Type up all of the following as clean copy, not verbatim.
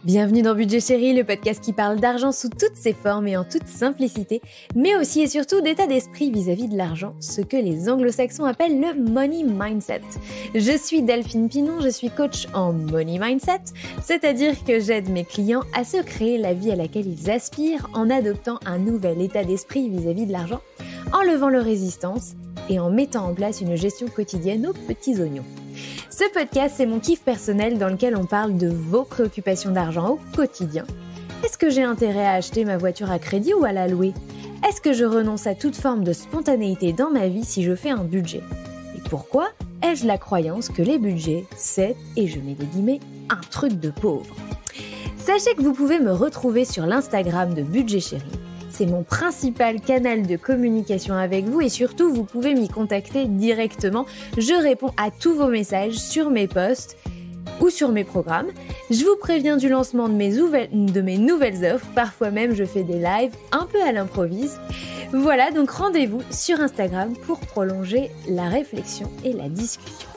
Bienvenue dans Budget Chéri, le podcast qui parle d'argent sous toutes ses formes et en toute simplicité, mais aussi et surtout d'état d'esprit vis-à-vis de l'argent, ce que les anglo-saxons appellent le money mindset. Je suis Delphine Pinon, je suis coach en money mindset, c'est-à-dire que j'aide mes clients à se créer la vie à laquelle ils aspirent en adoptant un nouvel état d'esprit vis-à-vis de l'argent, en levant leur résistance et en mettant en place une gestion quotidienne aux petits oignons. Ce podcast, c'est mon kiff personnel dans lequel on parle de vos préoccupations d'argent au quotidien. Est-ce que j'ai intérêt à acheter ma voiture à crédit ou à la louer ? Est-ce que je renonce à toute forme de spontanéité dans ma vie si je fais un budget ? Et pourquoi ai-je la croyance que les budgets, c'est, et je mets des guillemets, un truc de pauvre ? Sachez que vous pouvez me retrouver sur l'Instagram de Budget Chéri. C'est mon principal canal de communication avec vous et surtout, vous pouvez m'y contacter directement. Je réponds à tous vos messages sur mes posts ou sur mes programmes. Je vous préviens du lancement de mes nouvelles offres. Parfois même, je fais des lives un peu à l'improviste. Voilà, donc rendez-vous sur Instagram pour prolonger la réflexion et la discussion.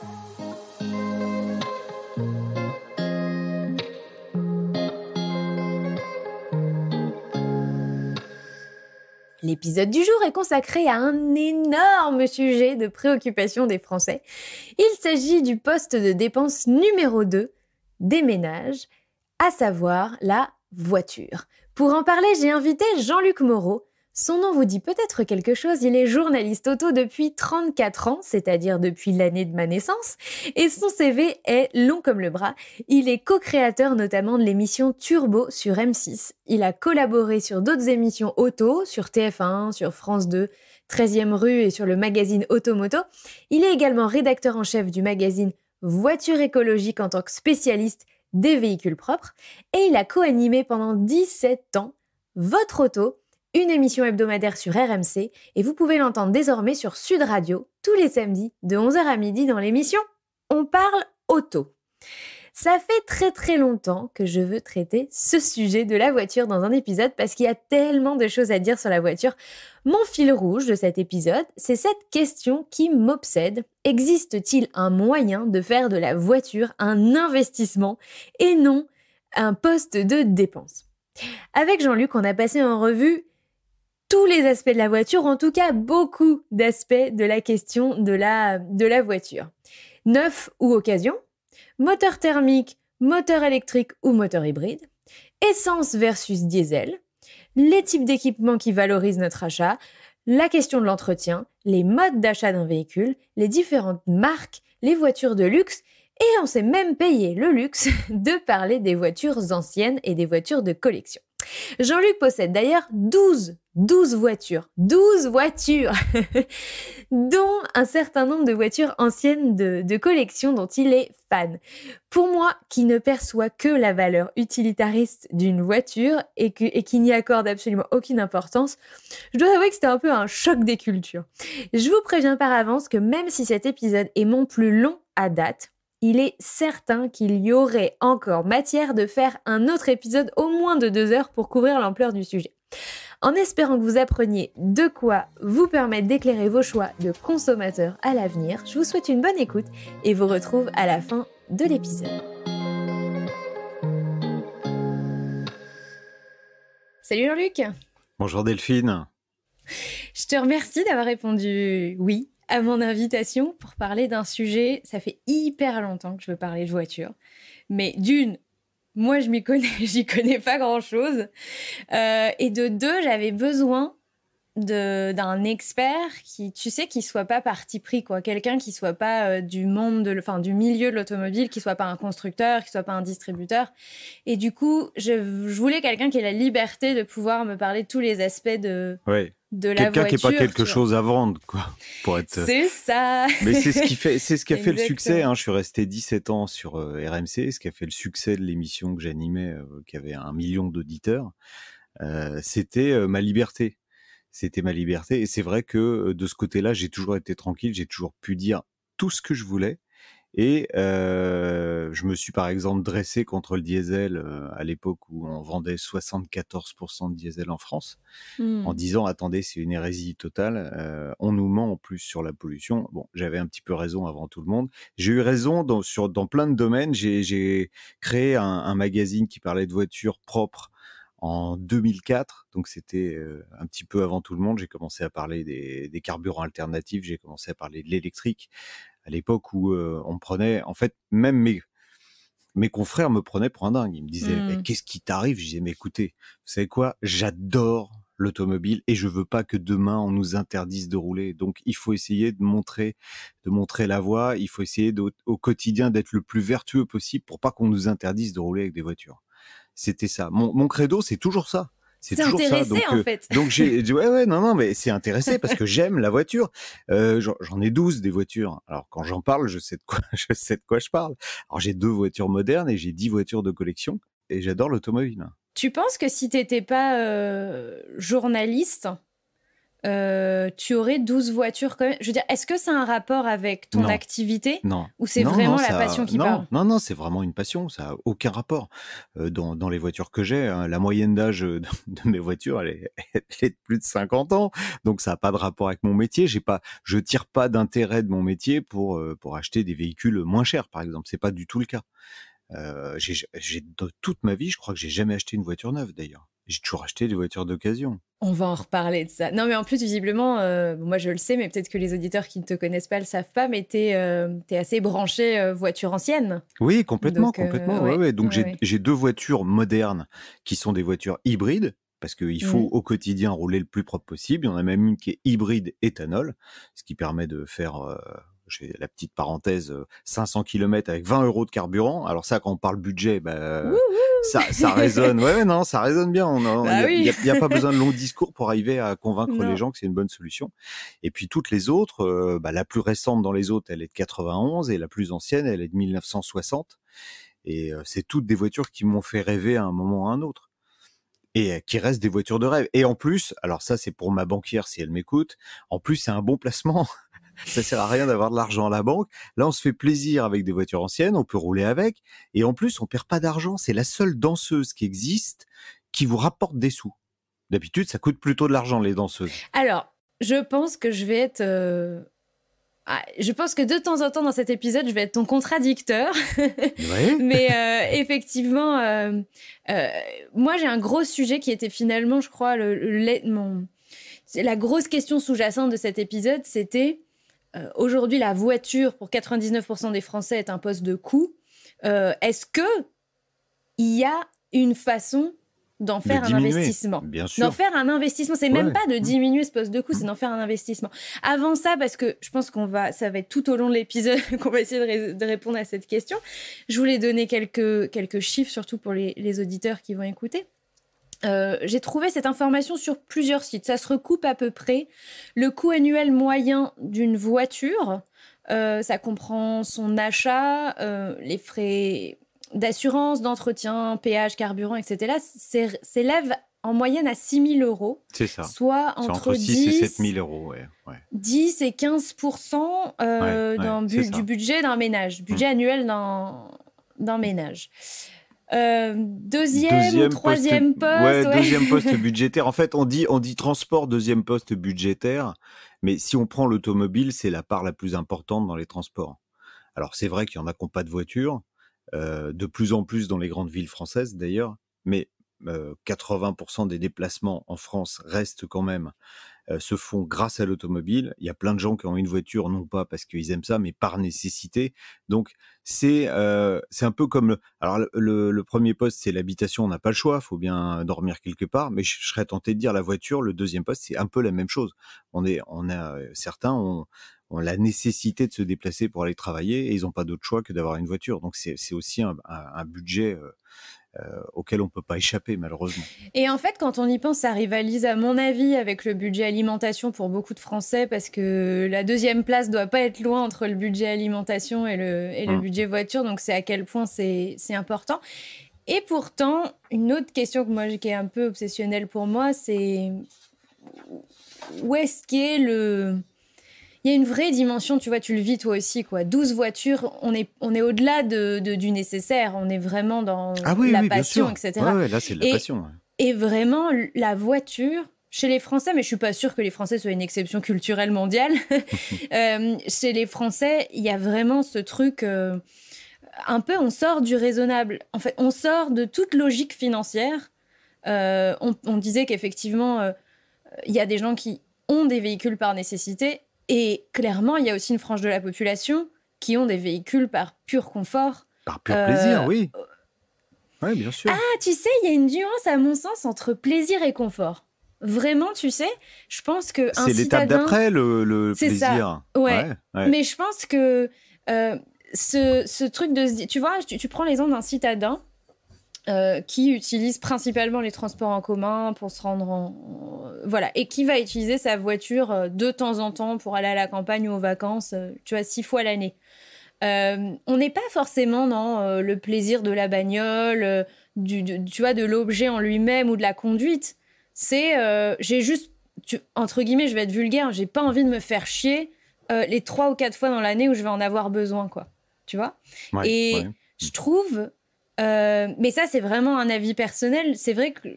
L'épisode du jour est consacré à un énorme sujet de préoccupation des Français. Il s'agit du poste de dépense numéro 2 des ménages, à savoir la voiture. Pour en parler, j'ai invité Jean-Luc Moreau. Son nom vous dit peut-être quelque chose, il est journaliste auto depuis 34 ans, c'est-à-dire depuis l'année de ma naissance, et son CV est long comme le bras. Il est co-créateur notamment de l'émission Turbo sur M6. Il a collaboré sur d'autres émissions auto, sur TF1, sur France 2, 13e rue et sur le magazine Automoto. Il est également rédacteur en chef du magazine Voiture écologique en tant que spécialiste des véhicules propres, et il a co-animé pendant 17 ans Votre Auto, une émission hebdomadaire sur RMC, et vous pouvez l'entendre désormais sur Sud Radio, tous les samedis, de 11h à midi dans l'émission On parle auto. Ça fait très longtemps que je veux traiter ce sujet de la voiture dans un épisode parce qu'il y a tellement de choses à dire sur la voiture. Mon fil rouge de cet épisode, c'est cette question qui m'obsède. Existe-t-il un moyen de faire de la voiture un investissement et non un poste de dépense ? Avec Jean-Luc, on a passé en revue tous les aspects de la voiture, en tout cas beaucoup d'aspects de la question de la voiture. Neuf ou occasion, moteur thermique, moteur électrique ou moteur hybride, essence versus diesel, les types d'équipements qui valorisent notre achat, la question de l'entretien, les modes d'achat d'un véhicule, les différentes marques, les voitures de luxe, et on s'est même payé le luxe de parler des voitures anciennes et des voitures de collection. Jean-Luc possède d'ailleurs 12 voitures, 12 voitures dont un certain nombre de voitures anciennes de collection dont il est fan. Pour moi, qui ne perçoit que la valeur utilitariste d'une voiture et qui n'y accorde absolument aucune importance, je dois avouer que c'était un peu un choc des cultures. Je vous préviens par avance que même si cet épisode est mon plus long à date, il est certain qu'il y aurait encore matière de faire un autre épisode au moins de 2 heures pour couvrir l'ampleur du sujet. En espérant que vous appreniez de quoi vous permettre d'éclairer vos choix de consommateurs à l'avenir, je vous souhaite une bonne écoute et vous retrouve à la fin de l'épisode. Salut Jean-Luc. Bonjour Delphine. Je te remercie d'avoir répondu oui à mon invitation pour parler d'un sujet. Ça fait hyper longtemps que je veux parler de voiture. Mais d'une, moi j'y connais pas grand-chose. Et de deux, j'avais besoin d'un expert qui soit pas parti pris, quoi. Quelqu'un qui soit pas du milieu de l'automobile, qui soit pas un constructeur, qui soit pas un distributeur. Et du coup, je voulais quelqu'un qui ait la liberté de pouvoir me parler de tous les aspects de la voiture. Quelqu'un qui n'a pas quelque chose à vendre, quoi. Pour être... C'est ça. Mais c'est ce qui a fait le succès. Hein. Je suis resté 17 ans sur RMC. Ce qui a fait le succès de l'émission que j'animais, qui avait 1 million d'auditeurs, c'était ma liberté. C'était ma liberté. Et c'est vrai que de ce côté-là, j'ai toujours été tranquille. J'ai toujours pu dire tout ce que je voulais. Et je me suis par exemple dressé contre le diesel à l'époque où on vendait 74% de diesel en France, en disant attendez, c'est une hérésie totale, on nous ment en plus sur la pollution. Bon, j'avais un petit peu raison avant tout le monde. J'ai eu raison dans plein de domaines. J'ai créé un magazine qui parlait de voitures propres en 2004, donc c'était un petit peu avant tout le monde. J'ai commencé à parler des carburants alternatifs, j'ai commencé à parler de l'électrique, à l'époque où on me prenait, en fait, même mes confrères me prenaient pour un dingue. Ils me disaient, mais qu'est-ce qui t'arrive? Je disais, mais écoutez, vous savez quoi? J'adore l'automobile et je veux pas que demain on nous interdise de rouler. Donc il faut essayer de montrer la voie. Il faut essayer au quotidien d'être le plus vertueux possible pour pas qu'on nous interdise de rouler avec des voitures. C'était ça. Mon credo, c'est toujours ça. C'est toujours intéressé, ça. En fait. Donc non, mais c'est intéressé parce que j'aime la voiture. J'en ai 12 des voitures. Alors quand j'en parle, je sais de quoi je parle. Alors j'ai 2 voitures modernes et j'ai 10 voitures de collection et j'adore l'automobile. Tu penses que si t'étais pas journaliste, tu aurais 12 voitures quand même? Je veux dire, est-ce que ça a un rapport avec ton activité? Non. Ou c'est vraiment la passion qui parle? Non, c'est vraiment une passion. Ça n'a aucun rapport. Dans les voitures que j'ai, hein, la moyenne d'âge de mes voitures, elle est de plus de 50 ans. Donc ça n'a pas de rapport avec mon métier. Je tire pas d'intérêt de mon métier pour acheter des véhicules moins chers, par exemple. C'est pas du tout le cas. De toute ma vie, je crois que j'ai jamais acheté une voiture neuve d'ailleurs. J'ai toujours acheté des voitures d'occasion. On va en reparler de ça. Non, mais en plus, visiblement, moi je le sais, mais peut-être que les auditeurs qui ne te connaissent pas le savent pas, mais t'es assez branché voiture ancienne. Oui, complètement. Ouais. Donc j'ai 2 voitures modernes qui sont des voitures hybrides, parce qu'il faut au quotidien rouler le plus propre possible. Il y en a même une qui est hybride éthanol, ce qui permet de faire... j'ai la petite parenthèse, 500 km avec 20 € de carburant. Alors ça, quand on parle budget, ça résonne. Ouais, non, ça résonne bien. Il y a pas besoin de longs discours pour arriver à convaincre les gens que c'est une bonne solution. Et puis toutes les autres, la plus récente dans les autres, elle est de 91 et la plus ancienne, elle est de 1960. Et c'est toutes des voitures qui m'ont fait rêver à un moment ou à un autre. Et qui restent des voitures de rêve. Et en plus, alors ça, c'est pour ma banquière si elle m'écoute, en plus, c'est un bon placement. Ça sert à rien d'avoir de l'argent à la banque. Là, on se fait plaisir avec des voitures anciennes, on peut rouler avec. Et en plus, on perd pas d'argent. C'est la seule danseuse qui existe qui vous rapporte des sous. D'habitude, ça coûte plutôt de l'argent, les danseuses. Alors, je pense que je vais être... je pense que de temps en temps, dans cet épisode, je vais être ton contradicteur. Ouais. Mais effectivement, moi, j'ai un gros sujet qui était finalement, je crois, la grosse question sous-jacente de cet épisode, c'était... aujourd'hui, la voiture, pour 99% des Français, est un poste de coût. Est-ce qu'il y a une façon d'en faire un investissement? Bien sûr. D'en faire un investissement. C'est même pas de diminuer ce poste de coût, c'est d'en faire un investissement. Avant ça, parce que je pense ça va être tout au long de l'épisode qu'on va essayer de répondre à cette question, je voulais donner quelques chiffres, surtout pour les auditeurs qui vont écouter. J'ai trouvé cette information sur plusieurs sites. Ça se recoupe à peu près. Le coût annuel moyen d'une voiture, ça comprend son achat, les frais d'assurance, d'entretien, péage, carburant, etc. S'élève en moyenne à 6 000 €. C'est ça. Soit entre 6 et 7 000 €. Ouais. 10 et 15% du budget d'un ménage. Budget annuel d'un ménage. Deuxième ou troisième poste. Deuxième poste budgétaire. En fait, on dit transport, deuxième poste budgétaire. Mais si on prend l'automobile, c'est la part la plus importante dans les transports. Alors, c'est vrai qu'il y en a qui n'ont pas de voiture, de plus en plus dans les grandes villes françaises d'ailleurs, mais 80% des déplacements en France restent quand même, se font grâce à l'automobile. Il y a plein de gens qui ont une voiture, non pas parce qu'ils aiment ça, mais par nécessité. Donc, c'est un peu comme... Alors, le premier poste, c'est l'habitation, on n'a pas le choix, il faut bien dormir quelque part, mais je serais tenté de dire la voiture, le deuxième poste, c'est un peu la même chose. Certains ont la nécessité de se déplacer pour aller travailler et ils n'ont pas d'autre choix que d'avoir une voiture. Donc, c'est aussi un budget... auquel on ne peut pas échapper, malheureusement. Et en fait, quand on y pense, ça rivalise, à mon avis, avec le budget alimentation pour beaucoup de Français, parce que la deuxième place ne doit pas être loin entre le budget alimentation et le budget voiture, donc c'est à quel point c'est important. Et pourtant, une autre question qui est un peu obsessionnelle pour moi, c'est où est-ce qu'est il y a une vraie dimension, tu vois, tu le vis toi aussi, quoi. 12 voitures, on est au-delà du nécessaire, on est vraiment dans Ah oui, la oui, bien passion, sûr. etc. Ouais, là, c'est de la Et, passion. Ouais. et vraiment, la voiture, chez les Français, mais je suis pas sûre que les Français soient une exception culturelle mondiale, chez les Français, il y a vraiment ce truc, un peu, on sort du raisonnable. En fait, on sort de toute logique financière. On disait qu'effectivement, il y a des gens qui ont des véhicules par nécessité et clairement, il y a aussi une frange de la population qui ont des véhicules par pur confort. Par pur plaisir, Euh, oui. Oui, bien sûr. Ah, tu sais, il y a une nuance, à mon sens, entre plaisir et confort. Vraiment, tu sais, je pense qu'un C'est l'étape citadin... d'après, le C'est ça, plaisir. ouais. Ouais, ouais. Mais je pense que ce truc de se dire... Tu vois, tu prends l'exemple d'un citadin qui utilise principalement les transports en commun pour se rendre voilà, et qui va utiliser sa voiture de temps en temps pour aller à la campagne ou aux vacances, tu vois, 6 fois l'année. On n'est pas forcément dans le plaisir de la bagnole, tu vois, de l'objet en lui-même ou de la conduite. C'est, j'ai juste, entre guillemets, je vais être vulgaire, j'ai pas envie de me faire chier les 3 ou 4 fois dans l'année où je vais en avoir besoin, quoi. Tu vois? Ouais, Et ouais. je trouve, mais ça, c'est vraiment un avis personnel, c'est vrai que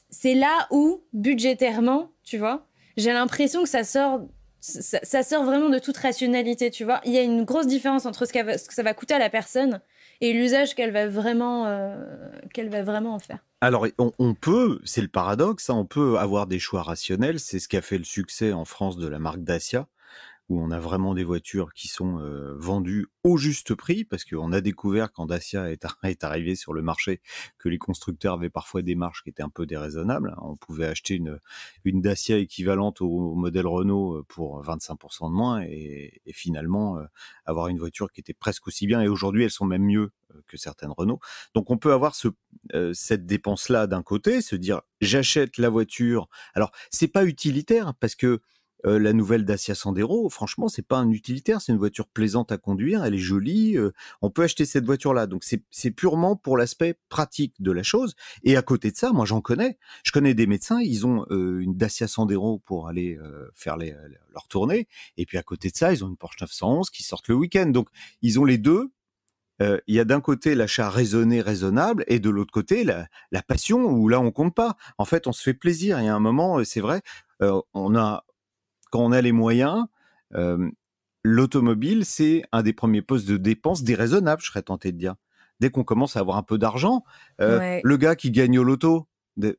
c'est là où, budgétairement, tu vois, j'ai l'impression que ça sort vraiment de toute rationalité, tu vois. Il y a une grosse différence entre ce que ça va coûter à la personne et l'usage qu'elle va vraiment en faire. Alors, on peut, c'est le paradoxe, hein, on peut avoir des choix rationnels. C'est ce qui a fait le succès en France de la marque Dacia, où on a vraiment des voitures qui sont vendues au juste prix, parce qu'on a découvert quand Dacia est arrivé sur le marché que les constructeurs avaient parfois des marges qui étaient un peu déraisonnables. On pouvait acheter une Dacia équivalente au modèle Renault pour 25% de moins et finalement avoir une voiture qui était presque aussi bien. Et aujourd'hui, elles sont même mieux que certaines Renault. Donc on peut avoir cette dépense-là d'un côté, se dire j'achète la voiture. Alors c'est pas utilitaire parce que la nouvelle Dacia Sandero, franchement, c'est pas un utilitaire, c'est une voiture plaisante à conduire, elle est jolie, on peut acheter cette voiture-là. Donc c'est purement pour l'aspect pratique de la chose. Et à côté de ça, moi je connais des médecins, ils ont une Dacia Sandero pour aller faire leur tournée, et puis à côté de ça, ils ont une Porsche 911 qui sortent le week-end. Donc ils ont les deux. Il y a d'un côté l'achat raisonné, raisonnable, et de l'autre côté la passion où là on compte pas. En fait, on se fait plaisir. Il y a un moment, c'est vrai, quand on a les moyens, l'automobile, c'est un des premiers postes de dépenses déraisonnables, je serais tenté de dire. Dès qu'on commence à avoir un peu d'argent, Ouais. le gars qui gagne au loto, le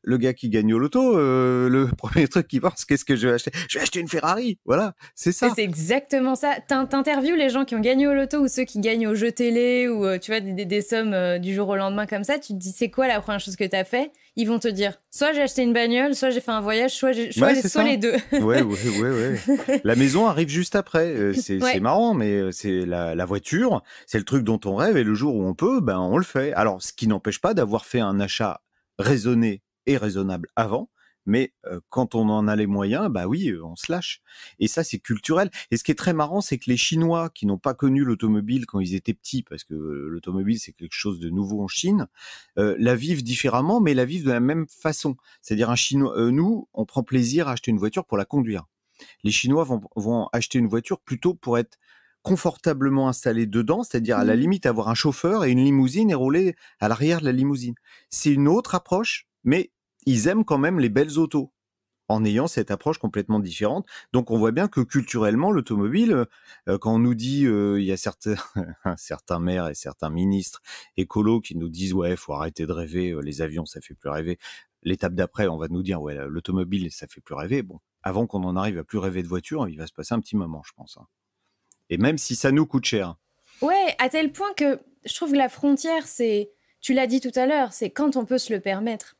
premier truc qu'il pense, qu'est-ce que je vais acheter? Je vais acheter une Ferrari, voilà, c'est ça. C'est exactement ça. T'interviews les gens qui ont gagné au loto ou ceux qui gagnent au jeu télé ou tu vois des sommes du jour au lendemain comme ça. Tu te dis c'est quoi la première chose que t'as fait? Ils vont te dire soit j'ai acheté une bagnole, soit j'ai fait un voyage, soit les deux. Ouais. La maison arrive juste après. C'est marrant, mais c'est la voiture, c'est le truc dont on rêve et le jour où on peut, ben on le fait. Alors, ce qui n'empêche pas d'avoir fait un achat raisonné et raisonnable avant, mais quand on en a les moyens, bah oui, on se lâche. Et ça, c'est culturel. Et ce qui est très marrant, c'est que les Chinois qui n'ont pas connu l'automobile quand ils étaient petits, parce que l'automobile, c'est quelque chose de nouveau en Chine, la vivent différemment, mais la vivent de la même façon. C'est-à-dire un Chinois, nous, on prend plaisir à acheter une voiture pour la conduire. Les Chinois vont acheter une voiture plutôt pour être confortablement installés dedans, c'est-à-dire à la limite avoir un chauffeur et une limousine et rouler à l'arrière de la limousine. C'est une autre approche, mais ils aiment quand même les belles autos en ayant cette approche complètement différente. Donc on voit bien que culturellement, l'automobile, quand on nous dit, il y a certains maires et certains ministres écolos qui nous disent ouais, faut arrêter de rêver, les avions ça fait plus rêver. L'étape d'après, on va nous dire ouais, l'automobile ça fait plus rêver. Bon, avant qu'on en arrive à plus rêver de voiture, il va se passer un petit moment, je pense. Hein. Et même si ça nous coûte cher. Ouais, à tel point que je trouve que la frontière, c'est, tu l'as dit tout à l'heure, c'est quand on peut se le permettre.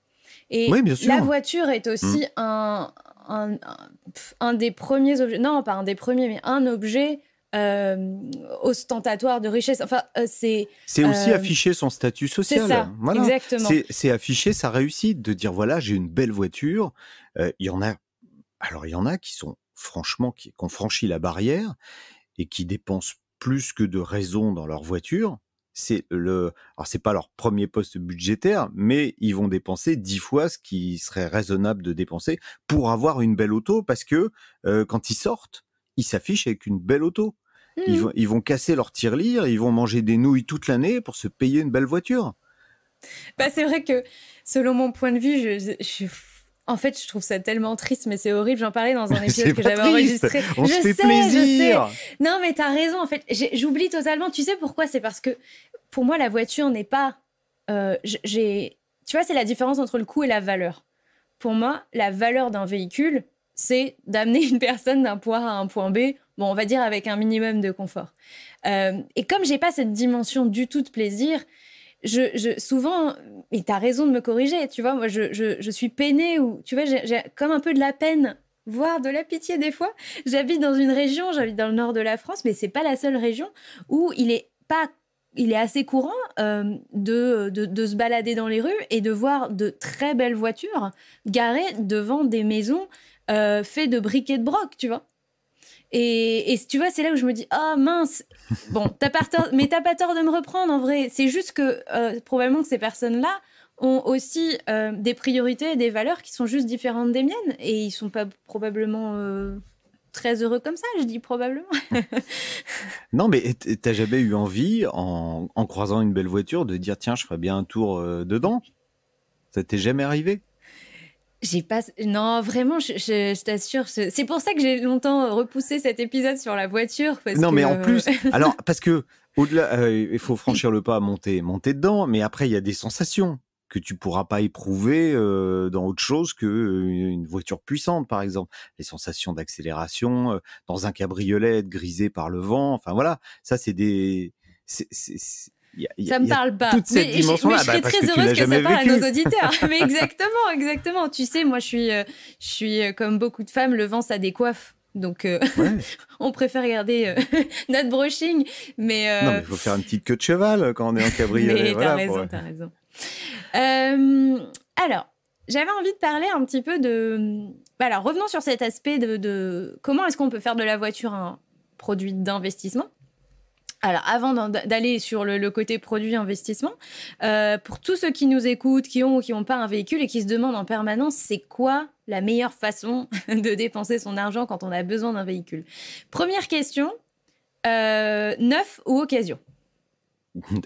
Et oui, bien sûr. la voiture est aussi un des premiers objets, non pas un des premiers, mais un objet ostentatoire de richesse. Enfin, c'est aussi afficher son statut social. C'est ça, voilà. Exactement. C'est afficher sa réussite, de dire voilà, j'ai une belle voiture. Il y en a qui sont franchement qui ont franchi la barrière et qui dépensent plus que de raison dans leur voiture. alors c'est pas leur premier poste budgétaire, mais ils vont dépenser 10 fois ce qui serait raisonnable de dépenser pour avoir une belle auto, parce que quand ils sortent, ils s'affichent avec une belle auto. Ils vont casser leur tirelire, ils vont manger des nouilles toute l'année pour se payer une belle voiture. Bah, c'est vrai que, selon mon point de vue, en fait, je trouve ça tellement triste, mais c'est horrible. J'en parlais dans un épisode que j'avais enregistré. On se fait plaisir. Non, mais t'as raison. En fait, j'oublie totalement. Tu sais pourquoi? C'est parce que, pour moi, la voiture n'est pas... Tu vois, c'est la différence entre le coût et la valeur. Pour moi, la valeur d'un véhicule, c'est d'amener une personne d'un point A à un point B, bon, on va dire avec un minimum de confort. Et comme j'ai pas cette dimension du tout de plaisir, souvent, et t'as raison de me corriger, tu vois, moi je suis peinée, ou tu vois, j'ai comme un peu de la peine, voire de la pitié des fois. J'habite dans le nord de la France, mais c'est pas la seule région où il est assez courant de se balader dans les rues et de voir de très belles voitures garées devant des maisons faites de briques et de broc, tu vois. Et tu vois, c'est là où je me dis, ah mince, bon, t'as pas tort de me reprendre, en vrai. C'est juste que probablement que ces personnes-là ont aussi des priorités et des valeurs qui sont juste différentes des miennes. Et ils sont pas probablement très heureux comme ça, je dis probablement. Non, mais t'as jamais eu envie, en croisant une belle voiture, de dire, tiens, je ferais bien un tour dedans? Ça t'est jamais arrivé? Non, vraiment, je t'assure. C'est pour ça que j'ai longtemps repoussé cet épisode sur la voiture. Mais en plus, alors, parce que au-delà, il faut franchir le pas, monter dedans, mais après, il y a des sensations que tu pourras pas éprouver dans autre chose que une voiture puissante, par exemple. Les sensations d'accélération, dans un cabriolet, être grisé par le vent, enfin voilà, ça c'est des... Ça me parle pas. Toute cette dimension-là, mais je serais très heureuse que ça parle à nos auditeurs. Mais exactement. Tu sais, moi, je suis comme beaucoup de femmes, le vent, ça décoiffe. Donc, on préfère garder notre brushing. Mais, non, mais il faut faire une petite queue de cheval quand on est en cabriolet. Mais t'as raison. Alors, j'avais envie de parler un petit peu de... Alors, revenons sur cet aspect de comment est-ce qu'on peut faire de la voiture un produit d'investissement. Alors, avant d'aller sur le côté produit-investissement, pour tous ceux qui nous écoutent, qui ont ou qui n'ont pas un véhicule et qui se demandent en permanence c'est quoi la meilleure façon de dépenser son argent quand on a besoin d'un véhicule. Première question, neuf ou occasion?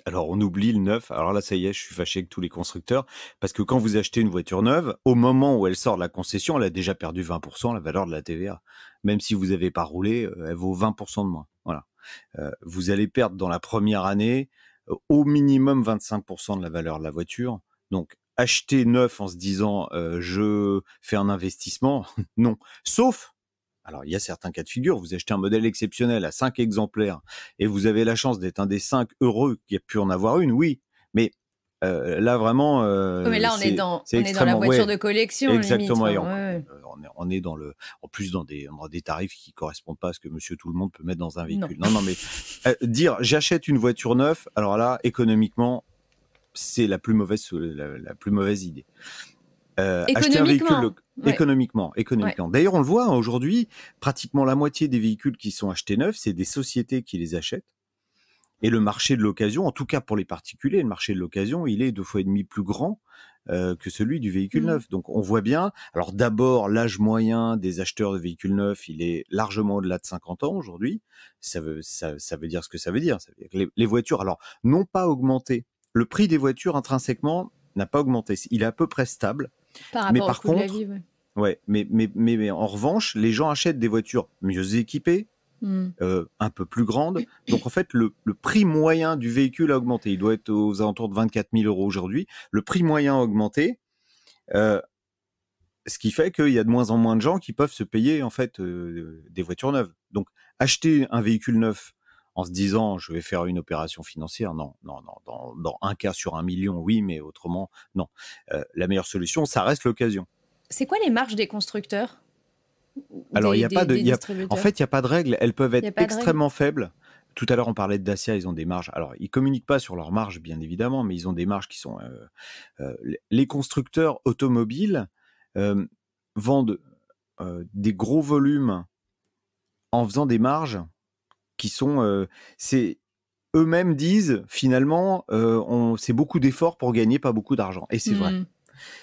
Alors, on oublie le neuf. Alors là, ça y est, je suis fâché avec tous les constructeurs. Parce que quand vous achetez une voiture neuve, au moment où elle sort de la concession, elle a déjà perdu 20% la valeur de la TVA. Même si vous n'avez pas roulé, elle vaut 20% de moins. Voilà. Vous allez perdre dans la première année au minimum 25% de la valeur de la voiture. Donc, acheter neuf en se disant je fais un investissement, non. Sauf, alors il y a certains cas de figure, vous achetez un modèle exceptionnel à 5 exemplaires et vous avez la chance d'être un des 5 heureux qui a pu en avoir une, oui. Mais là vraiment, mais là on est dans la voiture de collection. Exactement. Limite, on est en plus dans des tarifs qui correspondent pas à ce que Monsieur Tout le Monde peut mettre dans un véhicule. Non, mais dire j'achète une voiture neuve, alors là économiquement c'est la plus mauvaise idée. Acheter un véhicule économiquement. Ouais. D'ailleurs, on le voit aujourd'hui, pratiquement la moitié des véhicules qui sont achetés neufs, c'est des sociétés qui les achètent. Et le marché de l'occasion, en tout cas pour les particuliers, le marché de l'occasion, il est 2,5 fois plus grand que celui du véhicule neuf. Donc on voit bien. Alors d'abord, l'âge moyen des acheteurs de véhicules neufs, il est largement au-delà de 50 ans aujourd'hui. Ça veut dire ce que ça veut dire. Ça veut dire que les voitures, alors, n'ont pas augmenté. Le prix des voitures intrinsèquement n'a pas augmenté. Il est à peu près stable. Par contre, de la vie, mais en revanche, les gens achètent des voitures mieux équipées, un peu plus grandes. Donc en fait, le prix moyen du véhicule a augmenté. Il doit être aux alentours de 24 000 € aujourd'hui. Le prix moyen a augmenté, ce qui fait qu'il y a de moins en moins de gens qui peuvent se payer en fait des voitures neuves. Donc acheter un véhicule neuf en se disant je vais faire une opération financière, non. Dans un cas sur 1 million, oui, mais autrement, non. La meilleure solution, ça reste l'occasion. C'est quoi les marges des constructeurs? Alors, en fait, il n'y a pas de règles. Elles peuvent être extrêmement faibles. Tout à l'heure, on parlait de Dacia, ils ont des marges. Alors, ils communiquent pas sur leurs marges, bien évidemment, mais ils ont des marges qui sont... les constructeurs automobiles vendent des gros volumes en faisant des marges qui sont... eux-mêmes disent finalement, c'est beaucoup d'efforts pour gagner pas beaucoup d'argent. Et c'est vrai.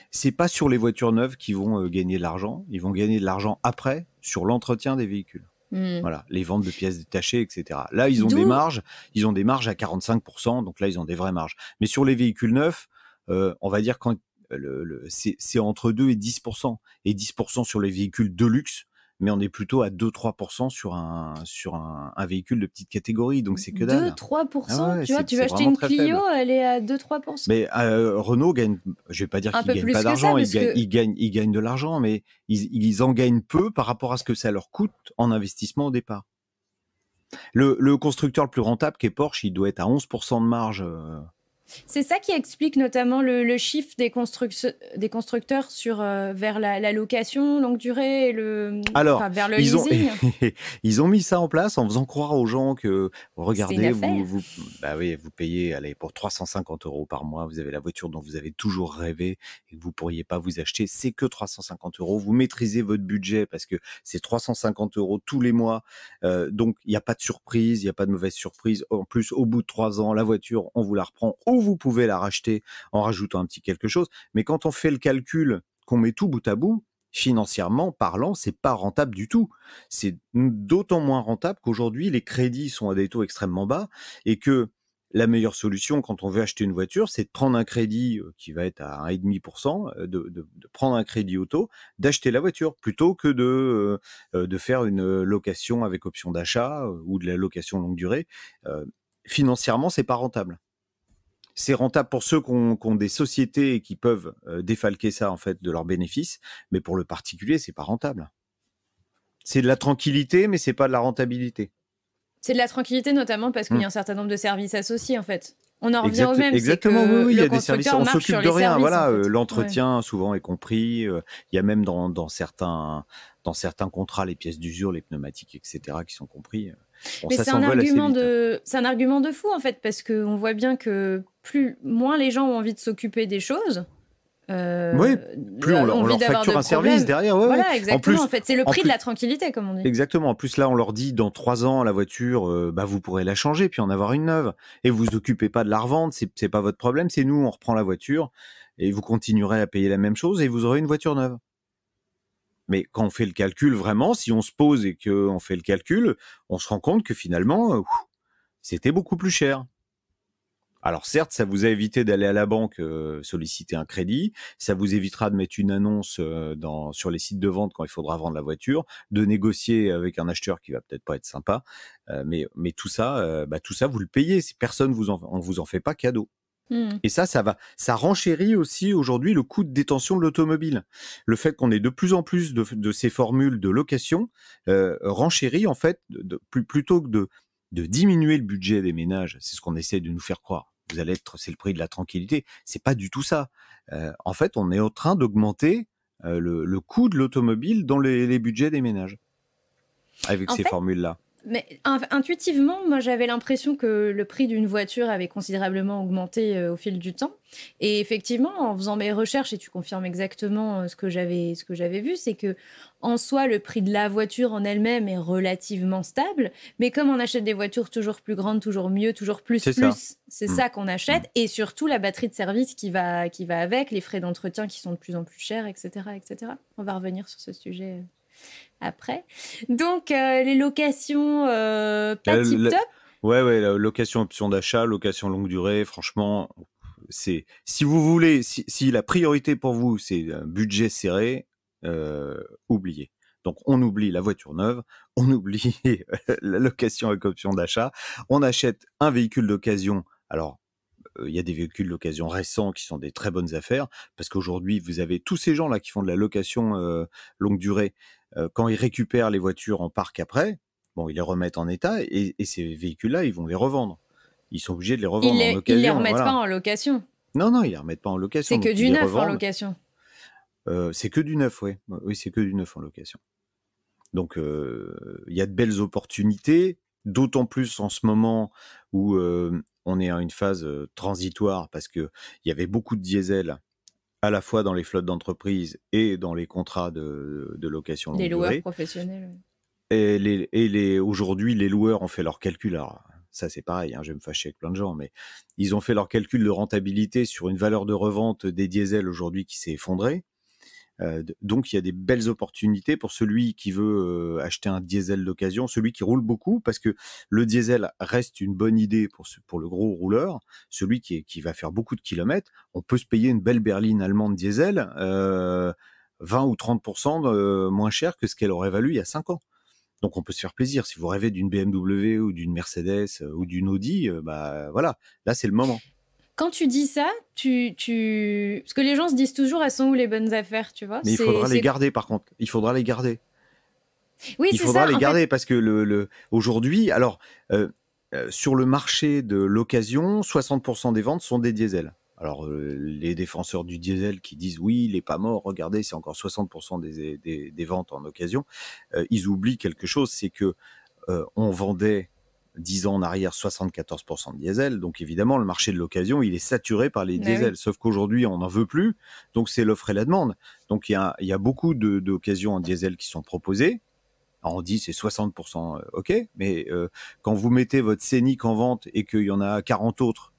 C'est pas sur les voitures neuves qu'ils vont gagner de l'argent. Ils vont gagner de l'argent après sur l'entretien des véhicules. Voilà, les ventes de pièces détachées, etc. Là, ils ont des marges à 45%, donc là, ils ont des vraies marges. Mais sur les véhicules neufs, on va dire quand c'est entre 2 et 10%. Et 10% sur les véhicules de luxe, mais on est plutôt à 2-3% sur un véhicule de petite catégorie, donc c'est que dalle. 2-3%, ah ouais, tu vois, tu vas acheter une Clio, elle est à 2-3%. Mais Renault gagne, je vais pas dire qu'ils gagnent pas d'argent, ils gagnent de l'argent, mais ils en gagnent peu par rapport à ce que ça leur coûte en investissement au départ. Le constructeur le plus rentable qui est Porsche, il doit être à 11% de marge. C'est ça qui explique notamment le shift des constructeurs vers la location longue durée et vers le leasing. Ils ont mis ça en place en faisant croire aux gens que regardez, vous payez pour 350 € par mois, vous avez la voiture dont vous avez toujours rêvé et que vous pourriez pas vous acheter, c'est que 350 €. Vous maîtrisez votre budget parce que c'est 350 € tous les mois, donc il n'y a pas de surprise, il n'y a pas de mauvaise surprise. En plus, au bout de 3 ans, la voiture, on vous la reprend ou vous pouvez la racheter en rajoutant un petit quelque chose. Mais quand on fait le calcul, qu'on met tout bout à bout, financièrement parlant, c'est pas rentable du tout. C'est d'autant moins rentable qu'aujourd'hui, les crédits sont à des taux extrêmement bas et que la meilleure solution quand on veut acheter une voiture, c'est de prendre un crédit qui va être à 1,5%, de prendre un crédit auto, d'acheter la voiture plutôt que de faire une location avec option d'achat ou de la location longue durée. Financièrement, c'est pas rentable. C'est rentable pour ceux qui ont des sociétés et qui peuvent défalquer ça en fait de leurs bénéfices, mais pour le particulier, c'est pas rentable. C'est de la tranquillité, mais c'est pas de la rentabilité. C'est de la tranquillité notamment parce qu'il y a un certain nombre de services associés en fait. On en revient au même. Exactement, c'est que oui, il y a des services, on s'occupe de rien. Services, voilà, en fait. l'entretien souvent est compris. Il y a même dans certains contrats les pièces d'usure, les pneumatiques, etc. qui sont compris. Bon, mais c'est un argument de fou en fait parce qu'on voit bien que moins les gens ont envie de s'occuper des choses. Oui, plus on leur facture un service derrière. Ouais, voilà, exactement. En fait, c'est le prix de la tranquillité, comme on dit. Exactement. En plus, là, on leur dit dans 3 ans, la voiture, vous pourrez la changer puis en avoir une neuve. Et vous vous occupez pas de la revendre, c'est pas votre problème. C'est nous, on reprend la voiture et vous continuerez à payer la même chose et vous aurez une voiture neuve. Mais quand on fait le calcul, vraiment, si on se pose et qu'on fait le calcul, on se rend compte que finalement, c'était beaucoup plus cher. Alors certes, ça vous a évité d'aller à la banque solliciter un crédit, ça vous évitera de mettre une annonce sur les sites de vente quand il faudra vendre la voiture, de négocier avec un acheteur qui va peut-être pas être sympa, mais tout ça, vous le payez. Personne on vous en fait pas cadeau. Et ça renchérit aussi aujourd'hui le coût de détention de l'automobile. Le fait qu'on ait de plus en plus de ces formules de location renchérit en fait plutôt que de diminuer le budget des ménages. C'est ce qu'on essaie de nous faire croire. C'est le prix de la tranquillité. C'est pas du tout ça. En fait, on est en train d'augmenter le coût de l'automobile dans les budgets des ménages avec ces formules-là. Mais intuitivement, moi j'avais l'impression que le prix d'une voiture avait considérablement augmenté au fil du temps. Et effectivement, en faisant mes recherches, et tu confirmes exactement ce que j'avais vu, c'est que en soi, le prix de la voiture en elle-même est relativement stable. Mais comme on achète des voitures toujours plus grandes, toujours mieux, toujours plus, c'est ça qu'on achète. Et surtout la batterie de service qui va avec, les frais d'entretien qui sont de plus en plus chers, etc., etc. On va revenir sur ce sujet après. Donc, les locations, pas tip-top. Ouais, la location option d'achat, location longue durée, franchement, si vous voulez, si la priorité pour vous, c'est un budget serré, oubliez. Donc, on oublie la voiture neuve, on oublie la location avec option d'achat, on achète un véhicule d'occasion. Alors, il y a des véhicules d'occasion récents qui sont des très bonnes affaires, parce qu'aujourd'hui, vous avez tous ces gens-là qui font de la location longue durée. Quand ils récupèrent les voitures en parc après, ils les remettent en état et ces véhicules-là, ils vont les revendre. Ils sont obligés de les revendre en occasion. Ils les remettent pas en location. Non, ils les remettent pas en location. C'est que du neuf en location. C'est que du neuf, oui. Oui, c'est que du neuf en location. Donc, il y a de belles opportunités, d'autant plus en ce moment où on est à une phase transitoire parce qu'il y avait beaucoup de diesel à la fois dans les flottes d'entreprise et dans les contrats de location longue durée. Les loueurs professionnels. Et aujourd'hui, les loueurs ont fait leurs calculs. Alors, ça c'est pareil, hein, je vais me fâcher avec plein de gens, mais ils ont fait leur calcul de rentabilité sur une valeur de revente des diesels aujourd'hui qui s'est effondrée. Donc il y a des belles opportunités pour celui qui veut acheter un diesel d'occasion, celui qui roule beaucoup, parce que le diesel reste une bonne idée pour le gros rouleur, celui qui va faire beaucoup de kilomètres. On peut se payer une belle berline allemande diesel 20 ou 30% moins cher que ce qu'elle aurait valu il y a 5 ans. Donc on peut se faire plaisir. Si vous rêvez d'une BMW ou d'une Mercedes ou d'une Audi, bah voilà, là c'est le moment. Quand tu dis ça, parce que les gens se disent toujours, elles sont où les bonnes affaires, tu vois. Mais il faudra les garder, par contre. Il faudra les garder. Oui, il faudra les garder parce que aujourd'hui, alors sur le marché de l'occasion, 60% des ventes sont des diesels. Alors les défenseurs du diesel qui disent oui, il est pas mort, regardez, c'est encore 60% des ventes en occasion. Ils oublient quelque chose, c'est que on vendait 10 ans en arrière 74% de diesel, donc évidemment le marché de l'occasion il est saturé par les diesels, sauf qu'aujourd'hui on n'en veut plus, donc c'est l'offre et la demande. Donc il y a beaucoup d'occasions en diesel qui sont proposées. Alors on dit c'est 60%, ok, mais quand vous mettez votre Scénic en vente et qu'il y en a 40 autres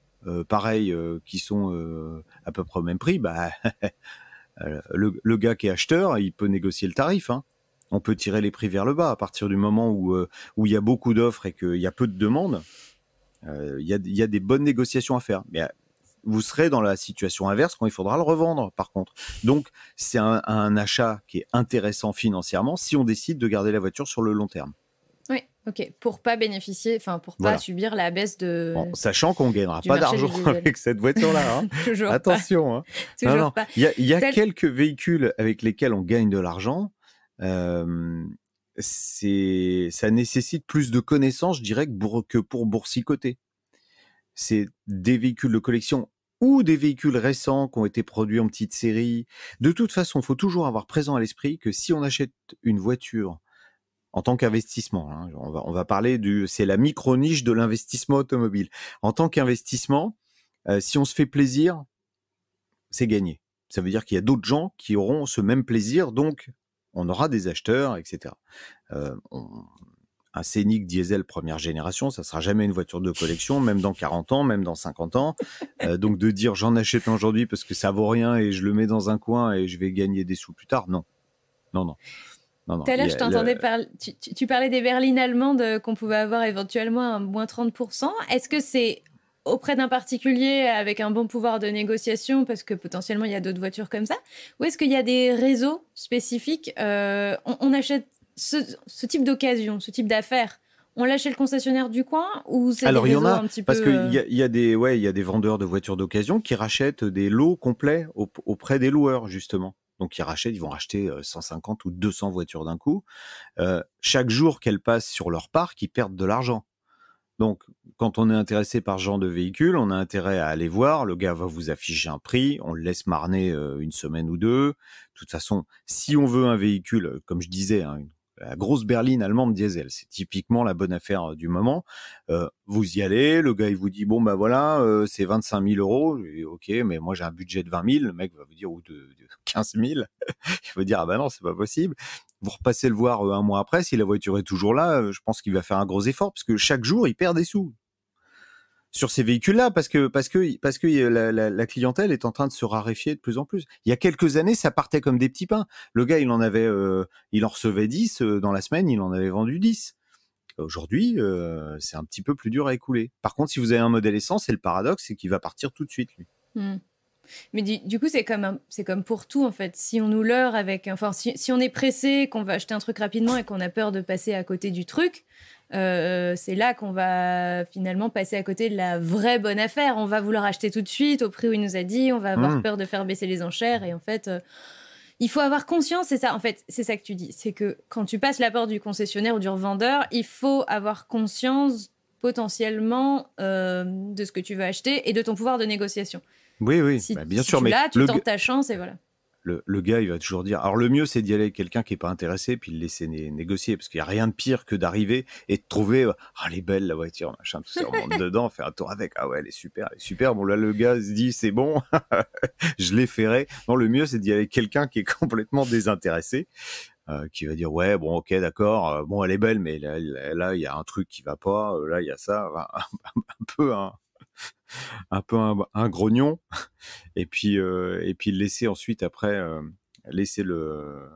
pareils qui sont à peu près au même prix, bah le gars qui est acheteur il peut négocier le tarif, hein. On peut tirer les prix vers le bas à partir du moment où il y a beaucoup d'offres et qu'il y a peu de demandes. Il y a des bonnes négociations à faire. Mais vous serez dans la situation inverse quand il faudra le revendre, par contre. Donc, c'est un achat qui est intéressant financièrement si on décide de garder la voiture sur le long terme. Oui, ok. Pour pas bénéficier, enfin, pour pas subir la baisse de. Bon, sachant qu'on gagnera pas d'argent avec cette voiture-là. Hein. Toujours attention. Pas. Hein. Toujours pas. Il y a quelques véhicules avec lesquels on gagne de l'argent. Ça nécessite plus de connaissances, je dirais, que pour boursicoter. C'est des véhicules de collection ou des véhicules récents qui ont été produits en petite série. De toute façon, il faut toujours avoir présent à l'esprit que si on achète une voiture en tant qu'investissement, hein, on va parler c'est la micro-niche de l'investissement automobile. En tant qu'investissement, si on se fait plaisir, c'est gagné. Ça veut dire qu'il y a d'autres gens qui auront ce même plaisir, donc on aura des acheteurs, etc. Un Scénic diesel première génération, ça sera jamais une voiture de collection, même dans 40 ans, même dans 50 ans. Donc de dire j'en achète un aujourd'hui parce que ça vaut rien et je le mets dans un coin et je vais gagner des sous plus tard, non. Tout à l'heure, je t'entendais parler. Tu parlais des berlines allemandes qu'on pouvait avoir éventuellement à moins 30%. Est-ce que c'est auprès d'un particulier avec un bon pouvoir de négociation, parce que potentiellement il y a d'autres voitures comme ça, ou est-ce qu'il y a des réseaux spécifiques on achète ce type d'occasion, ce type d'affaires, on lâche chez le concessionnaire du coin, ou c'est alors des réseaux un petit peu... parce qu'il y a des vendeurs de voitures d'occasion qui rachètent des lots complets auprès des loueurs, justement. Donc ils vont racheter 150 ou 200 voitures d'un coup. Chaque jour qu'elles passent sur leur parc, ils perdent de l'argent. Donc, quand on est intéressé par ce genre de véhicule, on a intérêt à aller voir. Le gars va vous afficher un prix, on le laisse marner une semaine ou deux. De toute façon, si on veut un véhicule, comme je disais, hein, la grosse berline allemande diesel, c'est typiquement la bonne affaire du moment. Vous y allez, le gars il vous dit bon bah voilà, c'est 25 000 €. Et, ok, mais moi j'ai un budget de 20 000. Le mec va vous dire ou de 15 000. Il va dire ah bah non, c'est pas possible. Vous repassez le voir un mois après, si la voiture est toujours là, je pense qu'il va faire un gros effort parce que chaque jour il perd des sous sur ces véhicules-là parce que la clientèle est en train de se raréfier de plus en plus. Il y a quelques années, ça partait comme des petits pains. Le gars, il en recevait 10 dans la semaine, il en avait vendu 10. Aujourd'hui, c'est un petit peu plus dur à écouler. Par contre, si vous avez un modèle essence, c'est le paradoxe, c'est qu'il va partir tout de suite, lui. Mais du coup, c'est comme pour tout, en fait. Si on nous leurre si on est pressé, qu'on va acheter un truc rapidement et qu'on a peur de passer à côté du truc, c'est là qu'on va finalement passer à côté de la vraie bonne affaire. On va vouloir acheter tout de suite au prix où il nous a dit, on va avoir peur de faire baisser les enchères. Et en fait, il faut avoir conscience, c'est ça, en fait, c'est ça que tu dis. C'est que quand tu passes la porte du concessionnaire ou du revendeur, il faut avoir conscience potentiellement de ce que tu veux acheter et de ton pouvoir de négociation. Oui, bien sûr. Mais tu tentes ta chance et voilà. Le gars, il va toujours dire... Alors, le mieux, c'est d'y aller avec quelqu'un qui n'est pas intéressé, puis le laisser négocier, parce qu'il n'y a rien de pire que d'arriver et de trouver « Ah, elle est belle, la voiture, machin, tout ça, on monte dedans, faire un tour avec. Ah ouais, elle est super. Bon, là, le gars se dit « C'est bon, je l'ai ferré. » Non, le mieux, c'est d'y aller avec quelqu'un qui est complètement désintéressé. qui va dire ouais bon ok d'accord, bon elle est belle mais là il y a un truc qui va pas, là il y a ça, un peu un grognon et puis laisser ensuite après laisser le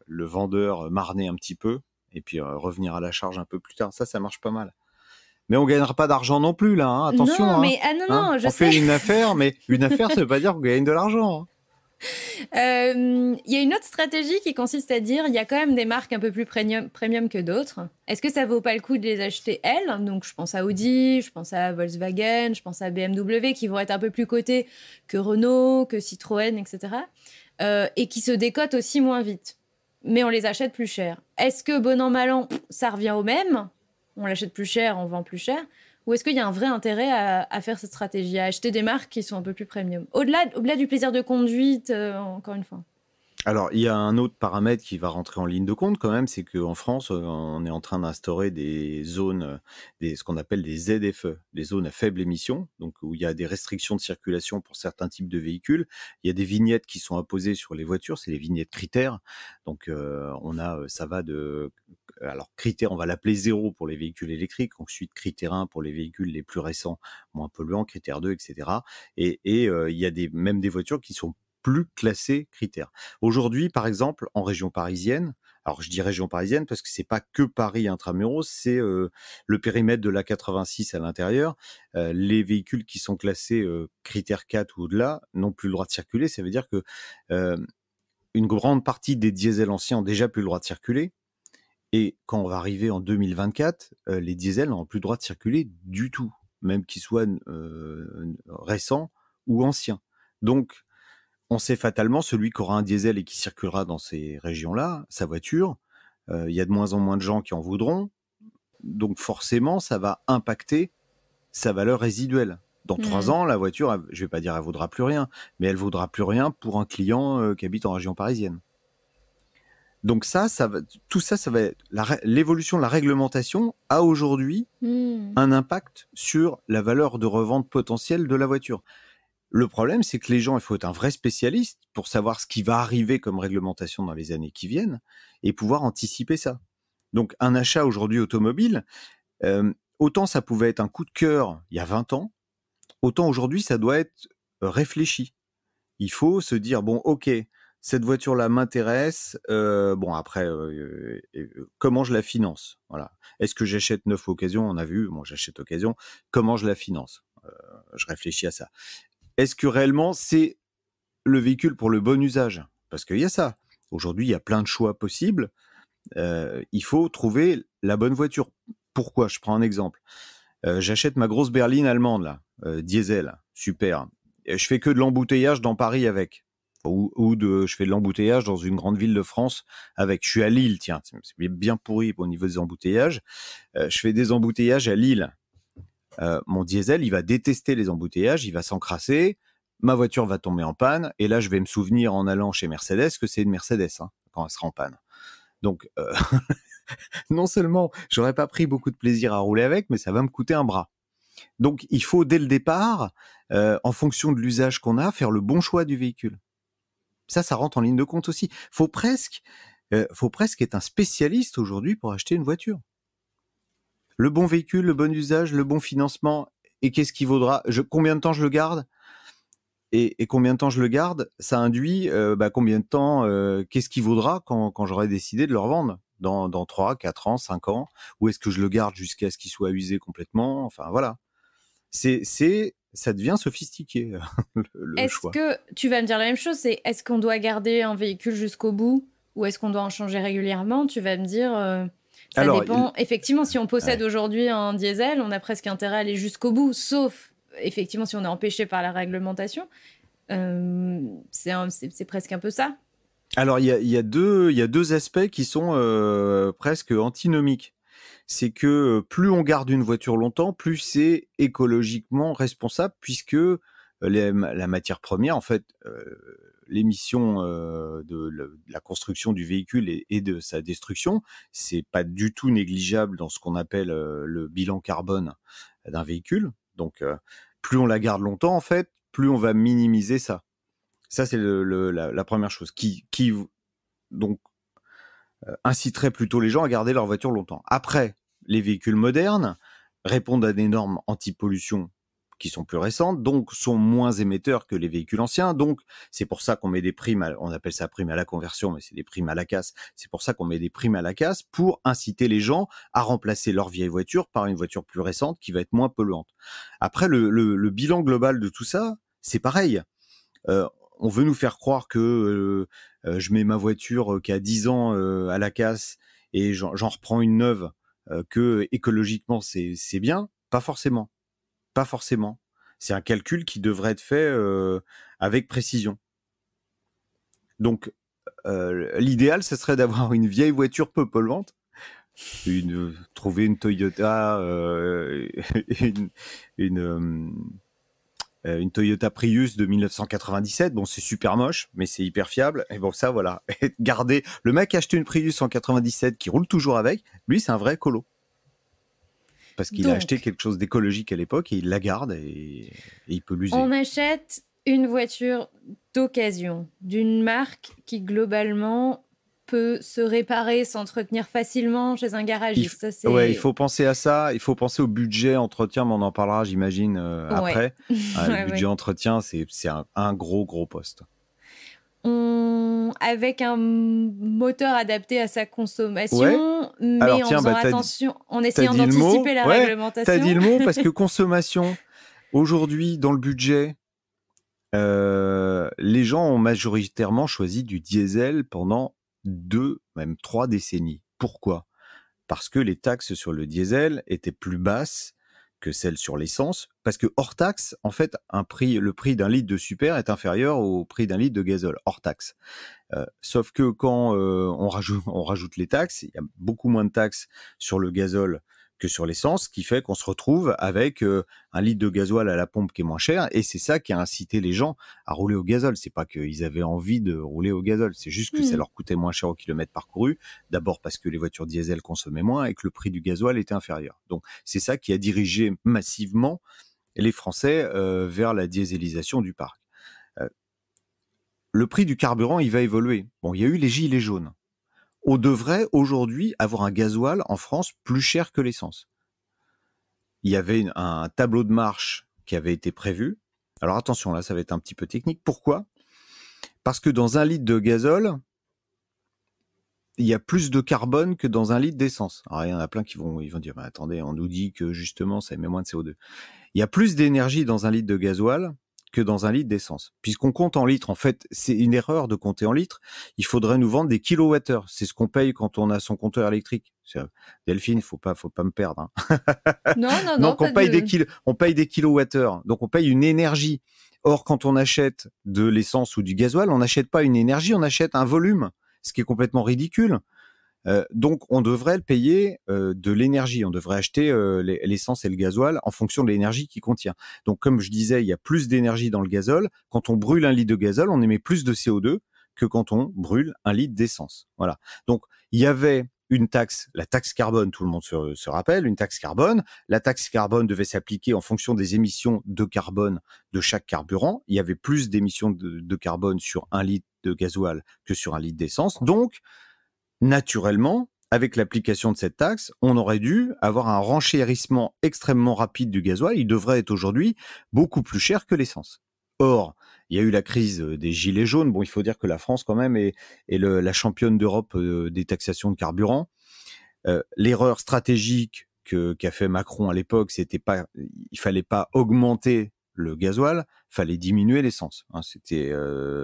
vendeur marner un petit peu et puis revenir à la charge un peu plus tard. Ça marche pas mal. Mais on gagnera pas d'argent non plus là, hein. Attention. Non, Hein. mais non, je on sais. fait une affaire, mais une affaire, ça veut pas dire qu'on gagne de l'argent. Hein. Il y a une autre stratégie qui consiste à dire il y a quand même des marques un peu plus premium que d'autres. Est-ce que ça vaut pas le coup de les acheter elles? Donc je pense à Audi, je pense à Volkswagen, je pense à BMW qui vont être un peu plus cotées que Renault, que Citroën, etc. Et qui se décotent aussi moins vite. Mais on les achète plus cher. Est-ce que bon an mal an, ça revient au même? On l'achète plus cher, on vend plus cher? Ou est-ce qu'il y a un vrai intérêt à faire cette stratégie, à acheter des marques qui sont un peu plus premium? Au-delà du plaisir de conduite, encore une fois. Alors, il y a un autre paramètre qui va rentrer en ligne de compte quand même, c'est qu'en France, on est en train d'instaurer des zones, ce qu'on appelle des ZFE, des zones à faible émission, donc où il y a des restrictions de circulation pour certains types de véhicules. Il y a des vignettes qui sont imposées sur les voitures, c'est les vignettes critères. Donc, ça va de... Alors, critère, on va l'appeler 0 pour les véhicules électriques, ensuite critère 1 pour les véhicules les plus récents, moins polluants, critère 2, etc. Et il y a même des voitures qui sont plus classées critères. Aujourd'hui, par exemple, en région parisienne, alors je dis région parisienne parce que c'est pas que Paris intramuros, c'est le périmètre de l'A86 à l'intérieur. Les véhicules qui sont classés critère 4 ou au-delà n'ont plus le droit de circuler. Ça veut dire que une grande partie des diesels anciens ont déjà plus le droit de circuler. Et quand on va arriver en 2024, les diesels n'ont plus le droit de circuler du tout, même qu'ils soient récents ou anciens. Donc, on sait fatalement, celui qui aura un diesel et qui circulera dans ces régions-là, sa voiture, il y a de moins en moins de gens qui en voudront. Donc forcément, ça va impacter sa valeur résiduelle. Dans 3 ans, la voiture, je ne vais pas dire elle ne vaudra plus rien, mais elle ne vaudra plus rien pour un client qui habite en région parisienne. Donc tout ça, ça va être l'évolution de la réglementation a aujourd'hui un impact sur la valeur de revente potentielle de la voiture. Le problème, c'est que les gens, il faut être un vrai spécialiste pour savoir ce qui va arriver comme réglementation dans les années qui viennent et pouvoir anticiper ça. Donc, un achat aujourd'hui automobile, autant ça pouvait être un coup de cœur il y a 20 ans, autant aujourd'hui, ça doit être réfléchi. Il faut se dire, bon, ok, cette voiture-là m'intéresse, comment je la finance? Voilà. Est-ce que j'achète neuf occasion? On a vu, bon, j'achète occasion. Comment je la finance? Je réfléchis à ça. Est-ce que réellement c'est le véhicule pour le bon usage? Parce qu'il y a ça. Aujourd'hui, il y a plein de choix possibles. Il faut trouver la bonne voiture. Pourquoi? Je prends un exemple. J'achète ma grosse berline allemande, là, diesel, super. Je fais que de l'embouteillage dans Paris avec. Je fais de l'embouteillage dans une grande ville de France avec. Je suis à Lille, tiens, c'est bien pourri au niveau des embouteillages. Je fais des embouteillages à Lille. Mon diesel, il va détester les embouteillages, il va s'encrasser, ma voiture va tomber en panne, et là, je vais me souvenir en allant chez Mercedes que c'est une Mercedes quand elle sera en panne. Donc, non seulement j'aurais pas pris beaucoup de plaisir à rouler avec, mais ça va me coûter un bras. Donc, il faut dès le départ, en fonction de l'usage qu'on a, faire le bon choix du véhicule. Ça rentre en ligne de compte aussi. Faut presque être un spécialiste aujourd'hui pour acheter une voiture. Le bon véhicule, le bon usage, le bon financement, et qu'est-ce qui vaudra? Combien de temps je le garde? Et combien de temps je le garde, ça induit combien de temps, qu'est-ce qui vaudra quand j'aurai décidé de le revendre dans 3, 4 ans, 5 ans? Ou est-ce que je le garde jusqu'à ce qu'il soit usé complètement? Enfin, voilà. Ça devient sophistiqué, le choix. Est-ce que tu vas me dire la même chose? Est-ce qu'on doit garder un véhicule jusqu'au bout ou est-ce qu'on doit en changer régulièrement? Tu vas me dire... Ça dépend. Effectivement, si on possède aujourd'hui un diesel, on a presque intérêt à aller jusqu'au bout, sauf, effectivement, si on est empêché par la réglementation. C'est presque un peu ça. Alors, il y a deux aspects qui sont presque antinomiques. C'est que plus on garde une voiture longtemps, plus c'est écologiquement responsable, puisque la matière première, en fait, l'émission de la construction du véhicule et de sa destruction, c'est pas du tout négligeable dans ce qu'on appelle le bilan carbone d'un véhicule. Donc, plus on la garde longtemps, en fait, plus on va minimiser ça. Ça, c'est la première chose. Donc, inciterait plutôt les gens à garder leur voiture longtemps. Après, les véhicules modernes répondent à des normes anti-pollution qui sont plus récentes, donc sont moins émetteurs que les véhicules anciens. Donc, c'est pour ça qu'on met des primes, on appelle ça prime à la conversion, mais c'est des primes à la casse. C'est pour ça qu'on met des primes à la casse pour inciter les gens à remplacer leur vieille voiture par une voiture plus récente qui va être moins polluante. Après, le bilan global de tout ça, c'est pareil. On veut nous faire croire que je mets ma voiture qui a 10 ans à la casse et j'en reprends une neuve, que écologiquement c'est bien. Pas forcément. Pas forcément. C'est un calcul qui devrait être fait avec précision. Donc, l'idéal, ce serait d'avoir une vieille voiture peu polluante, trouver une Toyota, une Toyota Prius de 1997. Bon, c'est super moche, mais c'est hyper fiable. Et bon, ça, voilà. Garder. Le mec a acheté une Prius en 97 qui roule toujours avec. Lui, c'est un vrai écolo. Parce qu'il a acheté quelque chose d'écologique à l'époque et il la garde et il peut l'user. On achète une voiture d'occasion d'une marque qui globalement peut se réparer, s'entretenir facilement chez un garagiste. Il faut penser à ça. Il faut penser au budget entretien, mais on en parlera, j'imagine, après. Le budget entretien, c'est un gros poste. Avec un moteur adapté à sa consommation, mais alors, en faisant attention, en essayant d'anticiper la réglementation. T'as dit le mot, parce que consommation, aujourd'hui, dans le budget, les gens ont majoritairement choisi du diesel pendant 2, même 3 décennies. Pourquoi ? Parce que les taxes sur le diesel étaient plus basses que celles sur l'essence, parce que hors taxe, en fait, le prix d'un litre de super est inférieur au prix d'un litre de gazole, hors taxe. Sauf que quand on rajoute les taxes, il y a beaucoup moins de taxes sur le gazole que sur l'essence, ce qui fait qu'on se retrouve avec un litre de gasoil à la pompe qui est moins cher, et c'est ça qui a incité les gens à rouler au gazole. C'est pas qu'ils avaient envie de rouler au gazole, c'est juste que ça leur coûtait moins cher au kilomètre parcouru, d'abord parce que les voitures diesel consommaient moins et que le prix du gasoil était inférieur. Donc c'est ça qui a dirigé massivement les Français vers la dieselisation du parc. Le prix du carburant, il va évoluer. Bon, il y a eu les gilets jaunes. On devrait aujourd'hui avoir un gasoil en France plus cher que l'essence. Il y avait un tableau de marche qui avait été prévu. Alors attention, là, ça va être un petit peu technique. Pourquoi ? Parce que dans un litre de gazole, il y a plus de carbone que dans un litre d'essence. Alors il y en a plein qui vont dire, bah, attendez, on nous dit que justement, ça émet moins de CO2. Il y a plus d'énergie dans un litre de gasoil que dans un litre d'essence. Puisqu'on compte en litres, en fait, c'est une erreur de compter en litres. Il faudrait nous vendre des kilowattheures. C'est ce qu'on paye quand on a son compteur électrique. Delphine, faut pas me perdre. Hein. Non. Donc on paye des kilowattheures. Donc on paye une énergie. Or, quand on achète de l'essence ou du gasoil, on n'achète pas une énergie, on achète un volume, ce qui est complètement ridicule. Donc, on devrait le payer de l'énergie. On devrait acheter l'essence et le gasoil en fonction de l'énergie qu'il contient. Donc, comme je disais, il y a plus d'énergie dans le gazole. Quand on brûle un litre de gazole, on émet plus de CO2 que quand on brûle un litre d'essence. Voilà. Donc, il y avait une taxe, la taxe carbone, tout le monde se rappelle, une taxe carbone. La taxe carbone devait s'appliquer en fonction des émissions de carbone de chaque carburant. Il y avait plus d'émissions de carbone sur un litre de gasoil que sur un litre d'essence. Donc, naturellement, avec l'application de cette taxe, on aurait dû avoir un renchérissement extrêmement rapide du gasoil. Il devrait être aujourd'hui beaucoup plus cher que l'essence. Or, il y a eu la crise des gilets jaunes. Bon, il faut dire que la France, quand même, est la championne d'Europe des taxations de carburant. L'erreur stratégique qu'a fait Macron à l'époque, il fallait pas augmenter le gasoil, fallait diminuer l'essence. Hein, c'était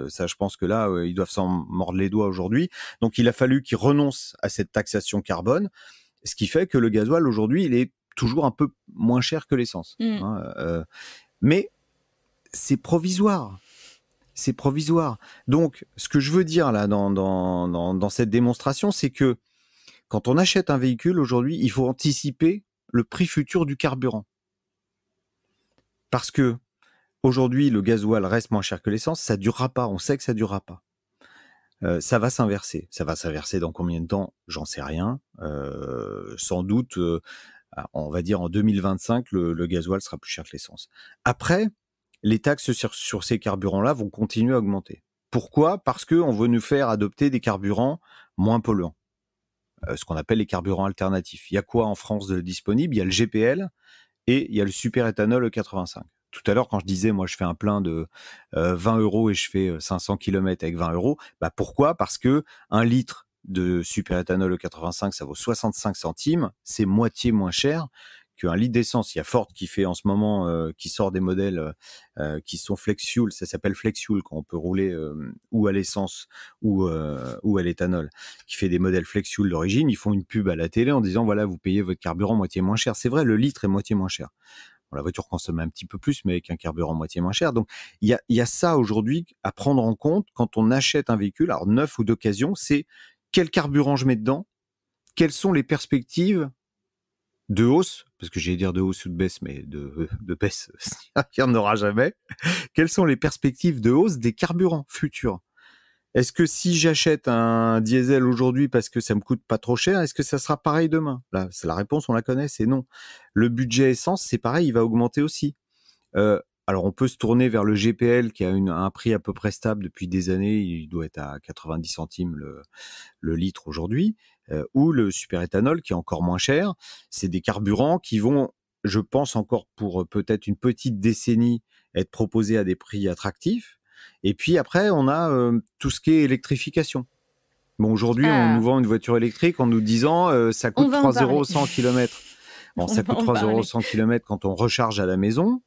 ça, je pense que là, ils doivent s'en mordre les doigts aujourd'hui. Donc, il a fallu qu'ils renoncent à cette taxation carbone, ce qui fait que le gasoil aujourd'hui, il est toujours un peu moins cher que l'essence. Hein, mais c'est provisoire. C'est provisoire. Donc, ce que je veux dire là dans cette démonstration, c'est que quand on achète un véhicule aujourd'hui, il faut anticiper le prix futur du carburant. Parce que aujourd'hui, le gasoil reste moins cher que l'essence, ça durera pas. On sait que ça durera pas. Ça va s'inverser. Ça va s'inverser dans combien de temps ? J'en sais rien. Sans doute, on va dire en 2025, le gasoil sera plus cher que l'essence. Après, les taxes sur ces carburants-là vont continuer à augmenter. Pourquoi ? Parce qu'on veut nous faire adopter des carburants moins polluants. ce qu'on appelle les carburants alternatifs. Il y a quoi en France de disponible? Il y a le GPL et il y a le superéthanol E85. Tout à l'heure, quand je disais, moi, je fais un plein de 20 € et je fais 500 km avec 20 €, pourquoi? Parce que 1 litre de superéthanol E85, ça vaut 65 centimes, c'est moitié moins cher qu'un litre d'essence. Il y a Ford qui fait en ce moment, qui sort des modèles qui sont flex fuel, ça s'appelle flex fuel, quand on peut rouler ou à l'essence ou à l'éthanol, qui fait des modèles flex fuel d'origine. Ils font une pub à la télé en disant, voilà, vous payez votre carburant moitié moins cher. C'est vrai, le litre est moitié moins cher. Bon, la voiture consomme un petit peu plus, mais avec un carburant moitié moins cher. Donc, il y a ça aujourd'hui à prendre en compte quand on achète un véhicule, alors neuf ou d'occasion, c'est quel carburant je mets dedans, quelles sont les perspectives de hausse, parce que j'allais dire de hausse ou de baisse, mais de baisse, il n'y en aura jamais. Quelles sont les perspectives de hausse des carburants futurs? Est-ce que si j'achète un diesel aujourd'hui parce que ça me coûte pas trop cher, est-ce que ça sera pareil demain? Là, c'est la réponse, on la connaît, c'est non. Le budget essence, c'est pareil, il va augmenter aussi. Alors, on peut se tourner vers le GPL qui a un prix à peu près stable depuis des années. Il doit être à 90 centimes le litre aujourd'hui. Ou le superéthanol qui est encore moins cher. C'est des carburants qui vont, je pense, encore pour peut-être une petite décennie, être proposés à des prix attractifs. Et puis après, on a tout ce qui est électrification. Bon, aujourd'hui, on nous vend une voiture électrique en nous disant ça coûte 3 € 100 km. Bon, ça coûte 3 € 100 km quand on recharge à la maison.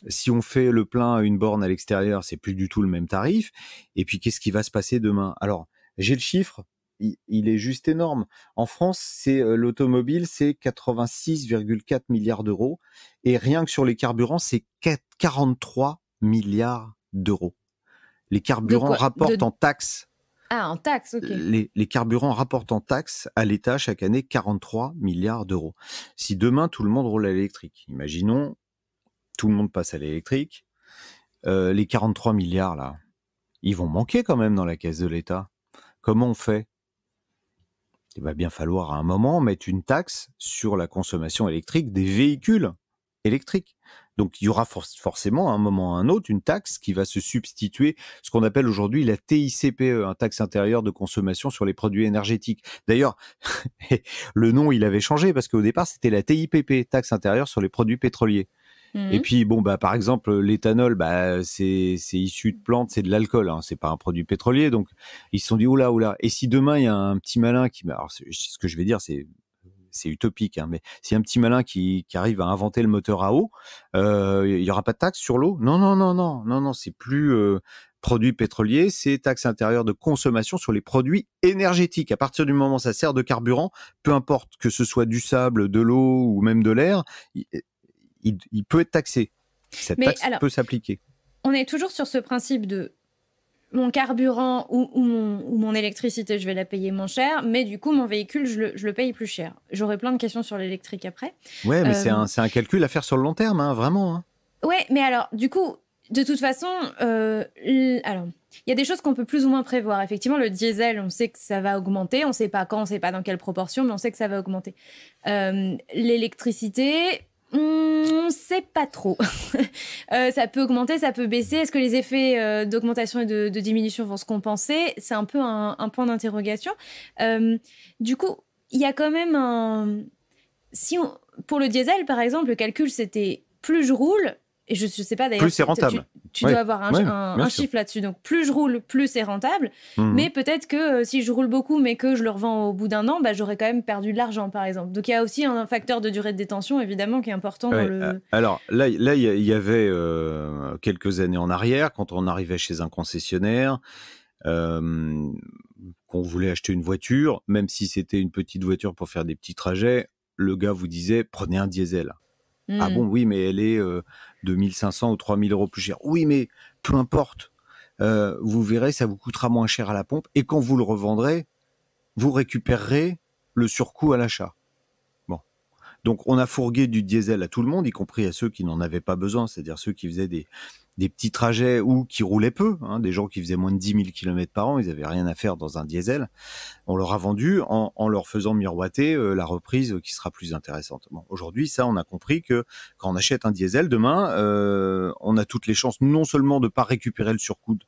Si on fait le plein à une borne à l'extérieur, c'est plus du tout le même tarif. Et puis, qu'est-ce qui va se passer demain? Alors, j'ai le chiffre, il est juste énorme. En France, c'est l'automobile, c'est 86,4 milliards d'euros. Et rien que sur les carburants, c'est 43 milliards d'euros. Les carburants rapportent en taxes. Ah, en taxes, ok. Les carburants rapportent en taxes à l'État chaque année 43 milliards d'euros. Si demain, tout le monde roule à l'électrique, imaginons, tout le monde passe à l'électrique, les 43 milliards, là, ils vont manquer quand même dans la caisse de l'État. Comment on fait? Il va bien falloir à un moment mettre une taxe sur la consommation électrique des véhicules électriques. Donc, il y aura forcément à un moment ou à un autre une taxe qui va se substituer, ce qu'on appelle aujourd'hui la TICPE, un taxe intérieure de consommation sur les produits énergétiques. D'ailleurs, le nom, il avait changé parce qu'au départ, c'était la TIPP, taxe intérieure sur les produits pétroliers. Et puis, bon, par exemple, l'éthanol, c'est issu de plantes, c'est de l'alcool, hein, c'est pas un produit pétrolier. Donc, ils se sont dit, oula. Et si demain, il y a un petit malin alors, ce que je vais dire, c'est utopique, hein, mais s'il y a un petit malin qui arrive à inventer le moteur à eau, il y aura pas de taxe sur l'eau? Non, c'est plus produit pétrolier, c'est taxe intérieure de consommation sur les produits énergétiques. À partir du moment où ça sert de carburant, peu importe que ce soit du sable, de l'eau ou même de l'air, il peut être taxé. Cette taxe peut s'appliquer. On est toujours sur ce principe de mon carburant ou mon électricité, je vais la payer moins cher, mais du coup, mon véhicule, je le paye plus cher. J'aurai plein de questions sur l'électrique après. Ouais, mais c'est un calcul à faire sur le long terme, hein, vraiment. Hein. Ouais, mais alors, du coup, de toute façon, alors, il y a des choses qu'on peut plus ou moins prévoir. Effectivement, le diesel, on sait que ça va augmenter. On ne sait pas quand, on ne sait pas dans quelle proportion, mais on sait que ça va augmenter. L'électricité... On ne sait pas trop. Ça peut augmenter, ça peut baisser. Est-ce que les effets d'augmentation et de diminution vont se compenser? C'est un peu un point d'interrogation. Du coup, il y a quand même pour le diesel, par exemple, le calcul, c'était plus je roule, et je ne sais pas d'ailleurs... Plus c'est rentable. Tu dois avoir un chiffre là-dessus. Donc, plus je roule, plus c'est rentable. Mais peut-être que si je roule beaucoup, mais que je le revends au bout d'un an, j'aurais quand même perdu de l'argent, par exemple. Donc, il y a aussi un facteur de durée de détention, évidemment, qui est important dans le... Alors, là, il y avait quelques années en arrière, quand on arrivait chez un concessionnaire, qu'on voulait acheter une voiture, même si c'était une petite voiture pour faire des petits trajets, le gars vous disait, prenez un diesel. Ah bon, oui, mais elle est 2500 ou 3000 € plus chère. Oui, mais peu importe. Vous verrez, ça vous coûtera moins cher à la pompe. Et quand vous le revendrez, vous récupérerez le surcoût à l'achat. Bon. Donc, on a fourgué du diesel à tout le monde, y compris à ceux qui n'en avaient pas besoin, c'est-à-dire ceux qui faisaient des des petits trajets ou qui roulaient peu, hein, des gens qui faisaient moins de 10 000 km par an, ils avaient rien à faire dans un diesel. On leur a vendu en leur faisant miroiter la reprise qui sera plus intéressante. Bon, aujourd'hui, ça, on a compris que quand on achète un diesel demain, on a toutes les chances non seulement de pas récupérer le surcoût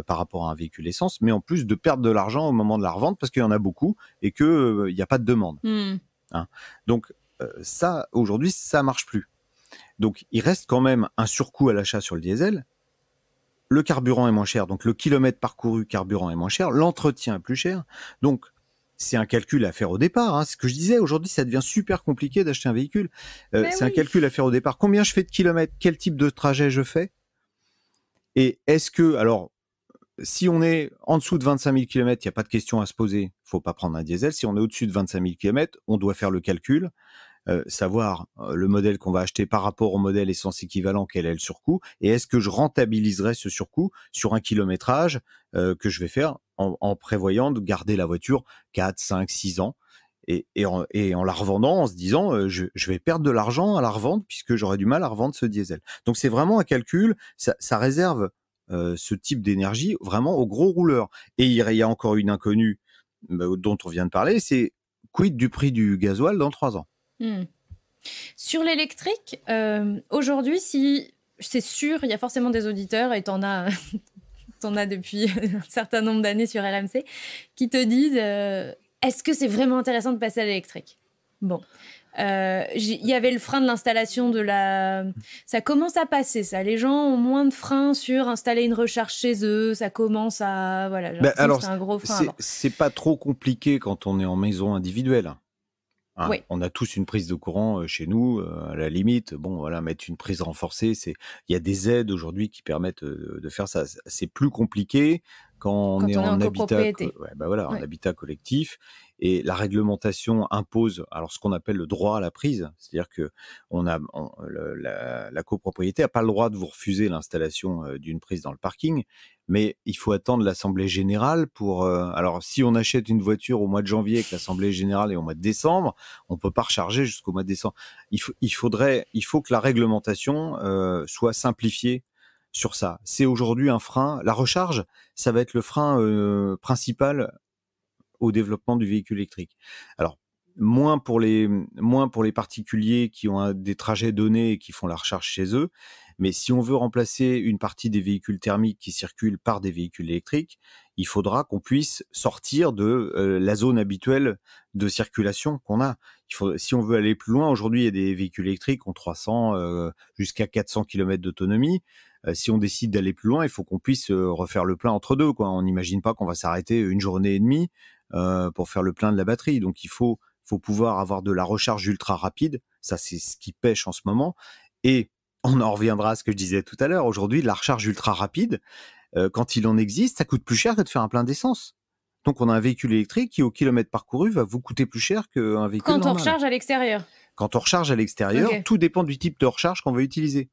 par rapport à un véhicule essence, mais en plus de perdre de l'argent au moment de la revente parce qu'il y en a beaucoup et que il y a pas de demande. Hein. Donc ça, aujourd'hui, ça marche plus. Donc, il reste quand même un surcoût à l'achat sur le diesel. Le carburant est moins cher, donc le kilomètre parcouru carburant est moins cher, l'entretien est plus cher. Donc, c'est un calcul à faire au départ. Hein. Ce que je disais, aujourd'hui, ça devient super compliqué d'acheter un véhicule. C'est un calcul à faire au départ. Combien je fais de kilomètres? Quel type de trajet je fais? Et est-ce que, alors, si on est en dessous de 25 000 km, il n'y a pas de question à se poser. Il ne faut pas prendre un diesel. Si on est au-dessus de 25 000 km, on doit faire le calcul. Savoir le modèle qu'on va acheter par rapport au modèle essence équivalent, quel est le surcoût, et est-ce que je rentabiliserai ce surcoût sur un kilométrage que je vais faire en prévoyant de garder la voiture 4, 5, 6 ans, et en la revendant en se disant je vais perdre de l'argent à la revente puisque j'aurai du mal à revendre ce diesel. Donc c'est vraiment un calcul, ça réserve ce type d'énergie vraiment aux gros rouleurs. Et il y a encore une inconnue dont on vient de parler, c'est quid du prix du gasoil dans 3 ans. Sur l'électrique, aujourd'hui, si c'est sûr, il y a forcément des auditeurs, et t'en as depuis un certain nombre d'années sur RMC, qui te disent est-ce que c'est vraiment intéressant de passer à l'électrique? Bon. Il y avait le frein de l'installation de la... Ça commence à passer, ça. Les gens ont moins de freins sur installer une recharge chez eux. Ça commence à... Voilà, alors, c'est un gros frein. C'est pas trop compliqué quand on est en maison individuelle. Hein, oui. On a tous une prise de courant chez nous, à la limite. Bon, voilà, mettre une prise renforcée, il y a des aides aujourd'hui qui permettent de faire ça. C'est plus compliqué quand on est en habitat collectif. Et la réglementation impose alors ce qu'on appelle le droit à la prise, c'est-à-dire que la copropriété n'a pas le droit de vous refuser l'installation d'une prise dans le parking, mais il faut attendre l'assemblée générale pour. Alors si on achète une voiture au mois de janvier et que l'assemblée générale est au mois de décembre, on peut pas recharger jusqu'au mois de décembre. Il faut que la réglementation soit simplifiée sur ça. C'est aujourd'hui un frein. La recharge, ça va être le frein principal au développement du véhicule électrique. Alors, moins pour les particuliers qui ont des trajets donnés et qui font la recharge chez eux, mais si on veut remplacer une partie des véhicules thermiques qui circulent par des véhicules électriques, il faudra qu'on puisse sortir de la zone habituelle de circulation qu'on a. Si on veut aller plus loin, aujourd'hui, il y a des véhicules électriques qui ont 300 jusqu'à 400 km d'autonomie. Si on décide d'aller plus loin, il faut qu'on puisse refaire le plein entre deux, quoi. On n'imagine pas qu'on va s'arrêter une journée et demie pour faire le plein de la batterie. Donc, il faut pouvoir avoir de la recharge ultra rapide. Ça, c'est ce qui pêche en ce moment. Et on en reviendra à ce que je disais tout à l'heure. Aujourd'hui, la recharge ultra rapide, quand il en existe, ça coûte plus cher que de faire un plein d'essence. Donc, on a un véhicule électrique qui, au kilomètre parcouru, va vous coûter plus cher qu'un véhicule normal. Quand on recharge à l'extérieur. Quand on recharge à l'extérieur, okay. Tout dépend du type de recharge qu'on va utiliser.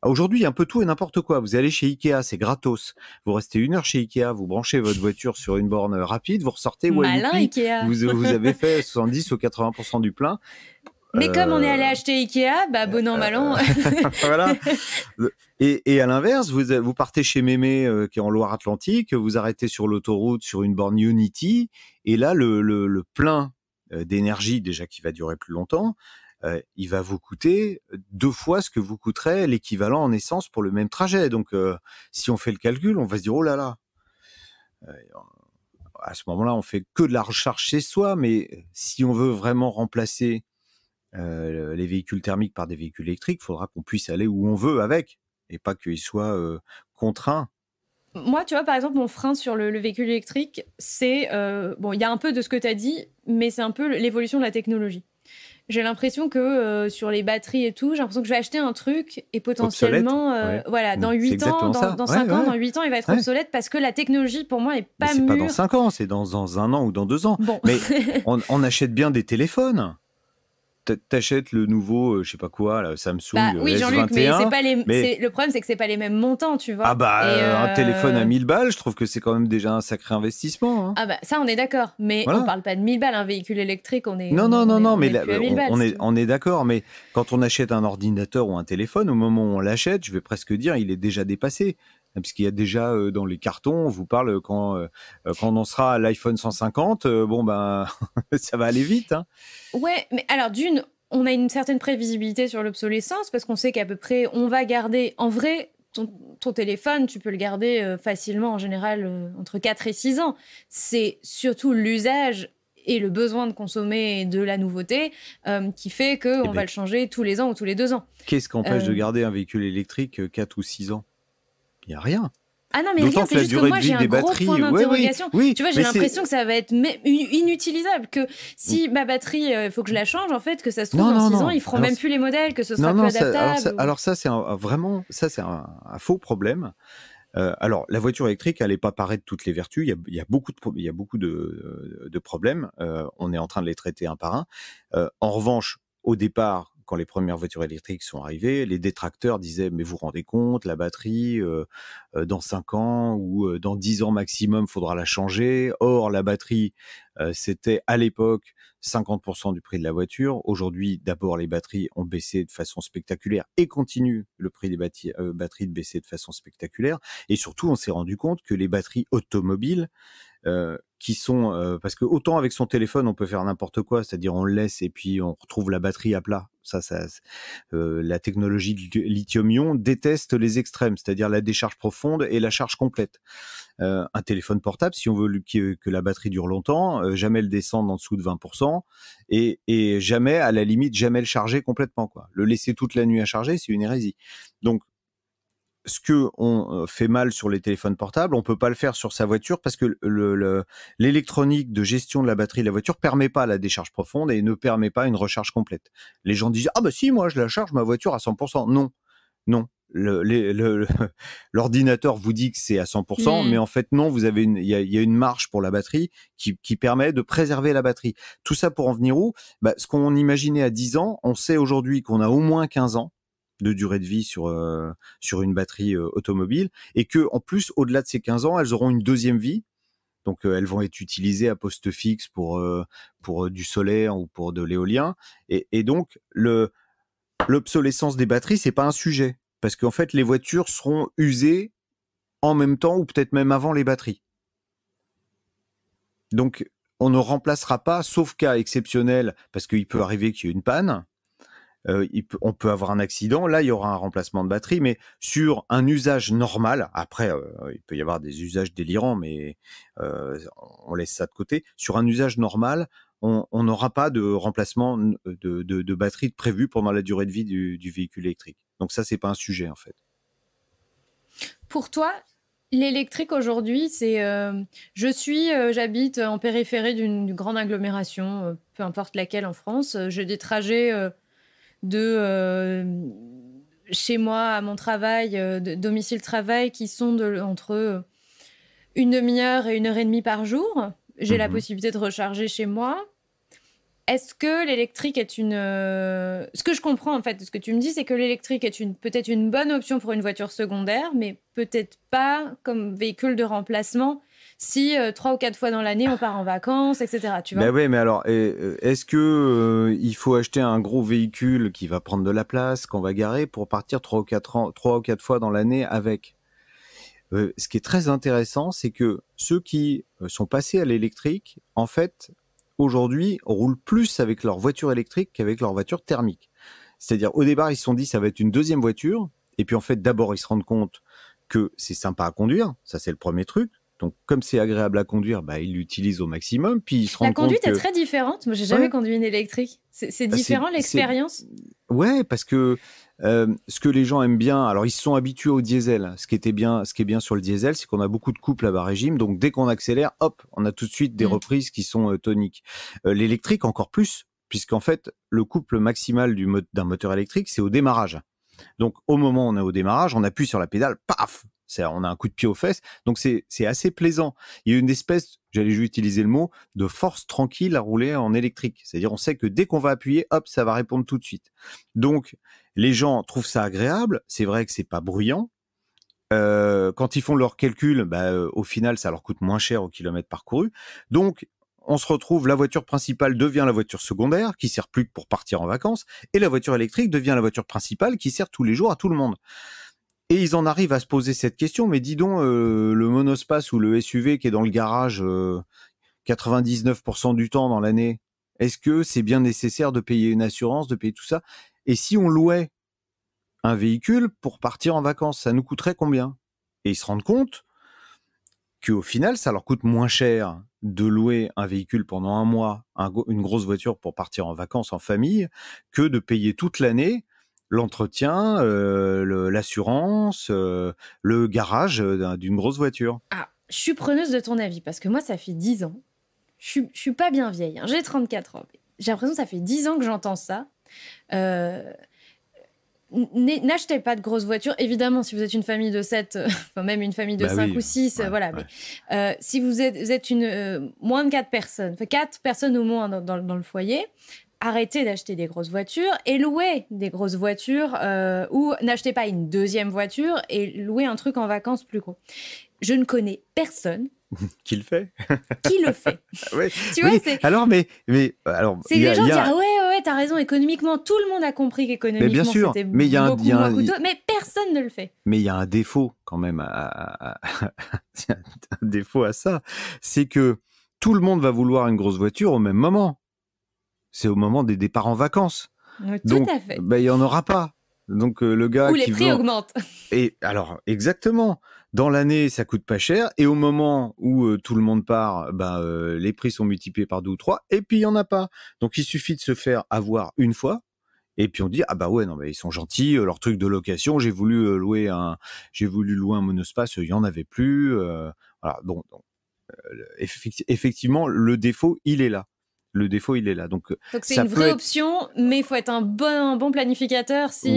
Aujourd'hui, il y a un peu tout et n'importe quoi. Vous allez chez Ikea, c'est gratos. Vous restez 1 heure chez Ikea, vous branchez votre voiture sur une borne rapide, vous ressortez. Malin Ikea. Vous avez fait 70 ou 80% du plein. Mais comme on est allé acheter Ikea, bon an, mal an. Voilà. Et à l'inverse, vous partez chez Mémé, qui est en Loire-Atlantique, vous arrêtez sur l'autoroute, sur une borne Unity, et là, le plein d'énergie, déjà qui va durer plus longtemps, il va vous coûter 2 fois ce que vous coûterait l'équivalent en essence pour le même trajet. Donc, si on fait le calcul, on va se dire, oh là là. À ce moment-là, on fait que de la recharge chez soi, mais si on veut vraiment remplacer les véhicules thermiques par des véhicules électriques, il faudra qu'on puisse aller où on veut avec, et pas qu'ils soient contraints. Moi, tu vois, par exemple, mon frein sur le véhicule électrique, c'est... il y a un peu de ce que tu as dit, mais c'est un peu l'évolution de la technologie. J'ai l'impression que sur les batteries et tout, j'ai l'impression que je vais acheter un truc et potentiellement, dans 8 ans, dans 5 ans, dans 8 ans, il va être obsolète parce que la technologie, pour moi, n'est pas mûre. C'est pas dans 5 ans, c'est dans 1 an ou dans 2 ans. Bon. Mais on achète bien des téléphones. t'achètes le nouveau, je sais pas quoi, là, Samsung oui, Jean-Luc, S21. Mais c'est pas les. Le problème, c'est que c'est pas les mêmes montants, tu vois. Ah bah, un téléphone à 1000 balles, je trouve que c'est quand même déjà un sacré investissement. Hein. Ah bah ça, on est d'accord. Mais voilà. On parle pas de 1000 balles. Un véhicule électrique, on est. Non, mais plus à 1000 balles, on est d'accord. Mais quand on achète un ordinateur ou un téléphone, au moment où on l'achète, je vais presque dire, il est déjà dépassé. Parce qu'il y a déjà dans les cartons, on vous parle quand on en sera à l'iPhone 150, bon ben ça va aller vite. Hein. Ouais, mais alors d'une, on a une certaine prévisibilité sur l'obsolescence parce qu'on sait qu'à peu près on va garder, en vrai, ton téléphone, tu peux le garder facilement en général entre 4 et 6 ans. C'est surtout l'usage et le besoin de consommer de la nouveauté qui fait qu'on va le changer tous les ans ou tous les 2 ans. Qu'est-ce qu'empêche de garder un véhicule électrique 4 ou 6 ans ? Il n'y a rien. Ah non, mais rien, c'est juste que moi, j'ai un gros point d'interrogation. Oui, tu vois, j'ai l'impression que ça va être inutilisable, que si ma batterie, il faut que je la change, en fait, que ça se trouve, dans 6 ans, ils feront même plus les modèles, que ce sera plus adaptable. Alors ça, c'est un faux problème. Alors, la voiture électrique, elle n'est pas parée de toutes les vertus. Il y a beaucoup de problèmes. On est en train de les traiter un par un. En revanche, au départ, quand les premières voitures électriques sont arrivées, les détracteurs disaient « mais vous vous rendez compte, la batterie, dans 5 ans ou dans 10 ans maximum, faudra la changer. Or, la batterie, c'était à l'époque 50% du prix de la voiture. Aujourd'hui, d'abord, les batteries ont baissé de façon spectaculaire et continuent le prix des batteries de baisser de façon spectaculaire. Et surtout, on s'est rendu compte que les batteries automobiles, qui sont parce que autant avec son téléphone on peut faire n'importe quoi, c'est-à-dire on le laisse et puis on retrouve la batterie à plat. La technologie de lithium-ion déteste les extrêmes, c'est-à-dire la décharge profonde et la charge complète. Un téléphone portable, si on veut que la batterie dure longtemps, jamais le descendre en dessous de 20% et jamais, à la limite, jamais le charger complètement, quoi. Le laisser toute la nuit à charger, c'est une hérésie. Donc ce que on fait mal sur les téléphones portables, on peut pas le faire sur sa voiture parce que l'électronique de gestion de la batterie de la voiture permet pas la décharge profonde et ne permet pas une recharge complète. Les gens disent ah bah si, moi je la charge ma voiture à 100%. Non. L'ordinateur vous dit que c'est à 100%, mais en fait non, il y a une marge pour la batterie qui permet de préserver la batterie. Tout ça pour en venir où ? Bah, ce qu'on imaginait à 10 ans, on sait aujourd'hui qu'on a au moins 15 ans de durée de vie sur une batterie automobile et que en plus au-delà de ces 15 ans, elles auront une deuxième vie. Donc elles vont être utilisées à poste fixe pour du solaire ou pour de l'éolien et donc l'obsolescence des batteries, c'est pas un sujet parce qu'en fait les voitures seront usées en même temps ou peut-être même avant les batteries. Donc on ne remplacera pas, sauf cas exceptionnel, parce qu'il peut arriver qu'il y ait une panne. On peut avoir un accident, là il y aura un remplacement de batterie, mais sur un usage normal, après il peut y avoir des usages délirants, mais on laisse ça de côté. Sur un usage normal, on n'aura pas de remplacement de batterie prévu pendant la durée de vie du véhicule électrique. Donc ça, c'est pas un sujet en fait. Pour toi, l'électrique aujourd'hui, c'est j'habite en périphérie d'une grande agglomération, peu importe laquelle en France. J'ai des trajets de chez moi à mon travail, de domicile-travail, qui sont entre une demi-heure et 1h30 par jour. J'ai la possibilité de recharger chez moi. Est-ce que l'électrique est une... Ce que je comprends, en fait, de ce que tu me dis, c'est que l'électrique est peut-être une bonne option pour une voiture secondaire, mais peut-être pas comme véhicule de remplacement si 3 ou 4 fois dans l'année, on part en vacances, etc. Tu vois ? Ben oui, mais alors, est-ce que il faut acheter un gros véhicule qui va prendre de la place, qu'on va garer, pour partir 3 ou 4 fois dans l'année avec ? Ce qui est très intéressant, c'est que ceux qui sont passés à l'électrique, en fait, aujourd'hui, roulent plus avec leur voiture électrique qu'avec leur voiture thermique. C'est-à-dire, au départ, ils se sont dit, ça va être une deuxième voiture. Et puis, en fait, d'abord, ils se rendent compte que c'est sympa à conduire. Ça, c'est le premier truc. Donc, comme c'est agréable à conduire, bah, ils l'utilisent au maximum. Puis, ils se rendent compte La conduite est très différente. Moi, j'ai jamais conduit une électrique. C'est différent, l'expérience. Ouais, parce que ce que les gens aiment bien, alors ils se sont habitués au diesel. Ce qui est bien sur le diesel, c'est qu'on a beaucoup de couples à bas régime. Donc, dès qu'on accélère, hop, on a tout de suite des reprises qui sont toniques. L'électrique, encore plus, puisqu'en fait, le couple maximal d'un moteur électrique, c'est au démarrage. Donc, au moment où on est au démarrage, on appuie sur la pédale, paf, On a un coup de pied aux fesses, donc c'est assez plaisant. Il y a une espèce, j'allais juste utiliser le mot, de force tranquille à rouler en électrique. C'est-à-dire, on sait que dès qu'on va appuyer, hop, ça va répondre tout de suite. Donc, les gens trouvent ça agréable. C'est vrai que c'est pas bruyant. Quand ils font leurs calculs, au final, ça leur coûte moins cher au kilomètre parcouru. Donc, on se retrouve, la voiture principale devient la voiture secondaire, qui sert plus que pour partir en vacances, et la voiture électrique devient la voiture principale, qui sert tous les jours à tout le monde. Et ils en arrivent à se poser cette question, mais dis donc, le monospace ou le SUV qui est dans le garage 99% du temps dans l'année, est-ce que c'est bien nécessaire de payer une assurance, de payer tout ça? Et si on louait un véhicule pour partir en vacances, ça nous coûterait combien? Et ils se rendent compte qu'au final, ça leur coûte moins cher de louer un véhicule pendant un mois, une grosse voiture pour partir en vacances en famille, que de payer toute l'année l'entretien, l'assurance, le garage d'une grosse voiture. Ah, je suis preneuse de ton avis, parce que moi, ça fait 10 ans. Je suis pas bien vieille, hein. J'ai 34 ans. J'ai l'impression que ça fait 10 ans que j'entends ça. N'achetez pas de grosses voitures. Évidemment, si vous êtes une famille de 7, enfin même une famille de 5 ou 6, voilà. Ouais. Mais si vous êtes moins de 4 personnes, 4 personnes au moins dans le foyer, arrêtez d'acheter des grosses voitures et louez des grosses voitures ou n'achetez pas une deuxième voiture et louez un truc en vacances plus gros. Je ne connais personne qui le fait. Qui le fait. Ouais, tu vois, c'est... Alors, mais alors, c'est des gens qui disent ah ouais, t'as raison, économiquement, tout le monde a compris qu'économiquement, c'était beaucoup moins coûteux, mais personne ne le fait. Mais il y a un défaut quand même, un défaut à ça, c'est que tout le monde va vouloir une grosse voiture au même moment. C'est au moment des départs en vacances. Oui, donc, tout à fait. Il y en aura pas. Donc le gars où les prix augmentent. Et alors exactement. Dans l'année, ça coûte pas cher, et au moment où tout le monde part, les prix sont multipliés par 2 ou 3, et puis il y en a pas. Donc il suffit de se faire avoir une fois, et puis on dit ah bah ouais non mais ils sont gentils, leur truc de location, j'ai voulu louer un monospace, il y en avait plus. Voilà, bon, effectivement le défaut il est là. Le défaut, il est là. Donc c'est une vraie option, mais il faut être un bon planificateur si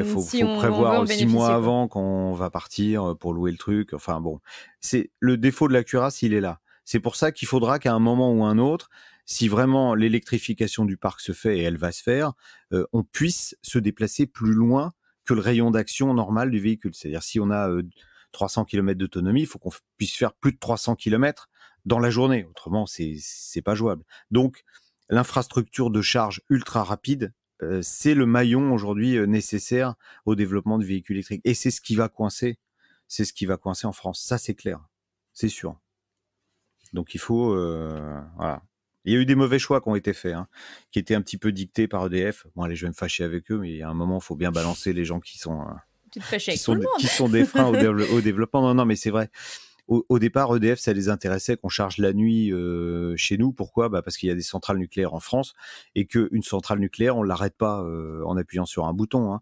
faut prévoir 6 mois avant qu'on va partir pour louer le truc. Enfin bon, c'est le défaut de la cuirasse, il est là. C'est pour ça qu'il faudra qu'à un moment ou un autre, si vraiment l'électrification du parc se fait, et elle va se faire, on puisse se déplacer plus loin que le rayon d'action normal du véhicule. C'est-à-dire si on a 300 km d'autonomie, il faut qu'on puisse faire plus de 300 km dans la journée, autrement c'est pas jouable. Donc l'infrastructure de charge ultra rapide, c'est le maillon aujourd'hui nécessaire au développement de véhicules électriques, et c'est ce qui va coincer en France, ça c'est clair, c'est sûr. Donc il faut voilà. Il y a eu des mauvais choix qui ont été faits, qui étaient un petit peu dictés par EDF. Bon allez, je vais me fâcher avec eux, mais il y a un moment, il faut bien balancer les gens qui sont des freins au développement. Non, mais c'est vrai. Au départ, EDF, ça les intéressait qu'on charge la nuit chez nous. Pourquoi ? Parce qu'il y a des centrales nucléaires en France, et qu'une centrale nucléaire, on l'arrête pas en appuyant sur un bouton.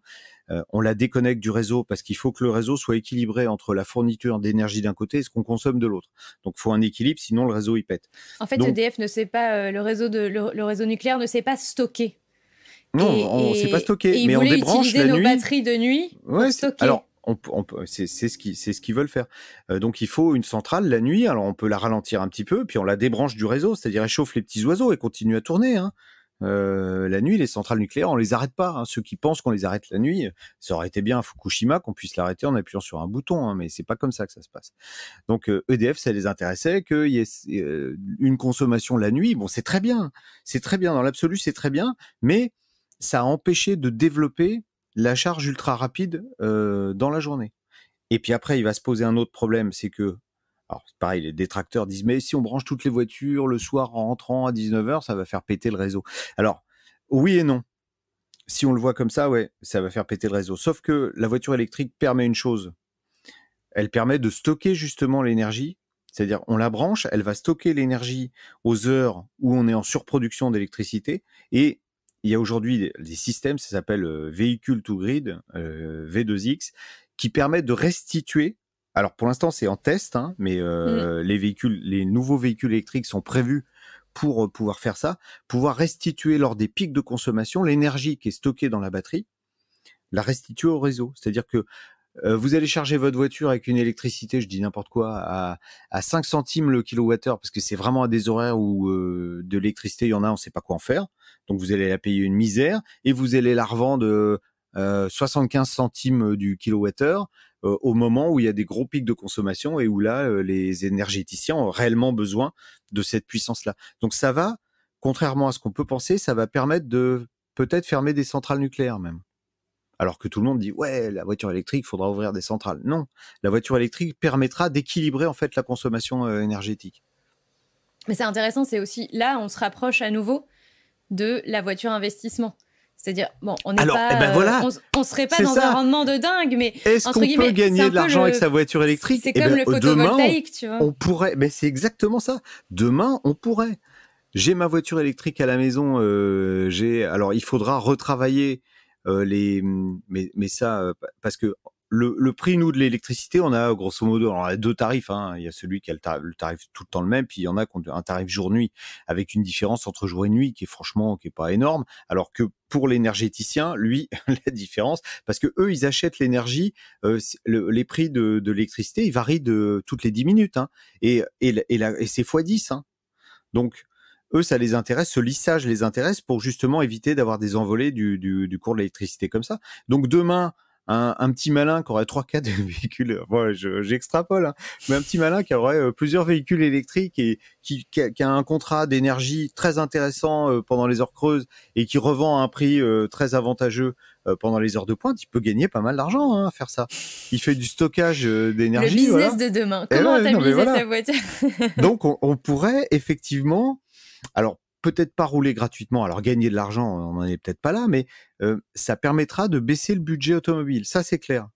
On la déconnecte du réseau, parce qu'il faut que le réseau soit équilibré entre la fourniture d'énergie d'un côté et ce qu'on consomme de l'autre. Donc, il faut un équilibre, sinon le réseau il pète. En fait, EDF ne sait pas, le réseau nucléaire ne sait pas stocker. Non, on ne sait pas stocker, mais on débranche la nuit. Utiliser nos batteries de nuit pour stocker. Alors, c'est ce qu'ils veulent faire. Donc il faut une centrale la nuit. Alors on peut la ralentir un petit peu, puis on la débranche du réseau, c'est-à-dire elle chauffe les petits oiseaux et continue à tourner. La nuit, les centrales nucléaires, on les arrête pas. Ceux qui pensent qu'on les arrête la nuit, ça aurait été bien à Fukushima qu'on puisse l'arrêter en appuyant sur un bouton, mais c'est pas comme ça que ça se passe. Donc EDF, ça les intéressait qu'il y ait une consommation la nuit. Bon, c'est très bien dans l'absolu, c'est très bien, mais ça a empêché de développer la charge ultra rapide dans la journée. Et puis après, il va se poser un autre problème, c'est que, alors pareil, les détracteurs disent, mais si on branche toutes les voitures le soir en rentrant à 19h, ça va faire péter le réseau. Alors, oui et non. Si on le voit comme ça, ouais, ça va faire péter le réseau. Sauf que la voiture électrique permet une chose. Elle permet de stocker justement l'énergie. C'est-à-dire, on la branche, elle va stocker l'énergie aux heures où on est en surproduction d'électricité, et il y a aujourd'hui des systèmes, ça s'appelle Vehicle to Grid, V2X, qui permettent de restituer. Alors pour l'instant c'est en test, mais les nouveaux véhicules électriques sont prévus pour pouvoir faire ça, pouvoir restituer lors des pics de consommation l'énergie qui est stockée dans la batterie, la restituer au réseau. C'est-à-dire que vous allez charger votre voiture avec une électricité, je dis n'importe quoi, à 5 centimes le kilowattheure, parce que c'est vraiment à des horaires où de l'électricité, il y en a, on ne sait pas quoi en faire. Donc, vous allez la payer une misère et vous allez la revendre 75 centimes du kilowattheure au moment où il y a des gros pics de consommation et où là, les énergéticiens ont réellement besoin de cette puissance-là. Donc, ça va, contrairement à ce qu'on peut penser, ça va permettre de peut-être fermer des centrales nucléaires même. Alors que tout le monde dit ouais, la voiture électrique, il faudra ouvrir des centrales. Non, la voiture électrique permettra d'équilibrer en fait la consommation énergétique. Mais c'est intéressant, c'est aussi là, on se rapproche à nouveau de la voiture investissement. C'est-à-dire, bon, on n'est pas, voilà, on serait pas dans un rendement de dingue, mais est-ce qu'on peut gagner de l'argent avec sa voiture électrique? C'est comme le photovoltaïque, tu vois. On pourrait, mais c'est exactement ça. Demain, on pourrait. J'ai ma voiture électrique à la maison. Alors, il faudra retravailler mais ça, parce que le prix, nous, de l'électricité, on a grosso modo, alors, on a deux tarifs. Hein. Il y a celui qui a le tarif tout le temps le même, puis il y en a qui ont un tarif jour-nuit, avec une différence entre jour et nuit qui est pas énorme. Alors que pour l'énergéticien, lui, la différence, parce que eux, ils achètent l'énergie, les prix de l'électricité, ils varient de toutes les 10 minutes, hein, et c'est x10. Hein. Donc, eux, ça les intéresse, ce lissage les intéresse pour justement éviter d'avoir des envolées du cours de l'électricité comme ça. Donc demain, un petit malin qui aurait 3-4 véhicules, bon, j'extrapole, hein, mais un petit malin qui aurait plusieurs véhicules électriques et qui a un contrat d'énergie très intéressant pendant les heures creuses et qui revend à un prix très avantageux pendant les heures de pointe, il peut gagner pas mal d'argent à faire ça. Il fait du stockage d'énergie. Le business de demain. Comment rentabiliser sa voiture? Donc on pourrait effectivement... Alors, peut-être pas rouler gratuitement, alors gagner de l'argent, on n'en est peut-être pas là, mais ça permettra de baisser le budget automobile, ça c'est clair.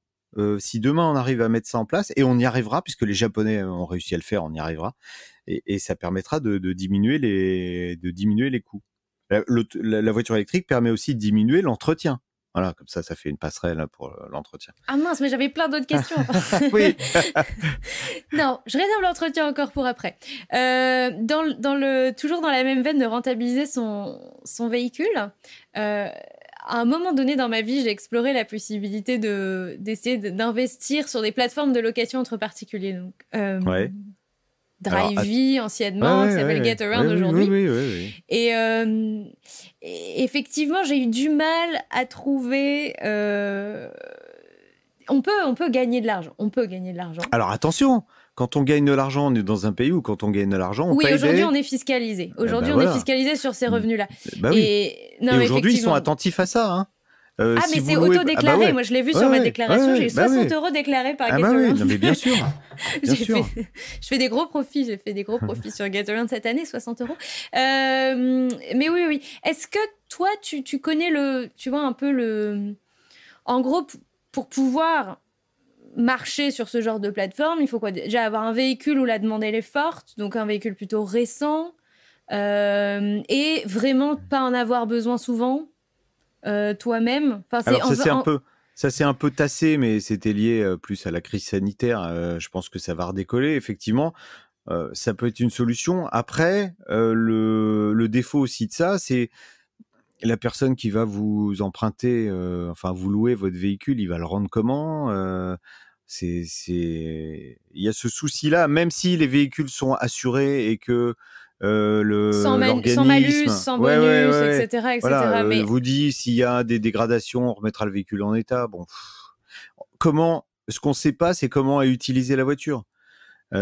Si demain on arrive à mettre ça en place, et on y arrivera, puisque les Japonais ont réussi à le faire, on y arrivera, et ça permettra de diminuer les coûts. La voiture électrique permet aussi de diminuer l'entretien. Voilà, comme ça fait une passerelle pour l'entretien. Ah mince, mais j'avais plein d'autres questions. Oui. Non, je réserve l'entretien encore pour après. Toujours dans la même veine de rentabiliser son véhicule, à un moment donné dans ma vie, j'ai exploré la possibilité d'essayer d'investir sur des plateformes de location entre particuliers. Donc, ouais. Drivey anciennement, qui s'appelle Getaround aujourd'hui. Oui. Et effectivement, j'ai eu du mal à trouver... On peut gagner de l'argent. Alors attention, quand on gagne de l'argent, on est dans un pays où quand on gagne de l'argent, on paye aujourd'hui, on est fiscalisé. Aujourd'hui, on est fiscalisé sur ces revenus-là. Oui. Et aujourd'hui, ils sont attentifs à ça. Hein. Mais c'est auto-déclaré. Moi, je l'ai vu sur ma déclaration. J'ai eu 60 € déclarés par Getaround. Non, mais bien sûr. Je fais des gros profits. J'ai fait des gros profits sur Getaround cette année, 60 €. Mais oui. Est-ce que toi, tu connais un peu en gros, pour pouvoir marcher sur ce genre de plateforme, il faut quoi? Déjà avoir un véhicule où la demande elle est forte, donc un véhicule plutôt récent, et vraiment pas en avoir besoin souvent. Toi-même. Alors ça c'est un peu tassé, mais c'était lié plus à la crise sanitaire. Je pense que ça va redécoller, effectivement. Ça peut être une solution. Après, le défaut aussi de ça, c'est la personne qui va vous emprunter, vous louer votre véhicule, il va le rendre comment? Il y a ce souci-là, même si les véhicules sont assurés et que sans malus, sans bonus, etc. Voilà, mais vous dit s'il y a des dégradations, on remettra le véhicule en état. Bon, ce qu'on ne sait pas, c'est comment utiliser la voiture.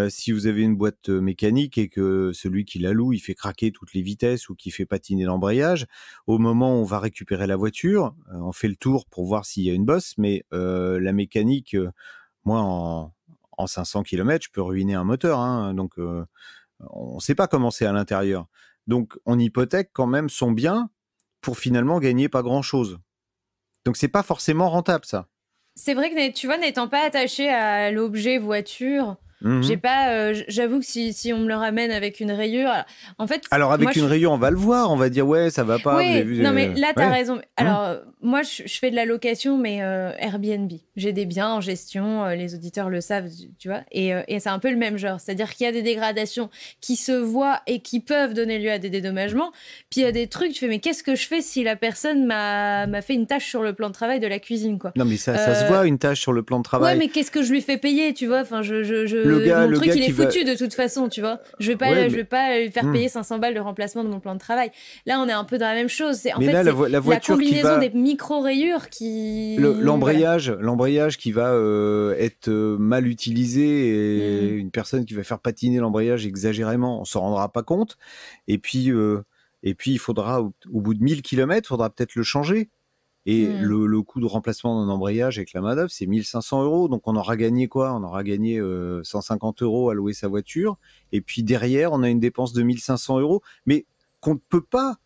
Si vous avez une boîte mécanique et que celui qui la loue, il fait craquer toutes les vitesses ou qu'il fait patiner l'embrayage, au moment où on va récupérer la voiture, on fait le tour pour voir s'il y a une bosse, mais la mécanique, moi, en 500 km, je peux ruiner un moteur. Hein, donc, on ne sait pas comment c'est à l'intérieur. Donc, on hypothèque quand même son bien pour finalement gagner pas grand-chose. Donc, c'est pas forcément rentable, ça. C'est vrai que, tu vois, n'étant pas attaché à l'objet voiture, J'ai pas, j'avoue que si on me le ramène avec une rayure, en fait. Alors avec une rayure, on va le voir, on va dire ouais, ça va pas. Oui, vu, non mais là t'as ouais. raison. Alors moi je fais de la location, mais Airbnb. J'ai des biens en gestion, les auditeurs le savent, tu vois. Et c'est un peu le même genre, c'est-à-dire qu'il y a des dégradations qui se voient et qui peuvent donner lieu à des dédommagements. Puis il y a des trucs, tu fais mais qu'est-ce que je fais si la personne m'a fait une tâche sur le plan de travail de la cuisine, quoi. Non mais ça se voit une tâche sur le plan de travail. Ouais, mais qu'est-ce que je lui fais payer, tu vois? Enfin, le mon truc gars il est va... foutu de toute façon, tu vois. Je vais pas lui faire payer 500 balles de remplacement de mon plan de travail. Là, on est un peu dans la même chose. C'est en mais fait là, c'est la voiture combinaison qui va... des micro-rayures qui... L'embrayage qui va être mal utilisé et une personne qui va faire patiner l'embrayage exagérément, on s'en rendra pas compte. Et puis il faudra, au bout de 1000 km, il faudra peut-être le changer. Et le coût de remplacement d'un embrayage avec la main-d'œuvre, c'est 1500 €. Donc on aura gagné quoi? On aura gagné 150 € à louer sa voiture. Et puis derrière, on a une dépense de 1500 €, mais qu'on ne peut pas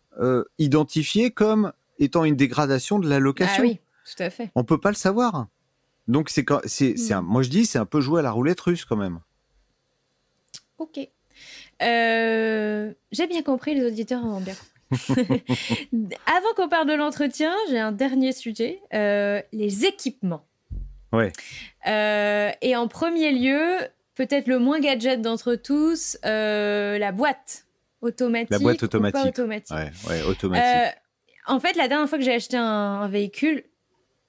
identifier comme étant une dégradation de la location. Ah oui, tout à fait. On peut pas le savoir. Donc moi je dis, c'est un peu jouer à la roulette russe quand même. Ok. J'ai bien compris, les auditeurs ont bien compris. Avant qu'on parle de l'entretien, j'ai un dernier sujet, les équipements. Ouais. Et en premier lieu, peut-être le moins gadget d'entre tous, la boîte automatique. La boîte automatique. Ou pas automatique. Ouais, automatique. En fait, la dernière fois que j'ai acheté un véhicule,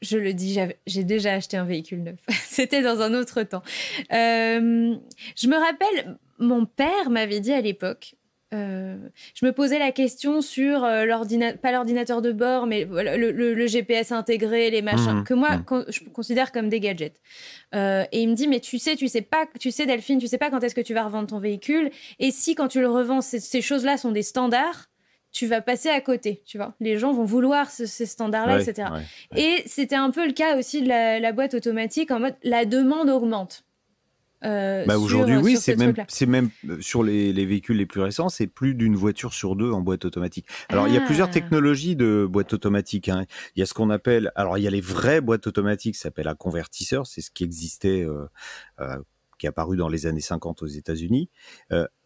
je le dis, j'ai déjà acheté un véhicule neuf. C'était dans un autre temps. Je me rappelle, mon père m'avait dit à l'époque, je me posais la question sur pas l'ordinateur de bord, mais voilà, le GPS intégré, les machins, que moi, je considère comme des gadgets. Et il me dit, mais tu sais Delphine, tu sais pas quand est-ce que tu vas revendre ton véhicule. Et si quand tu le revends, ces choses-là sont des standards, tu vas passer à côté, tu vois. Les gens vont vouloir ces standards-là, etc. Ouais. Et c'était un peu le cas aussi de la boîte automatique, en mode, la demande augmente. Aujourd'hui, oui, c'est même sur les véhicules les plus récents, c'est plus d'une voiture sur deux en boîte automatique. Alors, il y a plusieurs technologies de boîte automatique. Hein. Il y a ce qu'on appelle, alors il y a les vraies boîtes automatiques, ça s'appelle un convertisseur, c'est ce qui existait, qui est apparu dans les années 50 aux États-Unis.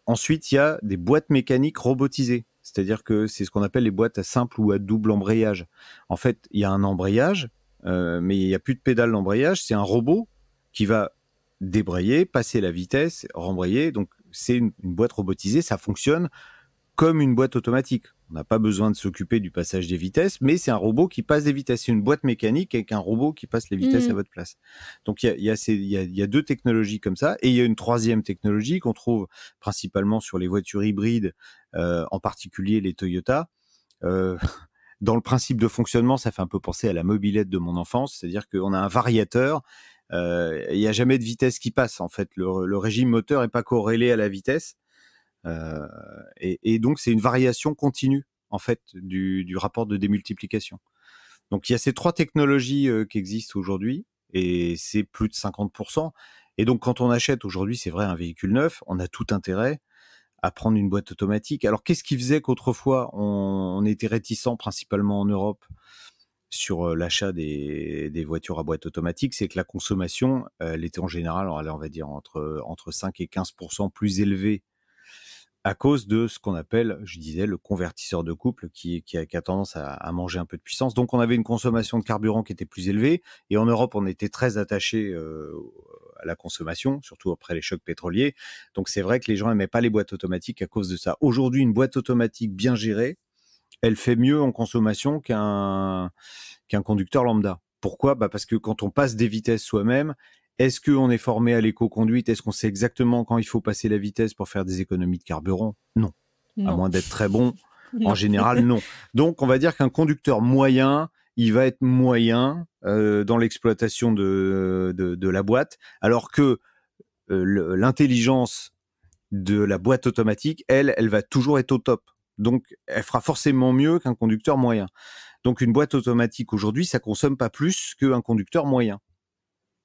Ensuite, il y a des boîtes mécaniques robotisées. C'est-à-dire que c'est ce qu'on appelle les boîtes à simple ou à double embrayage. En fait, il y a un embrayage, mais il n'y a plus de pédale d'embrayage. C'est un robot qui va débrayer, passer la vitesse, rembrayer. Donc, c'est une boîte robotisée. Ça fonctionne comme une boîte automatique. On n'a pas besoin de s'occuper du passage des vitesses, mais c'est un robot qui passe des vitesses. C'est une boîte mécanique avec un robot qui passe les vitesses à votre place. Donc, il y a deux technologies comme ça. Et il y a une troisième technologie qu'on trouve principalement sur les voitures hybrides, en particulier les Toyota. Dans le principe de fonctionnement, ça fait un peu penser à la mobilette de mon enfance. C'est-à-dire qu'on a un variateur. Il n'y a jamais de vitesse qui passe. En fait, le régime moteur n'est pas corrélé à la vitesse. Et donc, c'est une variation continue, en fait, du rapport de démultiplication. Donc, il y a ces trois technologies qui existent aujourd'hui, et c'est plus de 50%. Et donc, quand on achète aujourd'hui, c'est vrai, un véhicule neuf, on a tout intérêt à prendre une boîte automatique. Alors, qu'est-ce qui faisait qu'autrefois, on était réticent, principalement en Europe, sur l'achat des voitures à boîte automatique? C'est que la consommation, elle était en général, on va dire, entre 5 et 15% plus élevée, à cause de ce qu'on appelle, je disais, le convertisseur de couple qui a tendance à manger un peu de puissance. Donc, on avait une consommation de carburant qui était plus élevée. Et en Europe, on était très attaché à la consommation, surtout après les chocs pétroliers. Donc, c'est vrai que les gens n'aimaient pas les boîtes automatiques à cause de ça. Aujourd'hui, une boîte automatique bien gérée, elle fait mieux en consommation qu'un conducteur lambda. Pourquoi ? Parce que quand on passe des vitesses soi-même, est-ce qu'on est formé à l'éco-conduite ? Est-ce qu'on sait exactement quand il faut passer la vitesse pour faire des économies de carburant ? Non. À moins d'être très bon, en général, non. Donc, on va dire qu'un conducteur moyen, il va être moyen dans l'exploitation de la boîte, alors que l'intelligence de la boîte automatique, elle va toujours être au top. Donc, elle fera forcément mieux qu'un conducteur moyen. Donc, une boîte automatique aujourd'hui, ça consomme pas plus qu'un conducteur moyen.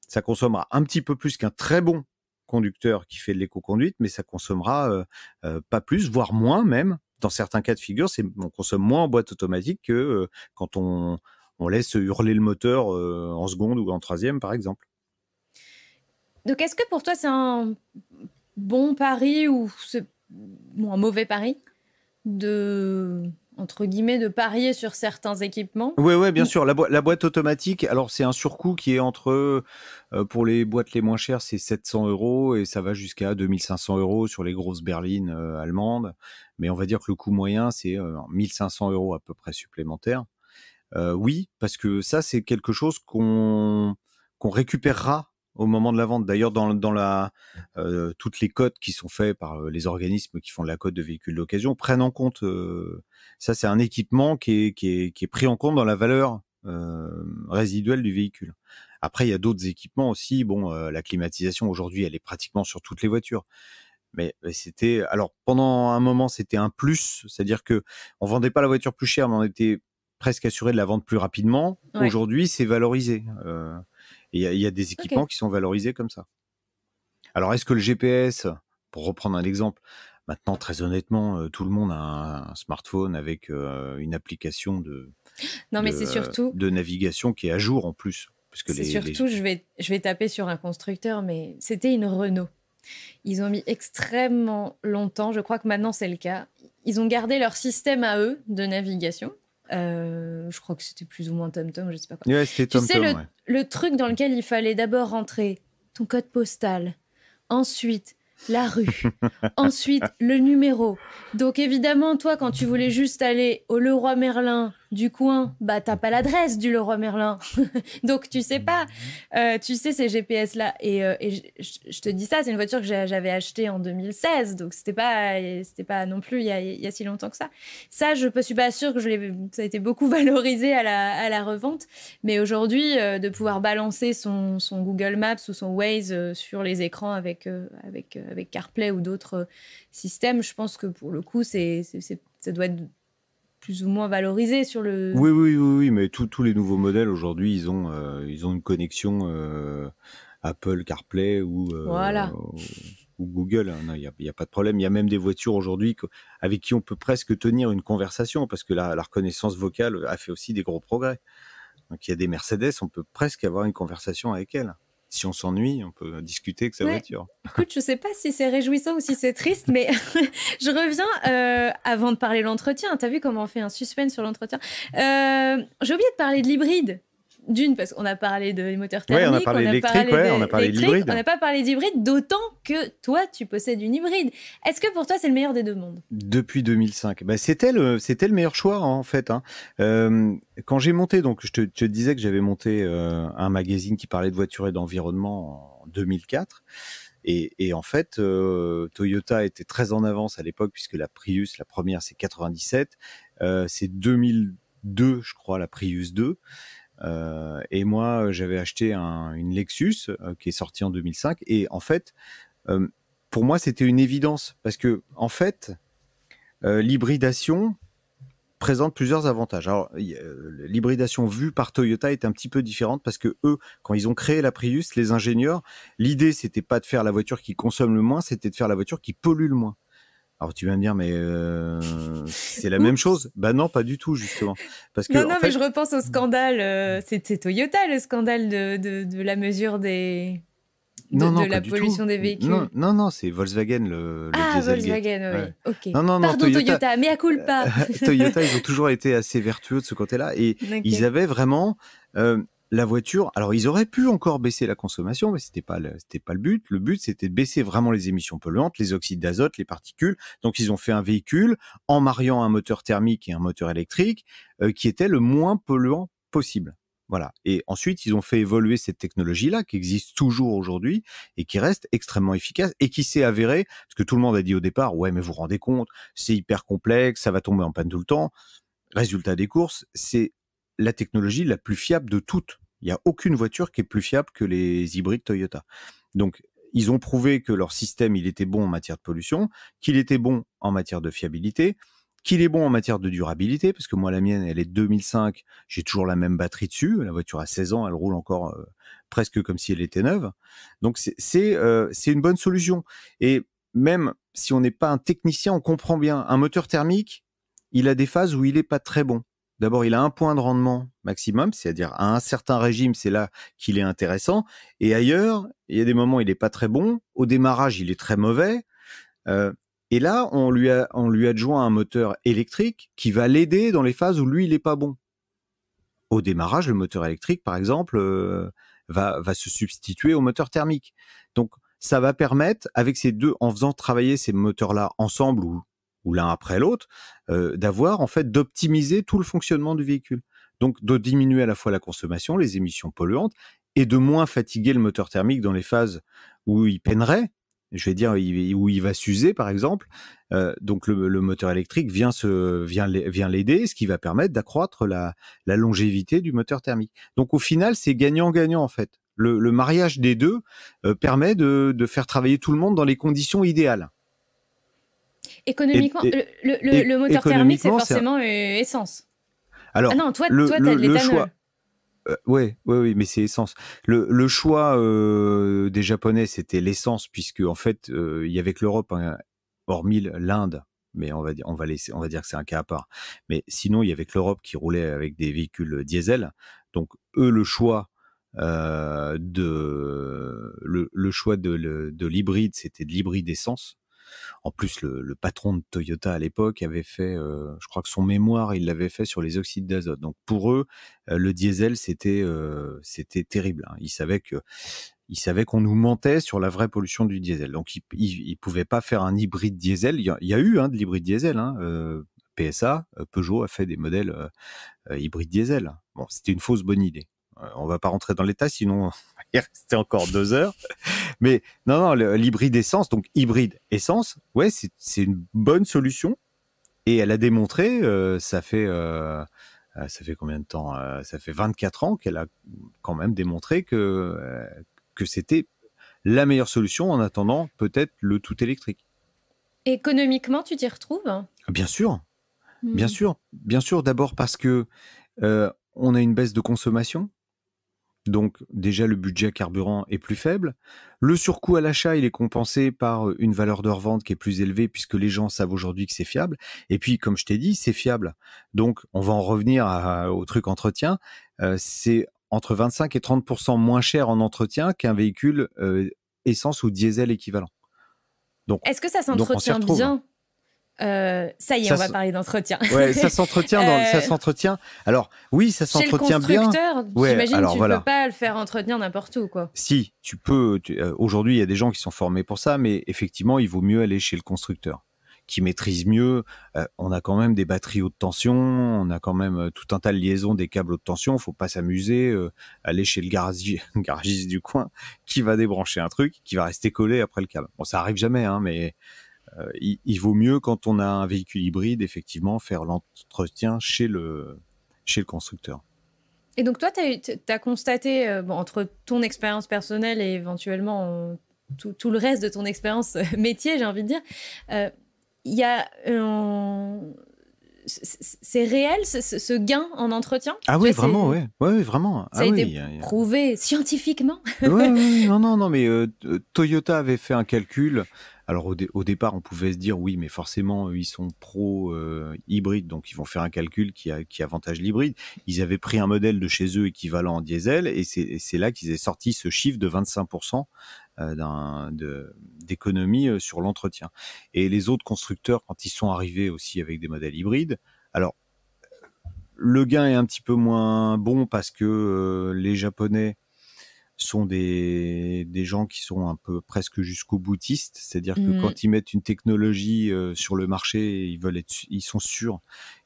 Ça consommera un petit peu plus qu'un très bon conducteur qui fait de l'éco-conduite, mais ça consommera pas plus, voire moins même. Dans certains cas de figure, on consomme moins en boîte automatique que quand on laisse hurler le moteur en seconde ou en troisième, par exemple. Donc, est-ce que pour toi, c'est un bon pari ou c'est un mauvais pari entre guillemets, de parier sur certains équipements? Ouais, bien sûr. La boîte automatique, alors c'est un surcoût qui est entre, pour les boîtes les moins chères, c'est 700 € et ça va jusqu'à 2500 € sur les grosses berlines allemandes. Mais on va dire que le coût moyen, c'est 1500 € à peu près supplémentaires. Oui, parce que ça, c'est quelque chose qu'on récupérera au moment de la vente. D'ailleurs, toutes les cotes qui sont faites par les organismes qui font de la cote de véhicules d'occasion prennent en compte. Ça, c'est un équipement qui est pris en compte dans la valeur résiduelle du véhicule. Après, il y a d'autres équipements aussi. Bon, la climatisation aujourd'hui, elle est pratiquement sur toutes les voitures. Mais c'était, alors pendant un moment, c'était un plus, c'est-à-dire que on vendait pas la voiture plus chère, mais on était presque assuré de la vendre plus rapidement. Ouais. Aujourd'hui, c'est valorisé. Il y a des équipements qui sont valorisés comme ça. Alors, est-ce que le GPS, pour reprendre un exemple, maintenant, très honnêtement, tout le monde a un smartphone avec une application de navigation qui est à jour en plus. Parce que je vais taper sur un constructeur, mais c'était une Renault. Ils ont mis extrêmement longtemps, je crois que maintenant c'est le cas. Ils ont gardé leur système à eux de navigation. Je crois que c'était plus ou moins TomTom, je sais pas quoi. Ouais, c'était TomTom, tu sais, le truc dans lequel il fallait d'abord rentrer ton code postal, ensuite la rue, ensuite le numéro. Donc évidemment, toi, quand tu voulais juste aller au Leroy Merlin du coin, bah t'as pas l'adresse du Leroy Merlin. Donc tu sais pas, tu sais ces GPS là. Et je te dis ça, c'est une voiture que j'avais achetée en 2016, donc c'était pas non plus il y a si longtemps que ça. Ça, je suis pas sûre que ça a été beaucoup valorisé à la revente, mais aujourd'hui, de pouvoir balancer son Google Maps ou son Waze sur les écrans avec CarPlay ou d'autres systèmes, je pense que pour le coup, ça doit être plus ou moins valorisé sur le... Oui, mais tous les nouveaux modèles aujourd'hui, ils ont une connexion Apple CarPlay ou Google. Non, il y a pas de problème. Il y a même des voitures aujourd'hui avec qui on peut presque tenir une conversation parce que la reconnaissance vocale a fait aussi des gros progrès. Donc il y a des Mercedes, on peut presque avoir une conversation avec elles. Si on s'ennuie, on peut discuter avec sa voiture. Écoute, je sais pas si c'est réjouissant ou si c'est triste, mais je reviens avant de parler de l'entretien. T'as vu comment on fait un suspense sur l'entretien? J'ai oublié de parler de l'hybride. D'une, parce qu'on a parlé de moteurs thermiques, on a parlé d'électrique, on a parlé de l'hybride. On n'a pas parlé d'hybride, d'autant que toi, tu possèdes une hybride. Est-ce que pour toi, c'est le meilleur des deux mondes? Depuis 2005. C'était le meilleur choix, hein, en fait. Hein. Quand j'ai monté, donc je te disais que j'avais monté un magazine qui parlait de voitures et d'environnement en 2004. Et en fait, Toyota était très en avance à l'époque, puisque la Prius, la première, c'est 97. C'est 2002, je crois, la Prius 2. Et moi, j'avais acheté une Lexus qui est sortie en 2005. Et en fait, pour moi, c'était une évidence parce que, en fait, l'hybridation présente plusieurs avantages. Alors, l'hybridation vue par Toyota est un petit peu différente parce que eux, quand ils ont créé la Prius, les ingénieurs, l'idée, c'était pas de faire la voiture qui consomme le moins, c'était de faire la voiture qui pollue le moins. Alors tu vas me dire, mais c'est la même chose? Bah non, pas du tout, justement. Parce que, non, mais je repense au scandale. C'est Toyota, le scandale de la mesure de la pollution des véhicules. Non, c'est Volkswagen, le Dieselgate. Volkswagen, oui. Ok. Non, pardon, Toyota, mea culpa. Toyota, ils ont toujours été assez vertueux de ce côté-là. Et ils avaient vraiment... la voiture, alors ils auraient pu encore baisser la consommation, mais c'était pas le but. Le but, c'était de baisser vraiment les émissions polluantes, les oxydes d'azote, les particules. Donc ils ont fait un véhicule en mariant un moteur thermique et un moteur électrique qui était le moins polluant possible. Voilà. Et ensuite, ils ont fait évoluer cette technologie-là qui existe toujours aujourd'hui et qui reste extrêmement efficace et qui s'est avérée, parce que tout le monde a dit au départ, ouais, mais vous vous rendez compte, c'est hyper complexe, ça va tomber en panne tout le temps. Résultat des courses, c'est la technologie la plus fiable de toutes. Il n'y a aucune voiture qui est plus fiable que les hybrides Toyota. Donc, ils ont prouvé que leur système, il était bon en matière de pollution, qu'il était bon en matière de fiabilité, qu'il est bon en matière de durabilité, parce que moi, la mienne, elle est de 2005, j'ai toujours la même batterie dessus, la voiture a 16 ans, elle roule encore presque comme si elle était neuve. Donc, c'est une bonne solution. Et même si on n'est pas un technicien, on comprend bien. Un moteur thermique, il a des phases où il n'est pas très bon. D'abord, il a un point de rendement maximum, c'est-à-dire à un certain régime, c'est là qu'il est intéressant. Et ailleurs, il y a des moments où il n'est pas très bon. Au démarrage, il est très mauvais. Et là, on lui adjoint un moteur électrique qui va l'aider dans les phases où lui, il n'est pas bon. Au démarrage, le moteur électrique, par exemple, va se substituer au moteur thermique. Donc, ça va permettre, avec ces deux, en faisant travailler ces moteurs-là ensemble ou l'un après l'autre, d'avoir, en fait, d'optimiser tout le fonctionnement du véhicule. Donc, de diminuer à la fois la consommation, les émissions polluantes, et de moins fatiguer le moteur thermique dans les phases où il peinerait, je vais dire, où il va s'user, par exemple. Donc, le moteur électrique vient l'aider, ce qui va permettre d'accroître la longévité du moteur thermique. Donc, au final, c'est gagnant-gagnant, en fait. Le mariage des deux permet de faire travailler tout le monde dans les conditions idéales. Économiquement, le moteur thermique, c'est forcément essence. Alors, non, toi, t'as de l'éthanol. Oui, mais c'est essence. Le choix des Japonais, c'était l'essence, puisque en fait, il y avait que l'Europe, hein, hormis l'Inde, mais on va dire que c'est un cas à part. Mais sinon, il y avait que l'Europe qui roulait avec des véhicules diesel. Donc eux, le choix de l'hybride, c'était de l'hybride essence. En plus, le patron de Toyota à l'époque avait fait, je crois que son mémoire, il l'avait fait sur les oxydes d'azote. Donc pour eux, le diesel, c'était terrible. Hein. Ils savaient qu'on nous mentait sur la vraie pollution du diesel. Donc ils pouvaient pas faire un hybride diesel. Il y a eu de l'hybride diesel. Hein. PSA, Peugeot a fait des modèles hybrides diesel. Bon, c'était une fausse bonne idée. On va pas rentrer dans l'état, sinon il restait encore 2 heures. Mais non, l'hybride essence, donc hybride essence, ouais, c'est une bonne solution. Et elle a démontré, ça fait combien de temps ça fait 24 ans qu'elle a quand même démontré que c'était la meilleure solution en attendant peut-être le tout électrique. Économiquement, tu t'y retrouves ? Bien sûr, bien sûr. D'abord parce que on a une baisse de consommation. Donc déjà, le budget carburant est plus faible. Le surcoût à l'achat, il est compensé par une valeur de revente qui est plus élevée puisque les gens savent aujourd'hui que c'est fiable. Et puis, comme je t'ai dit, c'est fiable. Donc, on va en revenir au truc entretien. C'est entre 25 et 30% moins cher en entretien qu'un véhicule essence ou diesel équivalent. Donc, est-ce que ça s'entretient bien ? Ça y est, on va parler d'entretien. Ouais, ça s'entretient. Alors, oui, ça s'entretient bien. Chez le constructeur, j'imagine que tu ne peux pas le faire entretenir n'importe où, quoi. Si, tu peux. Aujourd'hui, il y a des gens qui sont formés pour ça, mais effectivement, il vaut mieux aller chez le constructeur, qui maîtrise mieux. On a quand même des batteries haute tension, on a quand même tout un tas de liaisons, des câbles haute tension. Faut pas s'amuser, aller chez le garagiste du coin, qui va débrancher un truc, qui va rester collé après le câble. Bon, ça arrive jamais, hein, mais il vaut mieux, quand on a un véhicule hybride, effectivement, faire l'entretien chez le constructeur. Et donc toi, tu as constaté, entre ton expérience personnelle et éventuellement tout le reste de ton expérience métier, j'ai envie de dire, il y a c'est réel ce gain en entretien ? Ah oui, vraiment, ouais, vraiment. Ça a été prouvé scientifiquement. Ouais, non, mais Toyota avait fait un calcul. Alors au départ, on pouvait se dire oui, mais forcément, ils sont pro hybride, donc ils vont faire un calcul qui avantage l'hybride. Ils avaient pris un modèle de chez eux équivalent en diesel, et c'est là qu'ils avaient sorti ce chiffre de 25% d'économie sur l'entretien. Et les autres constructeurs, quand ils sont arrivés aussi avec des modèles hybrides, alors le gain est un petit peu moins bon parce que les Japonais sont des gens qui sont un peu presque jusqu'au boutistes, c'est-à-dire que quand ils mettent une technologie sur le marché, ils sont sûrs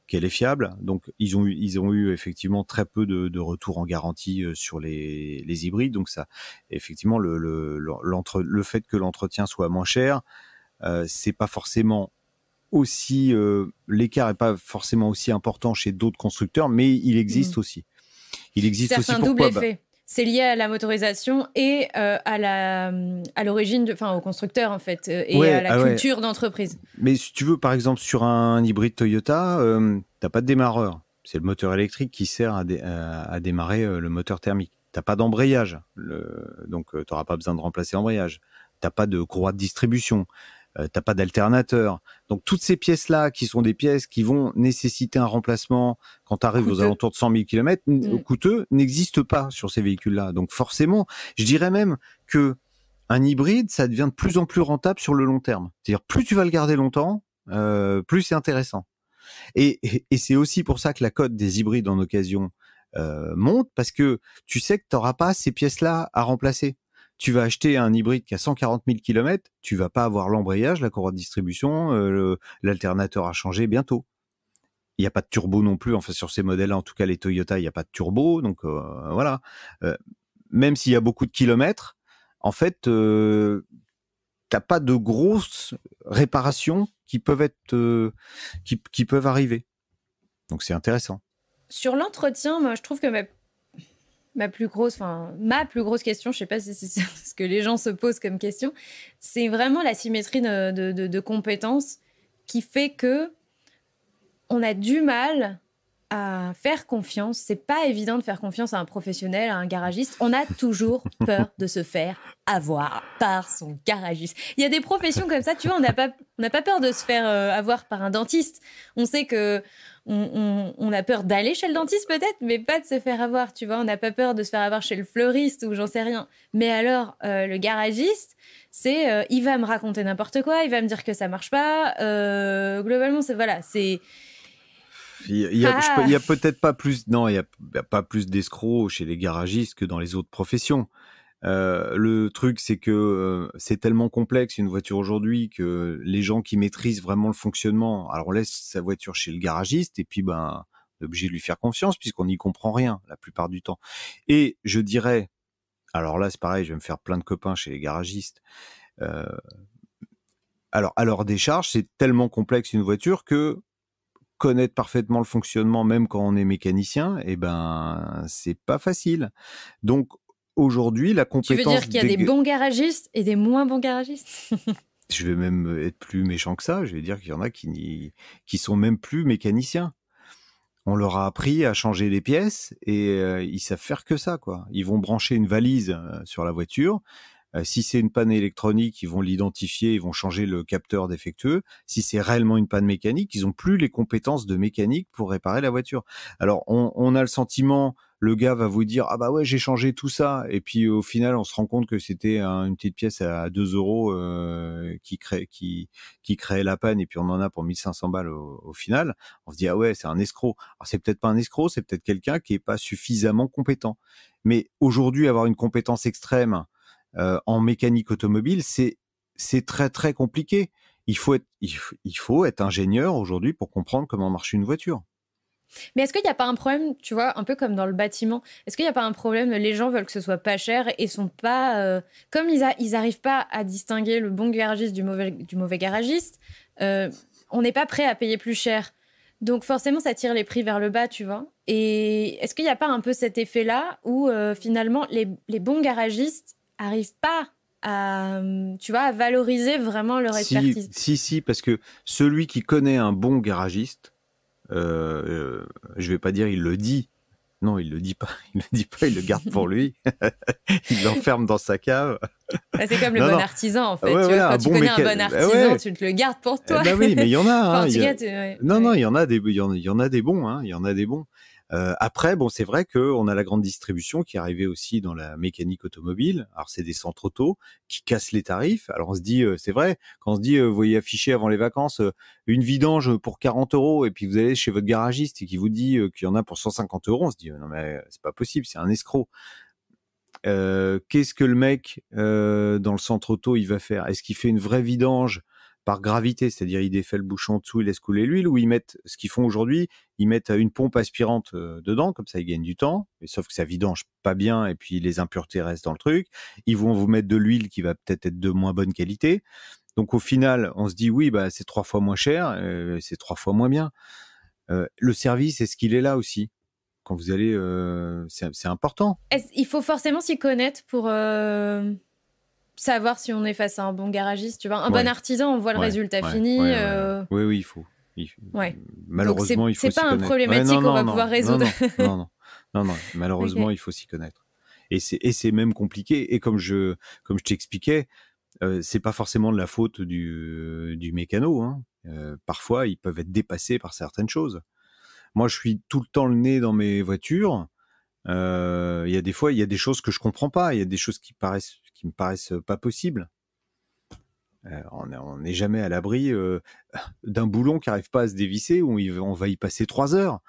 qu'elle est fiable. Donc ils ont eu effectivement très peu de retours en garantie sur les hybrides. Donc ça, effectivement, le fait que l'entretien soit moins cher, c'est pas forcément aussi l'écart est pas forcément aussi important chez d'autres constructeurs, mais il existe aussi. Il existe aussi. C'est un double effet. C'est lié à la motorisation et à l'origine, au constructeur en fait, et à la culture d'entreprise. Mais si tu veux, par exemple, sur un hybride Toyota, t'as pas de démarreur. C'est le moteur électrique qui sert à démarrer le moteur thermique. T'as pas d'embrayage, donc t'auras pas besoin de remplacer l'embrayage. T'as pas de courroie de distribution. t'as pas d'alternateur. Donc toutes ces pièces-là, qui sont des pièces qui vont nécessiter un remplacement quand tu arrives aux alentours de 100 000 km, coûteux, n'existent pas sur ces véhicules-là. Donc forcément, je dirais même que un hybride, ça devient de plus en plus rentable sur le long terme. C'est-à-dire, plus tu vas le garder longtemps, plus c'est intéressant. Et c'est aussi pour ça que la cote des hybrides en occasion monte, parce que tu sais que tu n'auras pas ces pièces-là à remplacer. Tu vas acheter un hybride qui a 140 000 km, tu vas pas avoir l'embrayage, la courroie de distribution, l'alternateur à changer bientôt. Il n'y a pas de turbo non plus, enfin sur ces modèles-là, en tout cas les Toyota, il n'y a pas de turbo, donc voilà. Même s'il y a beaucoup de kilomètres, en fait, t'as pas de grosses réparations qui peuvent être qui peuvent arriver. Donc c'est intéressant. Sur l'entretien, moi je trouve que ma plus grosse question, je sais pas si c'est ce que les gens se posent comme question, c'est vraiment la symétrie de compétences qui fait que on a du mal à faire confiance. C'est pas évident de faire confiance à un professionnel, à un garagiste. On a toujours peur de se faire avoir par son garagiste. Il y a des professions comme ça, tu vois, on n'a pas peur de se faire avoir par un dentiste. On sait que on a peur d'aller chez le dentiste peut-être, mais pas de se faire avoir, tu vois. On n'a pas peur de se faire avoir chez le fleuriste ou j'en sais rien. Mais alors, le garagiste, c'est il va me raconter n'importe quoi, il va me dire que ça marche pas. Globalement, c'est... Il y a peut-être pas plus, non, il y a pas plus d'escrocs chez les garagistes que dans les autres professions. Le truc, c'est que c'est tellement complexe une voiture aujourd'hui que les gens qui maîtrisent vraiment le fonctionnement, alors on laisse sa voiture chez le garagiste et puis on est obligé de lui faire confiance puisqu'on n'y comprend rien la plupart du temps. Et je dirais, alors là c'est pareil, je vais me faire plein de copains chez les garagistes. Alors à leur décharge, c'est tellement complexe une voiture que connaître parfaitement le fonctionnement, même quand on est mécanicien, c'est pas facile. Donc aujourd'hui, la compétence... Tu veux dire qu'il y a des bons garagistes et des moins bons garagistes? Je vais même être plus méchant que ça. Je vais dire qu'il y en a qui sont même plus mécaniciens. On leur a appris à changer les pièces et ils savent faire que ça, quoi. Ils vont brancher une valise sur la voiture. Si c'est une panne électronique, ils vont l'identifier, ils vont changer le capteur défectueux. Si c'est réellement une panne mécanique, ils n'ont plus les compétences de mécanique pour réparer la voiture. Alors, on a le sentiment, le gars va vous dire « Ah bah ouais, j'ai changé tout ça ». Et puis, au final, on se rend compte que c'était une petite pièce à 2 € qui créait la panne et puis on en a pour 1500 balles au final. On se dit « Ah ouais, c'est un escroc ». Alors, c'est peut-être pas un escroc, c'est peut-être quelqu'un qui est pas suffisamment compétent. Mais aujourd'hui, avoir une compétence extrême en mécanique automobile, c'est très très compliqué. Il faut être ingénieur aujourd'hui pour comprendre comment marche une voiture. Mais est-ce qu'il n'y a pas un problème, tu vois, un peu comme dans le bâtiment, est-ce qu'il n'y a pas un problème, les gens veulent que ce soit pas cher et sont pas... comme ils arrivent pas à distinguer le bon garagiste du mauvais garagiste, on n'est pas prêt à payer plus cher. Donc forcément, ça tire les prix vers le bas, tu vois. Et est-ce qu'il n'y a pas un peu cet effet-là où finalement, les bons garagistes arrivent pas à valoriser vraiment leur expertise? Si, parce que celui qui connaît un bon garagiste, je vais pas dire il le dit. Non, il le dit pas. Il le garde pour lui. Il l'enferme dans sa cave. C'est comme le bon artisan, en fait. Ouais, tu vois, quand tu connais un bon artisan, tu te le gardes pour toi. Oui, mais il y en a. Il y en a des bons. Il y en a des bons. Après, bon, c'est vrai qu'on a la grande distribution qui est arrivée aussi dans la mécanique automobile. Alors, c'est des centres auto qui cassent les tarifs. Alors, on se dit, c'est vrai, quand on se dit, vous voyez afficher avant les vacances une vidange pour 40 € et puis vous allez chez votre garagiste et qui vous dit qu'il y en a pour 150 €, on se dit, non mais c'est pas possible, c'est un escroc. Qu'est-ce que le mec dans le centre auto il va faire? Est-ce qu'il fait une vraie vidange par gravité, c'est-à-dire il défait le bouchon dessous, il laisse couler l'huile, ou ils mettent, ce qu'ils font aujourd'hui, ils mettent une pompe aspirante dedans, comme ça ils gagnent du temps, mais sauf que ça vidange pas bien et puis les impuretés restent dans le truc. Ils vont vous mettre de l'huile qui va peut-être être de moins bonne qualité. Donc au final, on se dit oui, c'est 3 fois moins cher, c'est 3 fois moins bien. Le service, est-ce qu'il est là aussi? Quand vous allez, c'est important. Il faut forcément s'y connaître pour savoir si on est face à un bon garagiste. Tu vois, un bon artisan, on voit le résultat fini. Oui, il faut. Malheureusement, il faut s'y connaître. C'est pas une problématique qu'on va pouvoir résoudre. Non, malheureusement, il faut s'y connaître. Et c'est même compliqué. Et comme je t'expliquais, c'est pas forcément de la faute du mécano, hein. Parfois, ils peuvent être dépassés par certaines choses. Moi, je suis tout le temps le nez dans mes voitures. Il y a des fois, il y a des choses que je comprends pas. Il y a des choses qui me paraissent pas possibles. On n'est jamais à l'abri d'un boulon qui n'arrive pas à se dévisser, où on va y passer 3 heures.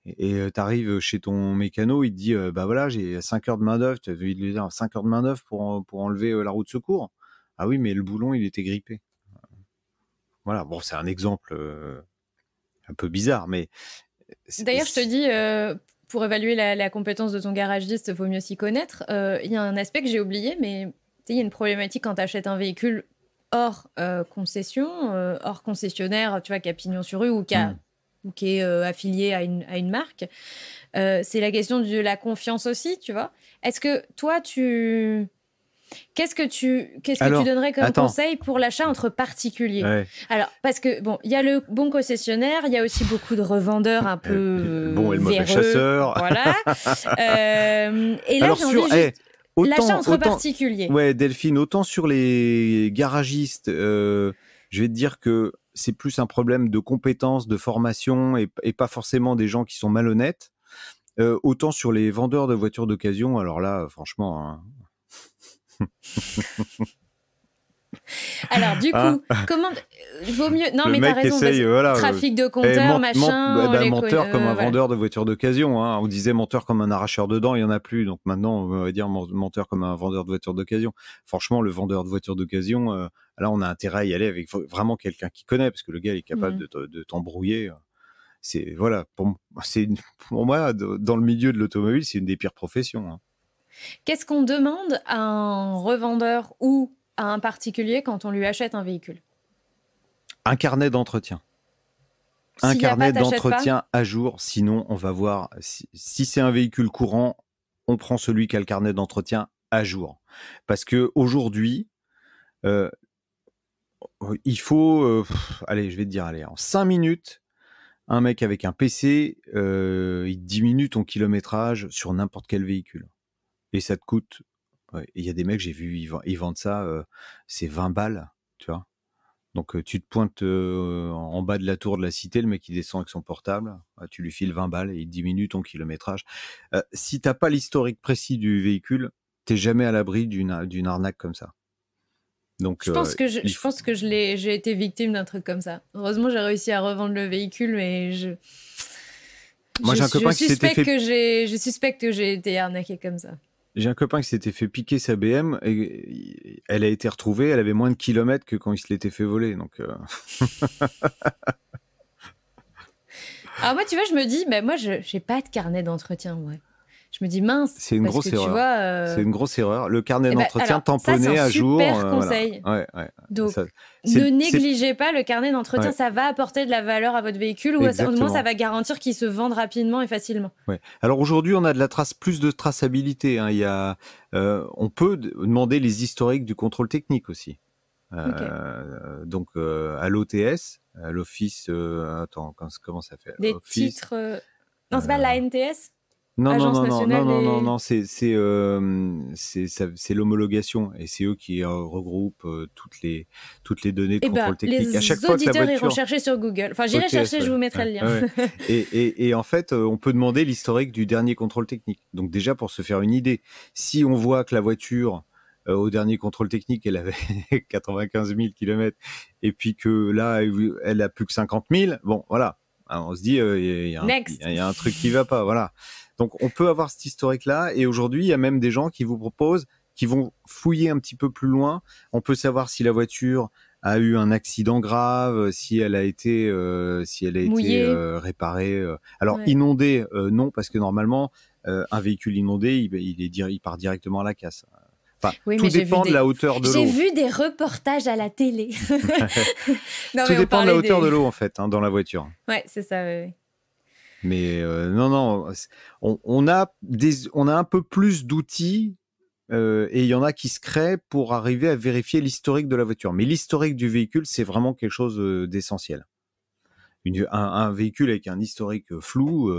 Et tu arrives chez ton mécano, il te dit bah voilà, j'ai 5 heures de main-d'œuvre. Tu as envie de lui dire 5 heures de main-d'œuvre pour enlever la roue de secours. Ah oui, mais le boulon, il était grippé. Voilà, bon, c'est un exemple un peu bizarre, mais. D'ailleurs, je te dis, pour évaluer la compétence de ton garagiste, il faut mieux s'y connaître. Il y a un aspect que j'ai oublié, mais il y a une problématique quand tu achètes un véhicule hors concession, hors concessionnaire, tu vois, qui a pignon sur rue ou qui est affilié à une marque. C'est la question de la confiance aussi, tu vois. Est-ce que toi, Qu'est-ce que tu donnerais comme conseil pour l'achat entre particuliers ? Ouais. Alors, parce que, bon, il y a le bon concessionnaire, il y a aussi beaucoup de revendeurs un peu bon et le mauvais chasseur. Voilà. Et là, j'ai envie juste... l'achat entre particuliers. Ouais, Delphine, autant sur les garagistes, je vais te dire que c'est plus un problème de compétences, de formation et pas forcément des gens qui sont malhonnêtes. Autant sur les vendeurs de voitures d'occasion, alors là, franchement... Hein, alors du coup, comment vaut mieux non mais t'as raison, trafic de compteurs, machin, menteur comme un vendeur de voitures d'occasion, hein. On disait menteur comme un arracheur de dents, il y en a plus, donc maintenant on va dire menteur comme un vendeur de voitures d'occasion. Franchement, le vendeur de voitures d'occasion, là on a intérêt à y aller avec vraiment quelqu'un qui connaît, parce que le gars il est capable de t'embrouiller. C'est voilà, pour moi dans le milieu de l'automobile, c'est une des pires professions, hein. Qu'est-ce qu'on demande à un revendeur ou à un particulier quand on lui achète un véhicule ? Un carnet d'entretien. Un carnet d'entretien à jour, sinon on va voir, si c'est un véhicule courant, on prend celui qui a le carnet d'entretien à jour. Parce qu'aujourd'hui, il faut, allez, je vais te dire, en 5 minutes, un mec avec un PC, il diminue ton kilométrage sur n'importe quel véhicule. Et ça te coûte... Il y a des mecs, j'ai vu, ils vendent ça, c'est 20 balles, tu vois. Donc tu te pointes en bas de la tour de la cité, le mec il descend avec son portable, tu lui files 20 balles et il diminue ton kilométrage. Si t'as pas l'historique précis du véhicule, t'es jamais à l'abri d'une arnaque comme ça. Donc, je pense que j'ai été victime d'un truc comme ça. Heureusement, j'ai réussi à revendre le véhicule, mais je suspecte que j'ai été arnaqué comme ça. J'ai un copain qui s'était fait piquer sa BM et elle a été retrouvée, elle avait moins de kilomètres que quand il se l'était fait voler. Donc Alors moi, tu vois, je me dis, moi, je n'ai pas de carnet d'entretien, ouais. Je me dis, mince, c'est une grosse erreur. C'est une grosse erreur. Le carnet d'entretien tamponné à jour. C'est un super conseil. Voilà. Ouais. Donc, ne négligez pas le carnet d'entretien. Ouais. Ça va apporter de la valeur à votre véhicule, ou au moins ça va garantir qu'il se vende rapidement et facilement. Ouais. Alors aujourd'hui, on a plus de traçabilité, hein. On peut demander les historiques du contrôle technique aussi. Donc à l'OTS, à l'Office... comment ça fait ? Des titres... Non, c'est pas l'ANTS ? Non, c'est l'homologation et c'est eux qui regroupent toutes les données de contrôle technique. Les auditeurs iront chercher sur Google. Enfin, j'irai chercher, je vous mettrai le lien. Et en fait, on peut demander l'historique du dernier contrôle technique. Donc déjà, pour se faire une idée, si on voit que la voiture, au dernier contrôle technique, elle avait 95 000 km et puis que là, elle a plus que 50 000, bon, voilà. Alors, on se dit, il y a un truc qui va pas, voilà. Donc, on peut avoir cet historique-là. Et aujourd'hui, il y a même des gens qui vous proposent, qui vont fouiller un petit peu plus loin. On peut savoir si la voiture a eu un accident grave, si elle a été réparée. Alors, inondée, non, parce que normalement, un véhicule inondé, il part directement à la casse. Enfin, tout dépend de la hauteur de l'eau. J'ai vu des reportages à la télé. Tout dépend de la hauteur de l'eau, en fait, dans la voiture. Ouais, c'est ça, oui. Mais non, on a un peu plus d'outils et il y en a qui se créent pour arriver à vérifier l'historique de la voiture. Mais l'historique du véhicule, c'est vraiment quelque chose d'essentiel. un véhicule avec un historique flou.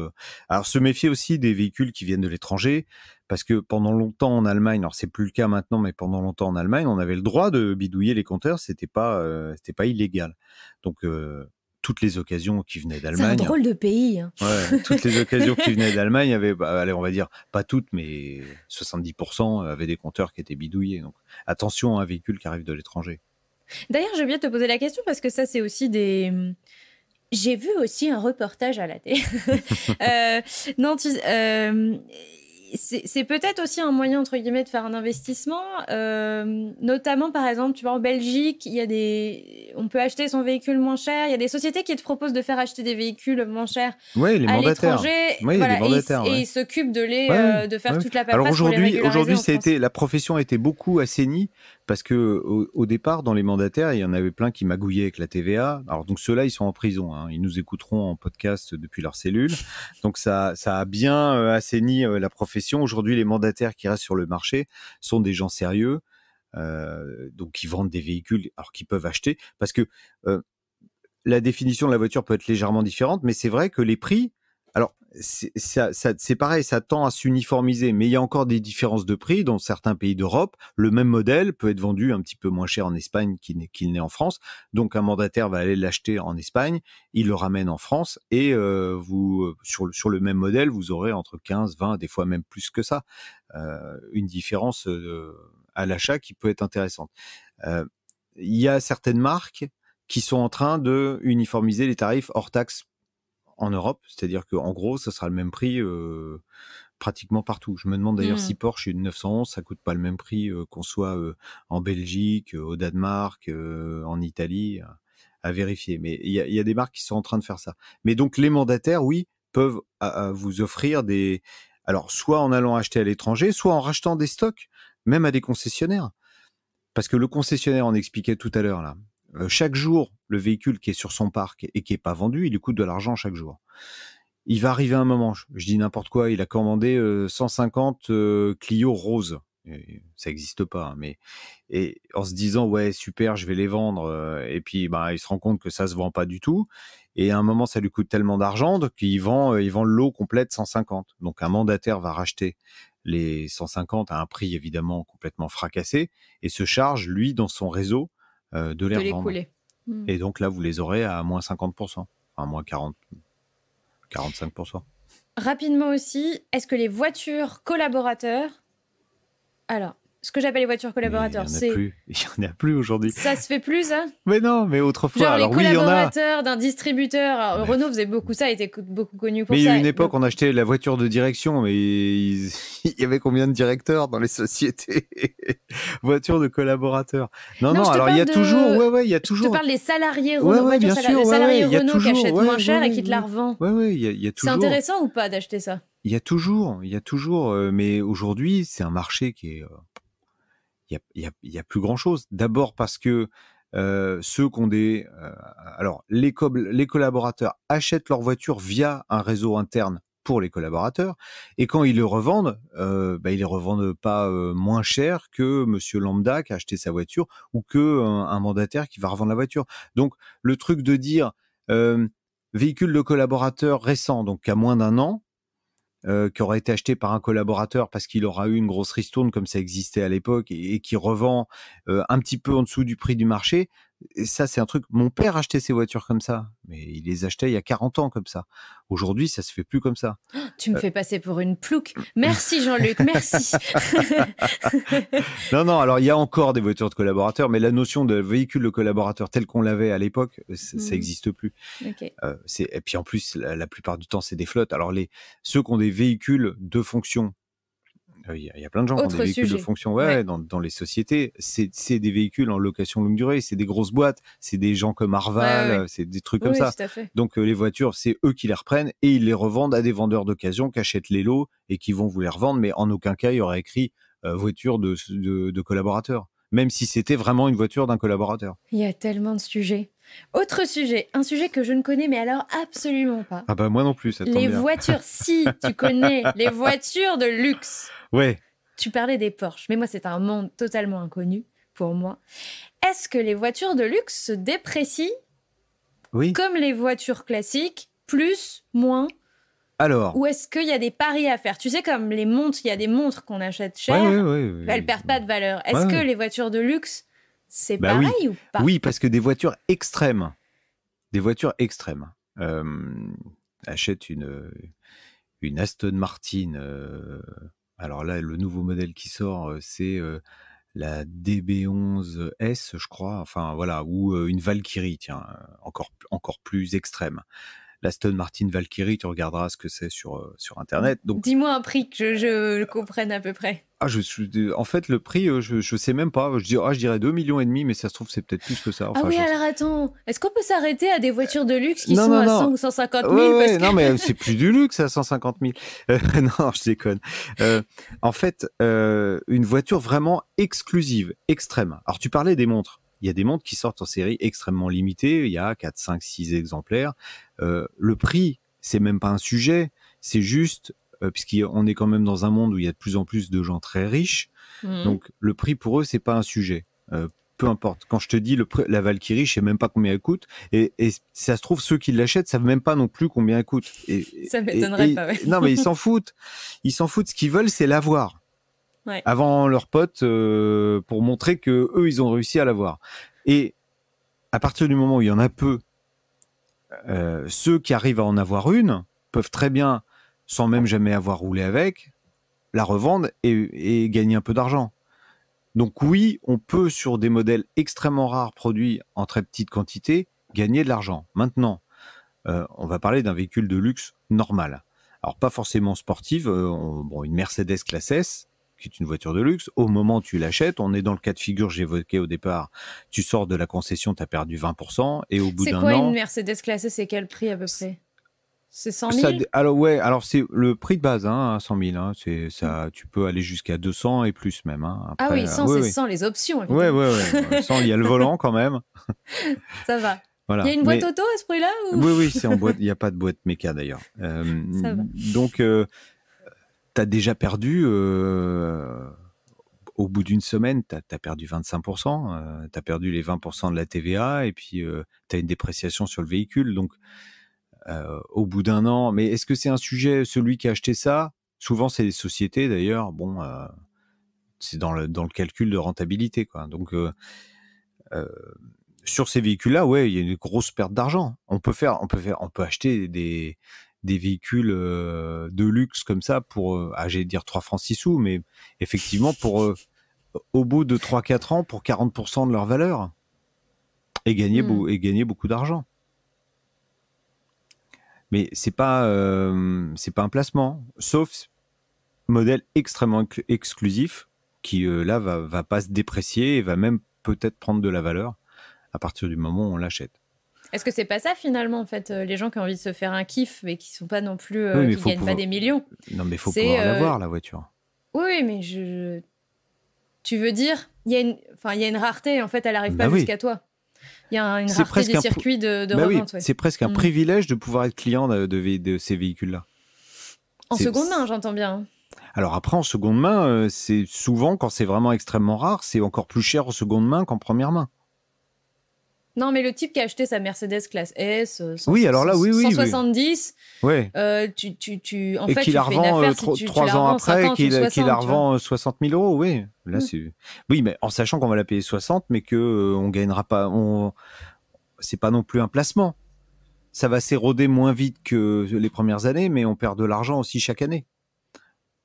Alors, se méfier aussi des véhicules qui viennent de l'étranger, parce que pendant longtemps en Allemagne, alors c'est plus le cas maintenant, mais pendant longtemps en Allemagne, on avait le droit de bidouiller les compteurs, c'était pas illégal. Donc, toutes les occasions qui venaient d'Allemagne. C'est un drôle de pays. Hein. Ouais, toutes les occasions qui venaient d'Allemagne avaient, allez, on va dire, pas toutes, mais 70% avaient des compteurs qui étaient bidouillés. Donc, attention à un véhicule qui arrive de l'étranger. D'ailleurs, je viens te poser la question parce que ça, c'est aussi des... J'ai vu aussi un reportage à la télé. Non, c'est peut-être aussi un moyen, entre guillemets, de faire un investissement. Notamment, par exemple, tu vois, en Belgique, on peut acheter son véhicule moins cher. Il y a des sociétés qui te proposent de faire acheter des véhicules moins chers à l'étranger. Oui, voilà, les mandataires. Et ils s'occupent de faire toute la paperasse. Alors aujourd'hui, aujourd'hui, la profession a été beaucoup assainie parce que au départ, dans les mandataires, il y en avait plein qui magouillaient avec la TVA. Alors donc ceux-là, ils sont en prison. Hein. Ils nous écouteront en podcast depuis leur cellule. Donc ça a bien assaini la profession. Aujourd'hui, les mandataires qui restent sur le marché sont des gens sérieux, donc qui vendent des véhicules, alors qu'ils peuvent acheter, parce que la définition de la voiture peut être légèrement différente, mais c'est vrai que les prix, alors c'est pareil, ça tend à s'uniformiser, mais il y a encore des différences de prix dans certains pays d'Europe. Le même modèle peut être vendu un petit peu moins cher en Espagne qu'il n'est en France. Donc un mandataire va aller l'acheter en Espagne, il le ramène en France et vous sur le même modèle, vous aurez entre 15, 20, des fois même plus que ça, une différence à l'achat qui peut être intéressante. Il y a certaines marques qui sont en train de uniformiser les tarifs hors taxe en Europe, c'est-à-dire qu'en gros, ça sera le même prix pratiquement partout. Je me demande d'ailleurs si Porsche une 911, ça coûte pas le même prix qu'on soit en Belgique, au Danemark, en Italie, à vérifier. Mais il y a des marques qui sont en train de faire ça. Mais donc les mandataires, oui, peuvent vous offrir des... Alors, soit en allant acheter à l'étranger, soit en rachetant des stocks, même à des concessionnaires. Parce que le concessionnaire, on expliquait tout à l'heure là, chaque jour, le véhicule qui est sur son parc et qui est pas vendu, il lui coûte de l'argent chaque jour. Il va arriver un moment, je dis n'importe quoi, il a commandé 150 Clio roses. Ça n'existe pas, mais et en se disant ouais super, je vais les vendre, et puis il se rend compte que ça se vend pas du tout. Et à un moment, ça lui coûte tellement d'argent qu'il vend le lot complet de 150. Donc un mandataire va racheter les 150 à un prix évidemment complètement fracassé et se charge lui dans son réseau de les revendre. Et donc là, vous les aurez à moins 50%, enfin moins 40, 45%. Rapidement aussi, est-ce que les voitures collaborateurs... Alors, ce que j'appelle les voitures collaborateurs, c'est... Il n'y en a plus aujourd'hui. Ça se fait plus, ça ? Mais non, mais autrefois... Genre alors, les collaborateurs d'un distributeur. Alors, Renault faisait beaucoup ça, était beaucoup connu pour ça. Mais il y a une époque, on achetait la voiture de direction, mais il y avait combien de directeurs dans les sociétés? Voiture de collaborateurs. Non, alors il y a toujours... il y a toujours... Je te parle des salariés Renault, les salariés Renault qui achètent moins cher et qui te la revendent. Il y a toujours... C'est intéressant ou pas d'acheter ça? Il y a toujours, mais aujourd'hui, c'est un marché qui est... Il y a plus grand-chose. D'abord parce que ceux qui ont des... alors, les collaborateurs achètent leur voiture via un réseau interne pour les collaborateurs, et quand ils le revendent, ils les revendent pas moins cher que monsieur lambda qui a acheté sa voiture, ou que un mandataire qui va revendre la voiture. Donc, le truc de dire véhicule de collaborateur récent, donc à moins d'un an, qui aura été acheté par un collaborateur parce qu'il aura eu une grosse ristourne comme ça existait à l'époque et qui revend un petit peu en dessous du prix du marché. Et ça, c'est un truc... Mon père achetait ses voitures comme ça, mais il les achetait il y a 40 ans comme ça. Aujourd'hui, ça se fait plus comme ça. Tu me fais passer pour une plouque. Merci Jean-Luc, merci. Non, alors il y a encore des voitures de collaborateurs, mais la notion de véhicule de collaborateur tel qu'on l'avait à l'époque, ça n'existe plus. Okay. Et puis en plus, la plupart du temps, c'est des flottes. Alors ceux qui ont des véhicules de fonction, il y a plein de gens qui ont des véhicules de fonction dans les sociétés. C'est des véhicules en location longue durée, c'est des grosses boîtes, c'est des gens comme Arval, c'est des trucs comme ça. Donc les voitures, c'est eux qui les reprennent et ils les revendent à des vendeurs d'occasion qui achètent les lots et qui vont vous les revendre, mais en aucun cas il y aurait écrit voiture de collaborateur, même si c'était vraiment une voiture d'un collaborateur. Il y a tellement de sujets. Autre sujet, un sujet que je ne connais mais alors absolument pas. Ah bah moi non plus, ça tombe bien. Les voitures, si tu connais, les voitures de luxe. Ouais. Tu parlais des Porsche, mais moi c'est un monde totalement inconnu pour moi. Est-ce que les voitures de luxe se déprécient comme les voitures classiques, plus, moins? Alors, ou est-ce qu'il y a des paris à faire? Tu sais, comme les montres, il y a des montres qu'on achète cher, elles perdent pas de valeur. Est-ce que les voitures de luxe, c'est pareil ou pas? Oui, parce que des voitures extrêmes, achètent une Aston Martin. Alors là, le nouveau modèle qui sort, c'est la DB11S, je crois. Enfin voilà, ou une Valkyrie, tiens, encore plus extrême. L'Aston Martin Valkyrie, tu regarderas ce que c'est sur Internet. Donc, dis-moi un prix que je comprenne à peu près. En fait, le prix, je sais même pas. Je dirais 2,5 millions, mais ça se trouve, c'est peut-être plus que ça. Enfin, alors attends. Est-ce qu'on peut s'arrêter à des voitures de luxe qui sont à 100 ou 150 000 Non, mais c'est plus du luxe à 150 000. Non, je déconne. En fait, une voiture vraiment exclusive, extrême. Alors, tu parlais des montres. Il y a des montres qui sortent en série extrêmement limitées. Il y a 4, 5, 6 exemplaires. Le prix, c'est même pas un sujet. C'est juste, puisqu'on est quand même dans un monde où il y a de plus en plus de gens très riches. Donc, le prix pour eux, c'est pas un sujet. Peu importe. Quand je te dis la Valkyrie, je sais même pas combien elle coûte. Et ça se trouve, ceux qui l'achètent savent même pas non plus combien elle coûte. Ça m'étonnerait pas, ouais. Non, mais ils s'en foutent. Ils s'en foutent. Ce qu'ils veulent, c'est l'avoir. Ouais. Avant leurs potes, pour montrer que eux, ils ont réussi à l'avoir. Et à partir du moment où il y en a peu, ceux qui arrivent à en avoir une peuvent très bien, sans même jamais avoir roulé avec, la revendre et gagner un peu d'argent. Donc oui, on peut, sur des modèles extrêmement rares produits en très petite quantité, gagner de l'argent. Maintenant, on va parler d'un véhicule de luxe normal. Alors pas forcément sportive, une Mercedes classe S, qui est une voiture de luxe, au moment où tu l'achètes, on est dans le cas de figure que j'évoquais au départ, tu sors de la concession, tu as perdu 20%, et au bout d'un an... C'est quoi une Mercedes classe S, c'est quel prix à peu près? C'est 100 000? Alors c'est le prix de base, à 100 000. Hein, ça, tu peux aller jusqu'à 200 et plus même. Hein. Après, 100, c'est sans les options, évidemment. Ouais. 100, il y a le volant quand même. Ça va. Voilà. Il y a une boîte auto à ce prix-là ou... Oui, c'est en boîte. Il n'y a pas de boîte méca d'ailleurs. Ça va. Donc, tu as déjà perdu... au bout d'une semaine, tu as perdu 25%, tu as perdu les 20% de la TVA, et puis tu as une dépréciation sur le véhicule. Donc, au bout d'un an, mais est-ce que c'est un sujet, celui qui a acheté ça? Souvent, c'est les sociétés d'ailleurs. Bon, c'est dans le calcul de rentabilité, quoi. Donc, sur ces véhicules-là, ouais, il y a une grosse perte d'argent. On peut acheter des véhicules de luxe comme ça pour, j'allais dire 3 francs 6 sous, mais effectivement, pour au bout de 3-4 ans, pour 40% de leur valeur, et gagner beaucoup d'argent. Mais c'est pas un placement, sauf modèle extrêmement exclusif qui là va pas se déprécier et va même peut-être prendre de la valeur à partir du moment où on l'achète. Est-ce que c'est pas ça finalement, en fait, les gens qui ont envie de se faire un kiff mais qui sont pas non plus qui gagnent pas des millions? Non, mais il faut pouvoir l'avoir, la voiture. Oui, mais tu veux dire, il y a une rareté, en fait, elle arrive pas jusqu'à toi. Il y a une rareté des circuits de revente. Oui, c'est presque un privilège de pouvoir être client de ces véhicules-là. En seconde main, j'entends bien. Alors après, en seconde main, c'est souvent, quand c'est vraiment extrêmement rare, c'est encore plus cher en seconde main qu'en première main. Non, mais le type qui a acheté sa Mercedes classe S, 170, ouais. En fait, tu la revends 3 ans après, qu'il la revend 60 000 euros, oui. Là, oui, mais en sachant qu'on va la payer 60, mais qu'on gagnera pas, c'est pas non plus un placement. Ça va s'éroder moins vite que les premières années, mais on perd de l'argent aussi chaque année.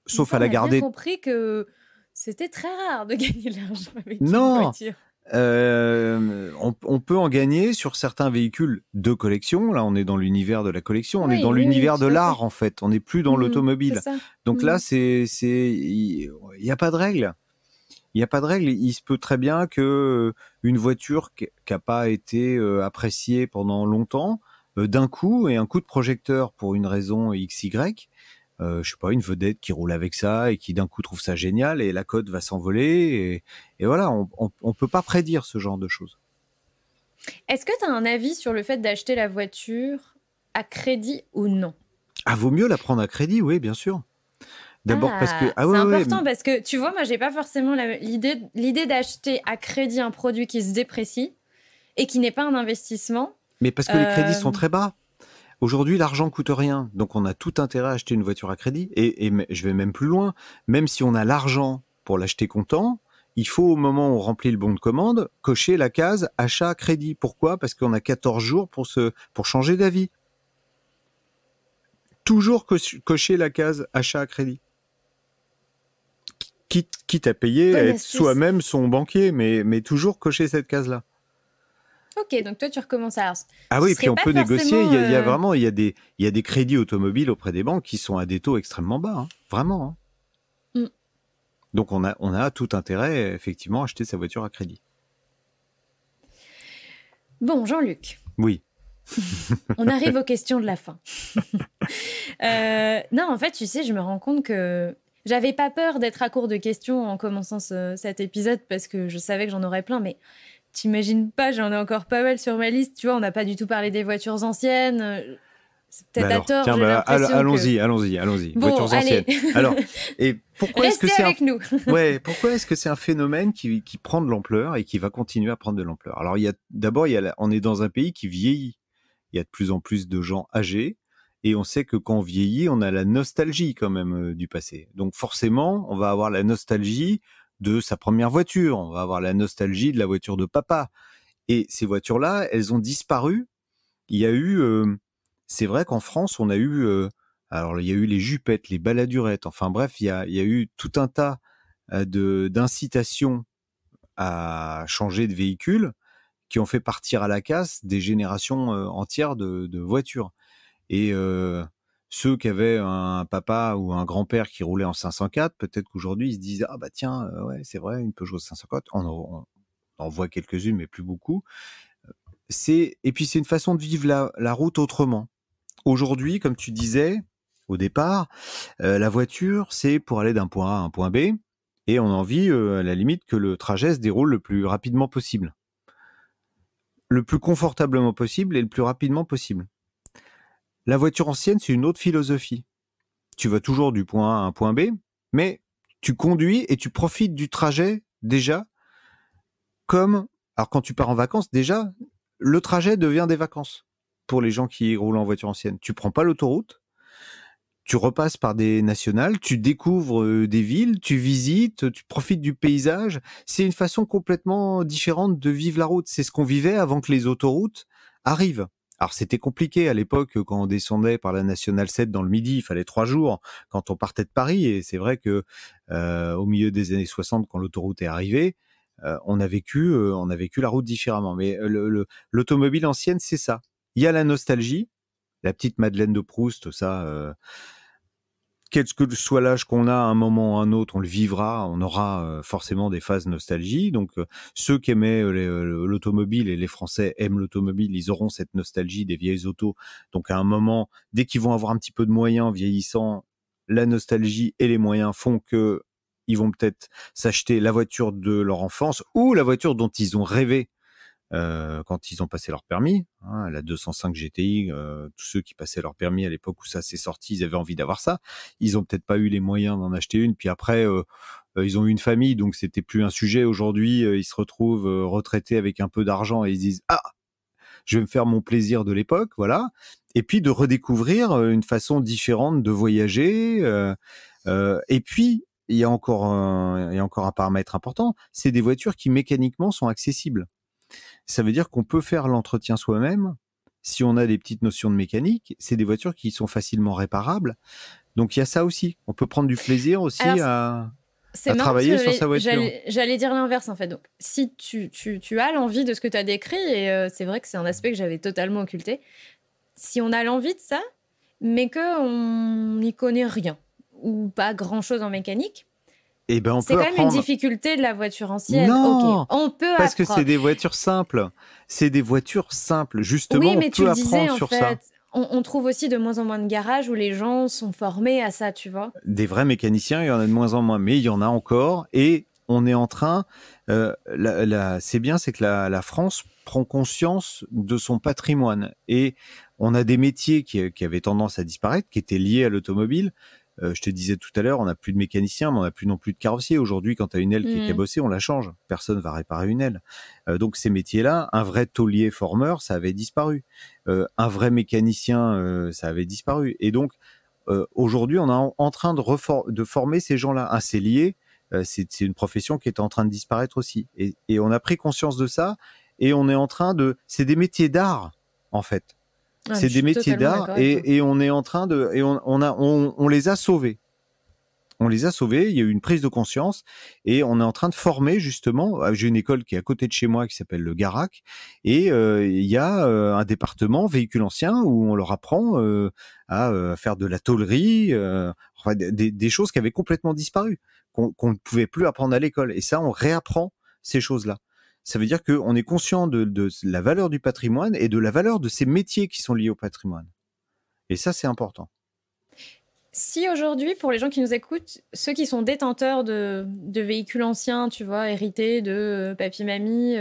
Sauf à la garder. J'ai compris que c'était très rare de gagner de l'argent avec une voiture. On peut en gagner sur certains véhicules de collection. Là, on est dans l'univers de la collection. On est dans l'univers de l'art, en fait. On n'est plus dans l'automobile. Donc là, il n'y a pas de règle. Il n'y a pas de règle. Il se peut très bien que une voiture qui n'a pas été appréciée pendant longtemps, d'un coup, ait un coup de projecteur pour une raison XY. Je sais pas, une vedette qui roule avec ça et qui d'un coup trouve ça génial et la cote va s'envoler et voilà, on peut pas prédire ce genre de choses. Est-ce que tu as un avis sur le fait d'acheter la voiture à crédit ou non? Vaut mieux la prendre à crédit, oui, bien sûr. D'abord parce que c'est important parce que tu vois, moi j'ai pas forcément l'idée d'acheter à crédit un produit qui se déprécie et qui n'est pas un investissement. Mais parce que les crédits sont très bas. Aujourd'hui, l'argent coûte rien, donc on a tout intérêt à acheter une voiture à crédit. Et je vais même plus loin. Même si on a l'argent pour l'acheter comptant, il faut, au moment où on remplit le bon de commande, cocher la case achat à crédit. Pourquoi ? Parce qu'on a 14 jours pour changer d'avis. Toujours cocher la case achat à crédit. Quitte à payer, à être soi-même son banquier, mais toujours cocher cette case-là. Ok, donc toi tu recommences à... Ah oui, puis on peut négocier. Il y a vraiment, il y a des crédits automobiles auprès des banques qui sont à des taux extrêmement bas, hein, vraiment. Hein. Donc on a tout intérêt, effectivement, à acheter sa voiture à crédit. Bon, Jean-Luc. Oui. On arrive aux questions de la fin. Non, en fait, tu sais, je me rends compte que j'avais pas peur d'être à court de questions en commençant cet épisode parce que je savais que j'en aurais plein, mais t'imagines pas, j'en ai encore pas mal sur ma liste. Tu vois, on n'a pas du tout parlé des voitures anciennes. C'est peut-être à tort, j'ai l'impression allons-y. Bon, voitures anciennes. Alors, et pourquoi est-ce que c'est nous. Pourquoi est-ce que c'est un phénomène qui prend de l'ampleur et qui va continuer à prendre de l'ampleur ? Alors, on est dans un pays qui vieillit. Il y a de plus en plus de gens âgés. Et on sait que quand on vieillit, on a la nostalgie quand même du passé. Donc forcément, on va avoir la nostalgie de sa première voiture. On va avoir la nostalgie de la voiture de papa. Et ces voitures-là, elles ont disparu. Il y a eu... c'est vrai qu'en France, on a eu... alors, il y a eu les jupettes, les baladurettes. Enfin bref, il y a eu tout un tas d'incitations à changer de véhicule qui ont fait partir à la casse des générations entières de voitures. Et ceux qui avaient un papa ou un grand-père qui roulait en 504, peut-être qu'aujourd'hui ils se disent ah bah tiens ouais c'est vrai une Peugeot 504, on en voit quelques-unes mais plus beaucoup. Et puis c'est une façon de vivre la route autrement. Aujourd'hui, comme tu disais au départ, la voiture c'est pour aller d'un point A à un point B et on a envie à la limite que le trajet se déroule le plus rapidement possible, le plus confortablement possible et le plus rapidement possible. La voiture ancienne, c'est une autre philosophie. Tu vas toujours du point A à un point B, mais tu conduis et tu profites du trajet déjà comme... Alors quand tu pars en vacances, déjà, le trajet devient des vacances pour les gens qui roulent en voiture ancienne. Tu prends pas l'autoroute, tu repasses par des nationales, tu découvres des villes, tu visites, tu profites du paysage. C'est une façon complètement différente de vivre la route. C'est ce qu'on vivait avant que les autoroutes arrivent. Alors c'était compliqué à l'époque quand on descendait par la nationale 7 dans le Midi, il fallait 3 jours quand on partait de Paris et c'est vrai que au milieu des années 60 quand l'autoroute est arrivée, on a vécu la route différemment. Mais l'automobile ancienne c'est ça. Il y a la nostalgie, la petite Madeleine de Proust, ça. Quel que soit l'âge qu'on a, à un moment ou à un autre, on le vivra, on aura forcément des phases nostalgie. Donc, ceux qui aimaient l'automobile, et les Français aiment l'automobile, ils auront cette nostalgie des vieilles autos. Donc, à un moment, dès qu'ils vont avoir un petit peu de moyens vieillissant, la nostalgie et les moyens font que ils vont peut-être s'acheter la voiture de leur enfance ou la voiture dont ils ont rêvé quand ils ont passé leur permis, hein, la 205 GTI, tous ceux qui passaient leur permis à l'époque où ça s'est sorti, ils avaient envie d'avoir ça. Ils ont peut-être pas eu les moyens d'en acheter une, puis après ils ont eu une famille, donc c'était plus un sujet. Aujourd'hui, ils se retrouvent retraités avec un peu d'argent et ils se disent ah, je vais me faire mon plaisir de l'époque, voilà. Et puis de redécouvrir une façon différente de voyager. Et puis il y a encore un paramètre important, c'est des voitures qui mécaniquement sont accessibles. Ça veut dire qu'on peut faire l'entretien soi-même si on a des petites notions de mécanique. C'est des voitures qui sont facilement réparables. Donc, il y a ça aussi. On peut prendre du plaisir aussi à travailler sur sa voiture. J'allais dire l'inverse, en fait. Donc, si tu as l'envie de ce que tu as décrit, et c'est vrai que c'est un aspect que j'avais totalement occulté, si on a l'envie de ça, mais qu'on n'y connaît rien, ou pas grand-chose en mécanique, eh ben on c'est peut quand apprendre. même une difficulté de la voiture ancienne. Non, okay. On peut parce apprendre. que c'est des voitures simples. C'est des voitures simples. Justement, oui, mais on peut apprendre sur ça. On trouve aussi de moins en moins de garages où les gens sont formés à ça, tu vois. Des vrais mécaniciens, il y en a de moins en moins, mais il y en a encore. Et on est en train... c'est bien, c'est que la France prend conscience de son patrimoine. Et on a des métiers qui avaient tendance à disparaître, qui étaient liés à l'automobile. Je te disais tout à l'heure, on n'a plus de mécaniciens, mais on n'a plus non plus de carrossier. Aujourd'hui, quand tu as une aile qui est cabossée, on la change. Personne va réparer une aile. Donc ces métiers-là, un vrai tôlier formeur, ça avait disparu. Un vrai mécanicien, ça avait disparu. Et donc aujourd'hui, on est en train de former ces gens-là. Un sellier, c'est une profession qui est en train de disparaître aussi. Et on a pris conscience de ça. Et on est en train de... C'est des métiers d'art, en fait. C'est des métiers d'art et on est en train de... Et on les a sauvés. On les a sauvés, il y a eu une prise de conscience et on est en train de former justement. J'ai une école qui est à côté de chez moi qui s'appelle le Garac et il y a un département véhicule ancien où on leur apprend à faire de la tôlerie, enfin, des choses qui avaient complètement disparu, qu'on ne pouvait plus apprendre à l'école. Et ça, on réapprend ces choses-là. Ça veut dire qu'on est conscient de la valeur du patrimoine et de la valeur de ces métiers qui sont liés au patrimoine. Et ça, c'est important. Si aujourd'hui, pour les gens qui nous écoutent, ceux qui sont détenteurs de véhicules anciens, tu vois, hérités de papy-mamie,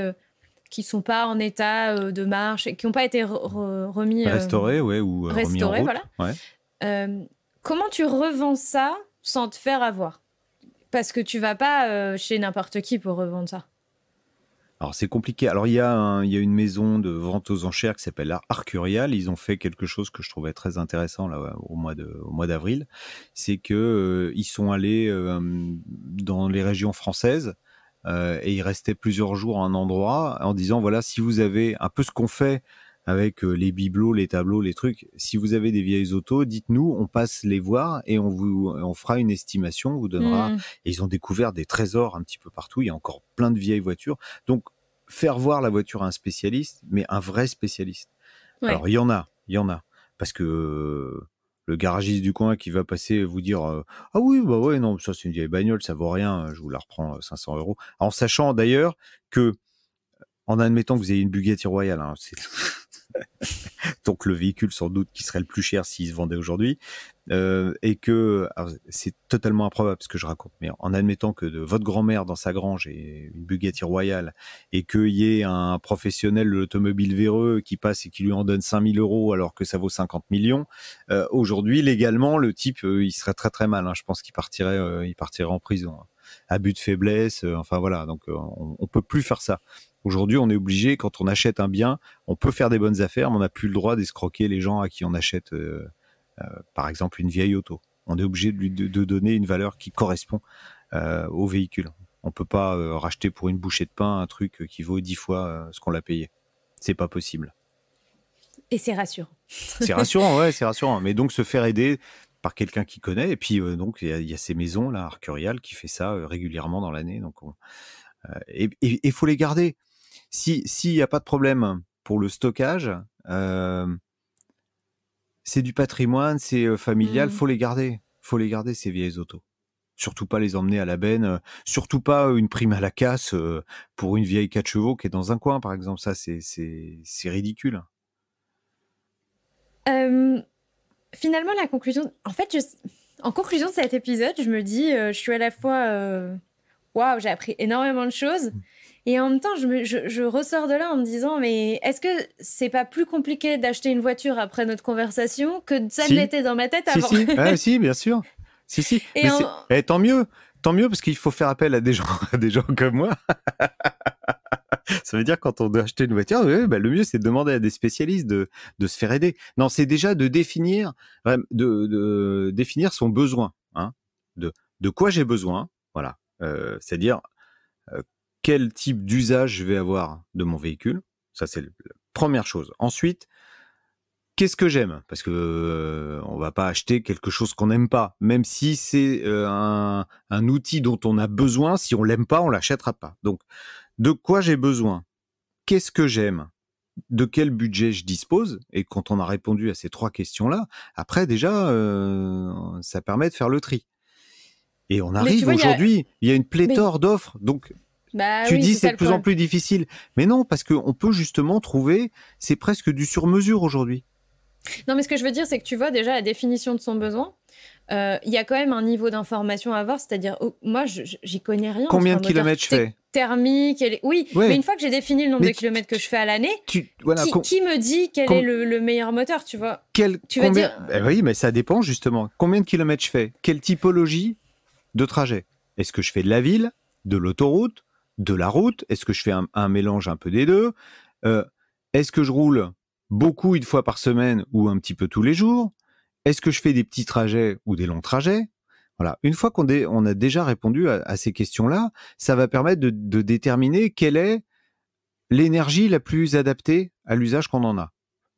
qui ne sont pas en état de marche, et qui n'ont pas été remis... restaurés, ouais, ou remis en route. Voilà. Ouais. Comment tu revends ça sans te faire avoir? Parce que tu ne vas pas chez n'importe qui pour revendre ça. Alors c'est compliqué. Alors il y a une maison de vente aux enchères qui s'appelle Arcurial. Ils ont fait quelque chose que je trouvais très intéressant là au mois d'avril. C'est que ils sont allés dans les régions françaises et ils restaient plusieurs jours à un endroit en disant voilà, si vous avez un peu ce qu'on fait avec les bibelots, les tableaux, les trucs, si vous avez des vieilles autos, dites-nous, on passe les voir et on fera une estimation, on vous donnera. Et ils ont découvert des trésors un petit peu partout, il y a encore plein de vieilles voitures. Donc, faire voir la voiture à un spécialiste, mais un vrai spécialiste. Ouais. Alors, il y en a. Parce que le garagiste du coin qui va passer vous dire ah oui, bah ouais, non, ça c'est une vieille bagnole, ça vaut rien, je vous la reprends 500 €. En sachant d'ailleurs que, en admettant que vous ayez une Bugatti Royale, hein, c'est... donc le véhicule sans doute qui serait le plus cher s'il se vendait aujourd'hui, et que c'est totalement improbable ce que je raconte, mais en admettant que de votre grand-mère dans sa grange ait une Bugatti Royale et qu'il y ait un professionnel de l'automobile véreux qui passe et qui lui en donne 5 000 € alors que ça vaut 50 millions, aujourd'hui légalement le type il serait très très mal, hein. Je pense qu'il partirait en prison, hein. Abus de faiblesse, enfin voilà, donc on peut plus faire ça. Aujourd'hui, on est obligé, quand on achète un bien, on peut faire des bonnes affaires, mais on n'a plus le droit d'escroquer les gens à qui on achète, par exemple, une vieille auto. On est obligé de donner une valeur qui correspond au véhicule. On ne peut pas racheter pour une bouchée de pain un truc qui vaut 10 fois ce qu'on l'a payé. C'est pas possible. Et c'est rassurant. C'est rassurant, ouais, c'est rassurant. Mais donc, se faire aider par quelqu'un qui connaît. Et puis, donc, il y a ces maisons, là, Arcurial, qui fait ça régulièrement dans l'année. Donc, et faut les garder. S'il n'y a pas de problème pour le stockage, c'est du patrimoine, c'est familial, faut les garder ces vieilles autos. Surtout pas les emmener à la benne, surtout pas une prime à la casse pour une vieille 4 chevaux qui est dans un coin, par exemple. Ça, c'est ridicule. Finalement, la conclusion... En fait, en conclusion de cet épisode, je me dis, je suis à la fois... Waouh, j'ai appris énormément de choses. Et en même temps, je ressors de là en me disant, mais est-ce que c'est pas plus compliqué d'acheter une voiture après notre conversation que ça ne l'était dans ma tête avant? Si, bien sûr. Si. Mais tant mieux, parce qu'il faut faire appel à des gens comme moi. Ça veut dire quand on doit acheter une voiture, le mieux c'est de demander à des spécialistes de se faire aider. Non, c'est déjà de définir son besoin, hein, de quoi j'ai besoin, voilà. C'est-à-dire quel type d'usage je vais avoir de mon véhicule. Ça, c'est la première chose. Ensuite, qu'est-ce que j'aime? Parce que on va pas acheter quelque chose qu'on n'aime pas. Même si c'est un outil dont on a besoin, si on l'aime pas, on l'achètera pas. Donc, de quoi j'ai besoin? Qu'est-ce que j'aime? De quel budget je dispose? Et quand on a répondu à ces 3 questions-là, après, déjà, ça permet de faire le tri. Et on arrive aujourd'hui, il y a une pléthore d'offres. Donc, tu dis c'est de plus en plus difficile. Mais non, parce qu'on peut justement trouver, c'est presque du sur-mesure aujourd'hui. Non, mais ce que je veux dire, c'est que tu vois déjà la définition de son besoin. il y a quand même un niveau d'information à avoir, c'est-à-dire, moi, j'y connais rien. Combien de kilomètres je fais thermique, oui, mais une fois que j'ai défini le nombre de kilomètres que je fais à l'année, voilà, qui me dit quel est le meilleur moteur, tu vois vas dire... Oui, mais ça dépend justement. Combien de kilomètres je fais? Quelle typologie de trajet? Est-ce que je fais de la ville, de l'autoroute, de la route? Est-ce que je fais un mélange un peu des deux? Est-ce que je roule beaucoup une fois par semaine ou un petit peu tous les jours? Est-ce que je fais des petits trajets ou des longs trajets? Voilà. Une fois qu'on a déjà répondu à ces questions-là, ça va permettre de déterminer quelle est l'énergie la plus adaptée à l'usage qu'on en a.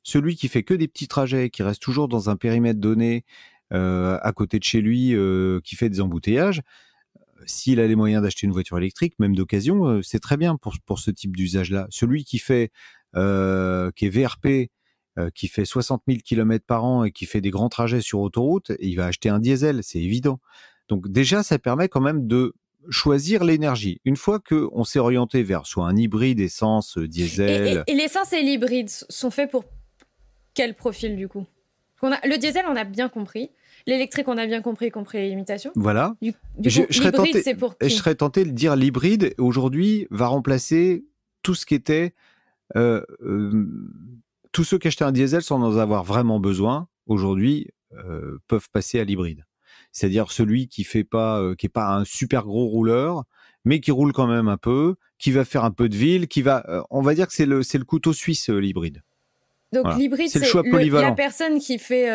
Celui qui fait que des petits trajets, qui reste toujours dans un périmètre donné, à côté de chez lui, qui fait des embouteillages, s'il a les moyens d'acheter une voiture électrique, même d'occasion, c'est très bien pour ce type d'usage-là. Celui qui est VRP, qui fait 60 000 km par an et qui fait des grands trajets sur autoroute, il va acheter un diesel, c'est évident. Donc déjà, ça permet quand même de choisir l'énergie. Une fois qu'on s'est orienté vers soit un hybride, essence, diesel... Et l'essence et l'hybride sont faits pour quel profil, du coup? Le diesel, on a bien compris. L'électrique, on a bien compris les limitations. Voilà. Du coup, l'hybride, c'est pour qui? Je serais tenté de dire l'hybride, aujourd'hui, va remplacer tout ce qui était... tous ceux qui achetaient un diesel sans en avoir vraiment besoin, aujourd'hui, peuvent passer à l'hybride. C'est-à-dire celui qui est pas un super gros rouleur, mais qui roule quand même un peu, qui va faire un peu de ville, on va dire que c'est le couteau suisse, l'hybride. Donc voilà. L'hybride, c'est le choix polyvalent. La personne qui fait,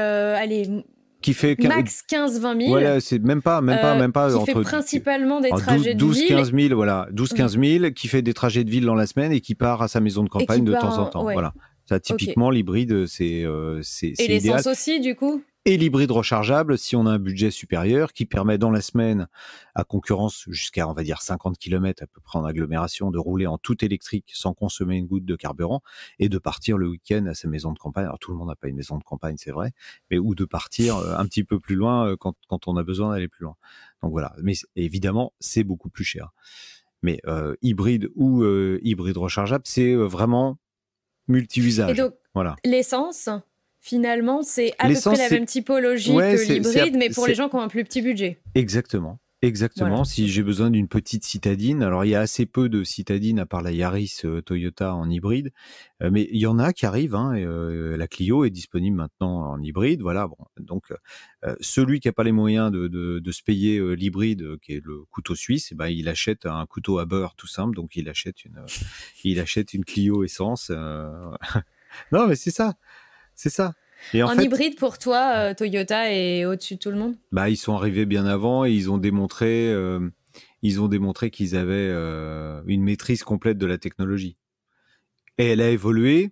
qui fait max 15-20 000. Voilà, c'est même pas qui entre fait principalement des trajets de ville. 12-15 000, voilà, 12-15 000, qui fait des trajets de ville dans la semaine et qui part à sa maison de campagne de temps en temps. Ouais. Voilà. Ça, typiquement, l'hybride, c'est et l'essence idéal. Aussi, du coup. Et l'hybride rechargeable, si on a un budget supérieur, qui permet dans la semaine, à concurrence jusqu'à, on va dire, 50 km à peu près en agglomération, de rouler en tout électrique sans consommer une goutte de carburant et de partir le week-end à sa maison de campagne. Alors, tout le monde n'a pas une maison de campagne, c'est vrai, mais ou de partir un petit peu plus loin quand on a besoin d'aller plus loin. Donc voilà. Mais évidemment, c'est beaucoup plus cher. Mais hybride ou hybride rechargeable, c'est vraiment multi-usage. Et donc, voilà. L'essence, finalement, c'est à peu près la même typologie que l'hybride, mais pour les gens qui ont un plus petit budget. Exactement. Voilà. Si j'ai besoin d'une petite citadine, alors il y a assez peu de citadines à part la Yaris Toyota en hybride, mais il y en a qui arrivent. La Clio est disponible maintenant en hybride. Voilà. Bon, donc celui qui n'a pas les moyens de se payer l'hybride, qui est le couteau suisse, il achète un couteau à beurre tout simple. Donc il achète une Clio essence. Non, mais c'est ça. C'est ça. Et en fait, hybride, pour toi, Toyota est au-dessus de tout le monde? Ils sont arrivés bien avant et ils ont démontré qu'ils avaient une maîtrise complète de la technologie. Et elle a évolué.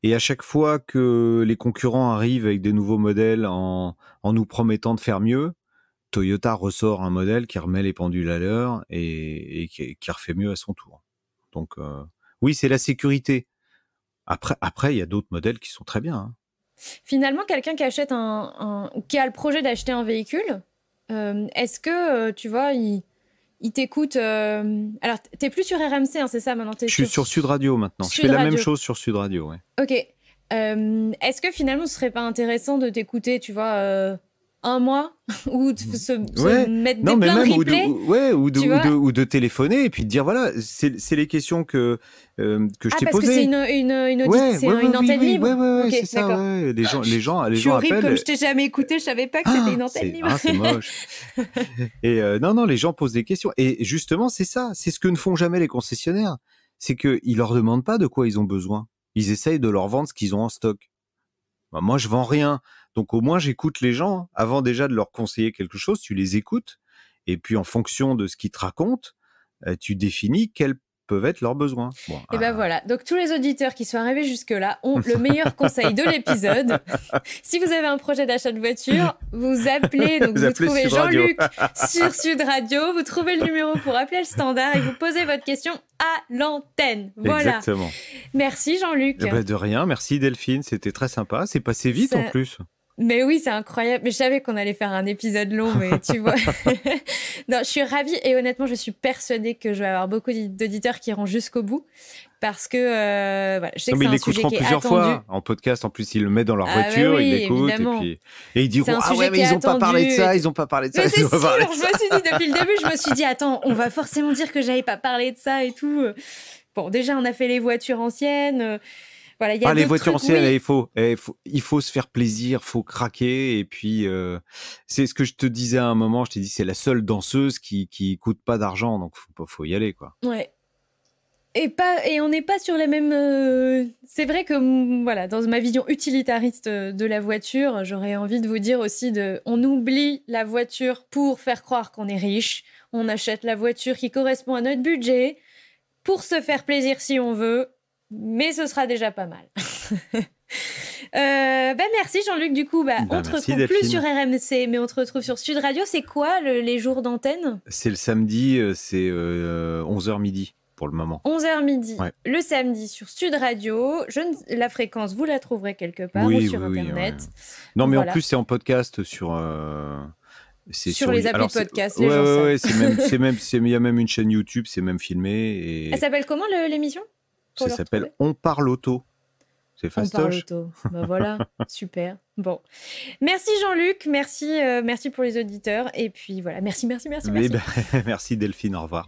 Et à chaque fois que les concurrents arrivent avec des nouveaux modèles en nous promettant de faire mieux, Toyota ressort un modèle qui remet les pendules à l'heure et qui refait mieux à son tour. Donc, oui, c'est la sécurité. Après, il y a d'autres modèles qui sont très bien. Hein. Finalement, quelqu'un qui achète qui a le projet d'acheter un véhicule, est-ce que, tu vois, il t'écoute... Alors, t'es plus sur RMC, hein, c'est ça maintenant? Je suis sur Sud Radio maintenant. Je fais la même chose sur Sud Radio, ouais. Ok. Est-ce que finalement, ce serait pas intéressant de t'écouter, tu vois, un mois ou de se mettre des plein de replays, ou de téléphoner et puis de dire voilà, c'est les questions que je t'ai posées. Parce que c'est une antenne libre. Ouais, okay, c'est ça. Ouais. Les gens je suis horrible, comme je t'ai jamais écouté, je savais pas que c'était une antenne libre. C'est moche. Et non, les gens posent des questions et justement c'est ça, c'est ce que ne font jamais les concessionnaires, c'est que ils leur demandent pas de quoi ils ont besoin, ils essayent de leur vendre ce qu'ils ont en stock. Moi, je vends rien. Donc, au moins, j'écoute les gens. Avant déjà de leur conseiller quelque chose, tu les écoutes. Et puis, en fonction de ce qu'ils te racontent, tu définis quels peuvent être leurs besoins. Bon, et voilà. Donc, tous les auditeurs qui sont arrivés jusque-là ont le meilleur conseil de l'épisode. Si vous avez un projet d'achat de voiture, vous appelez. Donc, vous trouvez Jean-Luc sur Sud Radio. Vous trouvez le numéro pour appeler le standard et vous posez votre question à l'antenne. Voilà. Exactement. Merci Jean-Luc. De rien. Merci Delphine. C'était très sympa. C'est passé vite en plus. Mais oui, c'est incroyable. Mais je savais qu'on allait faire un épisode long, mais tu vois. Non, je suis ravie et honnêtement, je suis persuadée que je vais avoir beaucoup d'auditeurs qui iront jusqu'au bout parce que voilà, je sais que c'est un sujet qui est plusieurs attendu. Fois en podcast. En plus, ils le mettent dans leur voiture, oui, ils l'écoutent et ils diront ah ouais, mais ils ont pas parlé de ça, ils ont pas parlé de ça. Mais c'est sûr, je me suis dit depuis le début, je me suis dit attends, on va forcément dire que j'avais pas parlé de ça et tout. Bon, déjà on a fait les voitures anciennes. Voilà, y a les voitures trucs, anciennes, oui. il faut se faire plaisir, faut craquer. Et puis, c'est ce que je te disais à un moment. Je t'ai dit, c'est la seule danseuse qui coûte pas d'argent, donc faut y aller, quoi. Ouais. Et on n'est pas sur les mêmes. C'est vrai que voilà, dans ma vision utilitariste de la voiture, j'aurais envie de vous dire aussi on oublie la voiture pour faire croire qu'on est riche. On achète la voiture qui correspond à notre budget pour se faire plaisir si on veut. Mais ce sera déjà pas mal. Merci Jean-Luc. Du coup, on te retrouve plus sur RMC, mais on te retrouve sur Sud Radio. C'est quoi les jours d'antenne ? C'est le samedi, c'est 11h midi pour le moment. 11h midi, ouais. Le samedi sur Sud Radio. La fréquence, vous la trouverez quelque part ou sur Internet. Ouais. Non, mais voilà. En plus, c'est en podcast sur... sur les applis de podcast, les gens savent. Il y a même une chaîne YouTube, c'est même filmé. Elle s'appelle comment l'émission ? Ça s'appelle On parle auto. C'est fastoche. On parle auto. Ben voilà, super. Bon. Merci Jean-Luc, merci pour les auditeurs. Et puis voilà, merci. Merci Delphine, au revoir.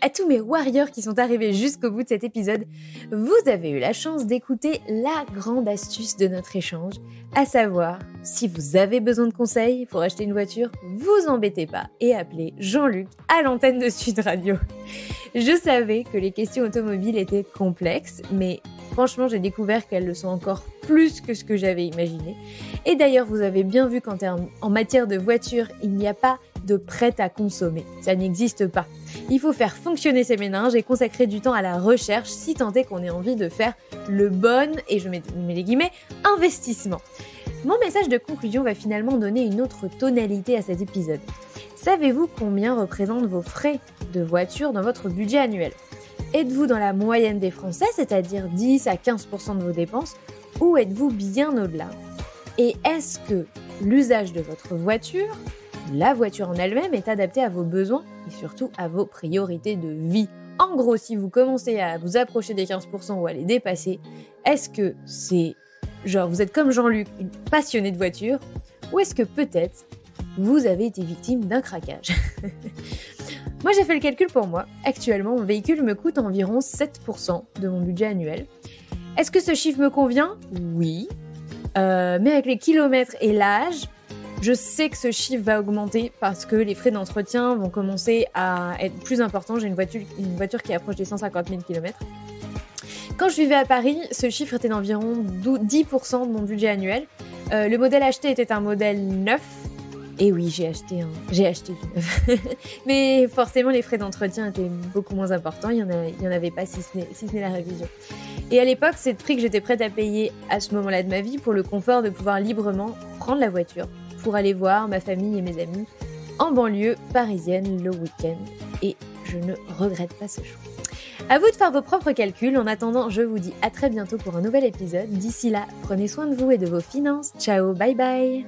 À tous mes warriors qui sont arrivés jusqu'au bout de cet épisode, vous avez eu la chance d'écouter la grande astuce de notre échange, à savoir, si vous avez besoin de conseils pour acheter une voiture, vous embêtez pas et appelez Jean-Luc à l'antenne de Sud Radio. Je savais que les questions automobiles étaient complexes, mais franchement, j'ai découvert qu'elles le sont encore plus que ce que j'avais imaginé. Et d'ailleurs, vous avez bien vu qu'en matière de voiture, il n'y a pas de prêt à consommer. Ça n'existe pas. Il faut faire fonctionner ses méninges et consacrer du temps à la recherche si tant est qu'on ait envie de faire le bon, et je mets les guillemets, investissement. Mon message de conclusion va finalement donner une autre tonalité à cet épisode. Savez-vous combien représentent vos frais de voiture dans votre budget annuel ? Êtes-vous dans la moyenne des Français, c'est-à-dire 10 à 15% de vos dépenses, ou êtes-vous bien au-delà ? Et est-ce que l'usage de votre voiture, la voiture en elle-même, est adaptée à vos besoins et surtout à vos priorités de vie ? En gros, si vous commencez à vous approcher des 15% ou à les dépasser, est-ce que c'est genre vous êtes comme Jean-Luc, une passionnée de voiture, ou est-ce que peut-être vous avez été victime d'un craquage ? Moi, j'ai fait le calcul pour moi. Actuellement, mon véhicule me coûte environ 7% de mon budget annuel. Est-ce que ce chiffre me convient ? Oui. Mais avec les kilomètres et l'âge, je sais que ce chiffre va augmenter parce que les frais d'entretien vont commencer à être plus importants. J'ai une voiture qui approche des 150 000 km. Quand je vivais à Paris, ce chiffre était d'environ 10% de mon budget annuel. Le modèle acheté était un modèle neuf. Et oui, j'ai acheté du neuf. Mais forcément, les frais d'entretien étaient beaucoup moins importants. Il y en avait pas si ce n'est la révision. Et à l'époque, c'est le prix que j'étais prête à payer à ce moment-là de ma vie pour le confort de pouvoir librement prendre la voiture pour aller voir ma famille et mes amis en banlieue parisienne le week-end. Et je ne regrette pas ce choix. À vous de faire vos propres calculs. En attendant, je vous dis à très bientôt pour un nouvel épisode. D'ici là, prenez soin de vous et de vos finances. Ciao, bye bye.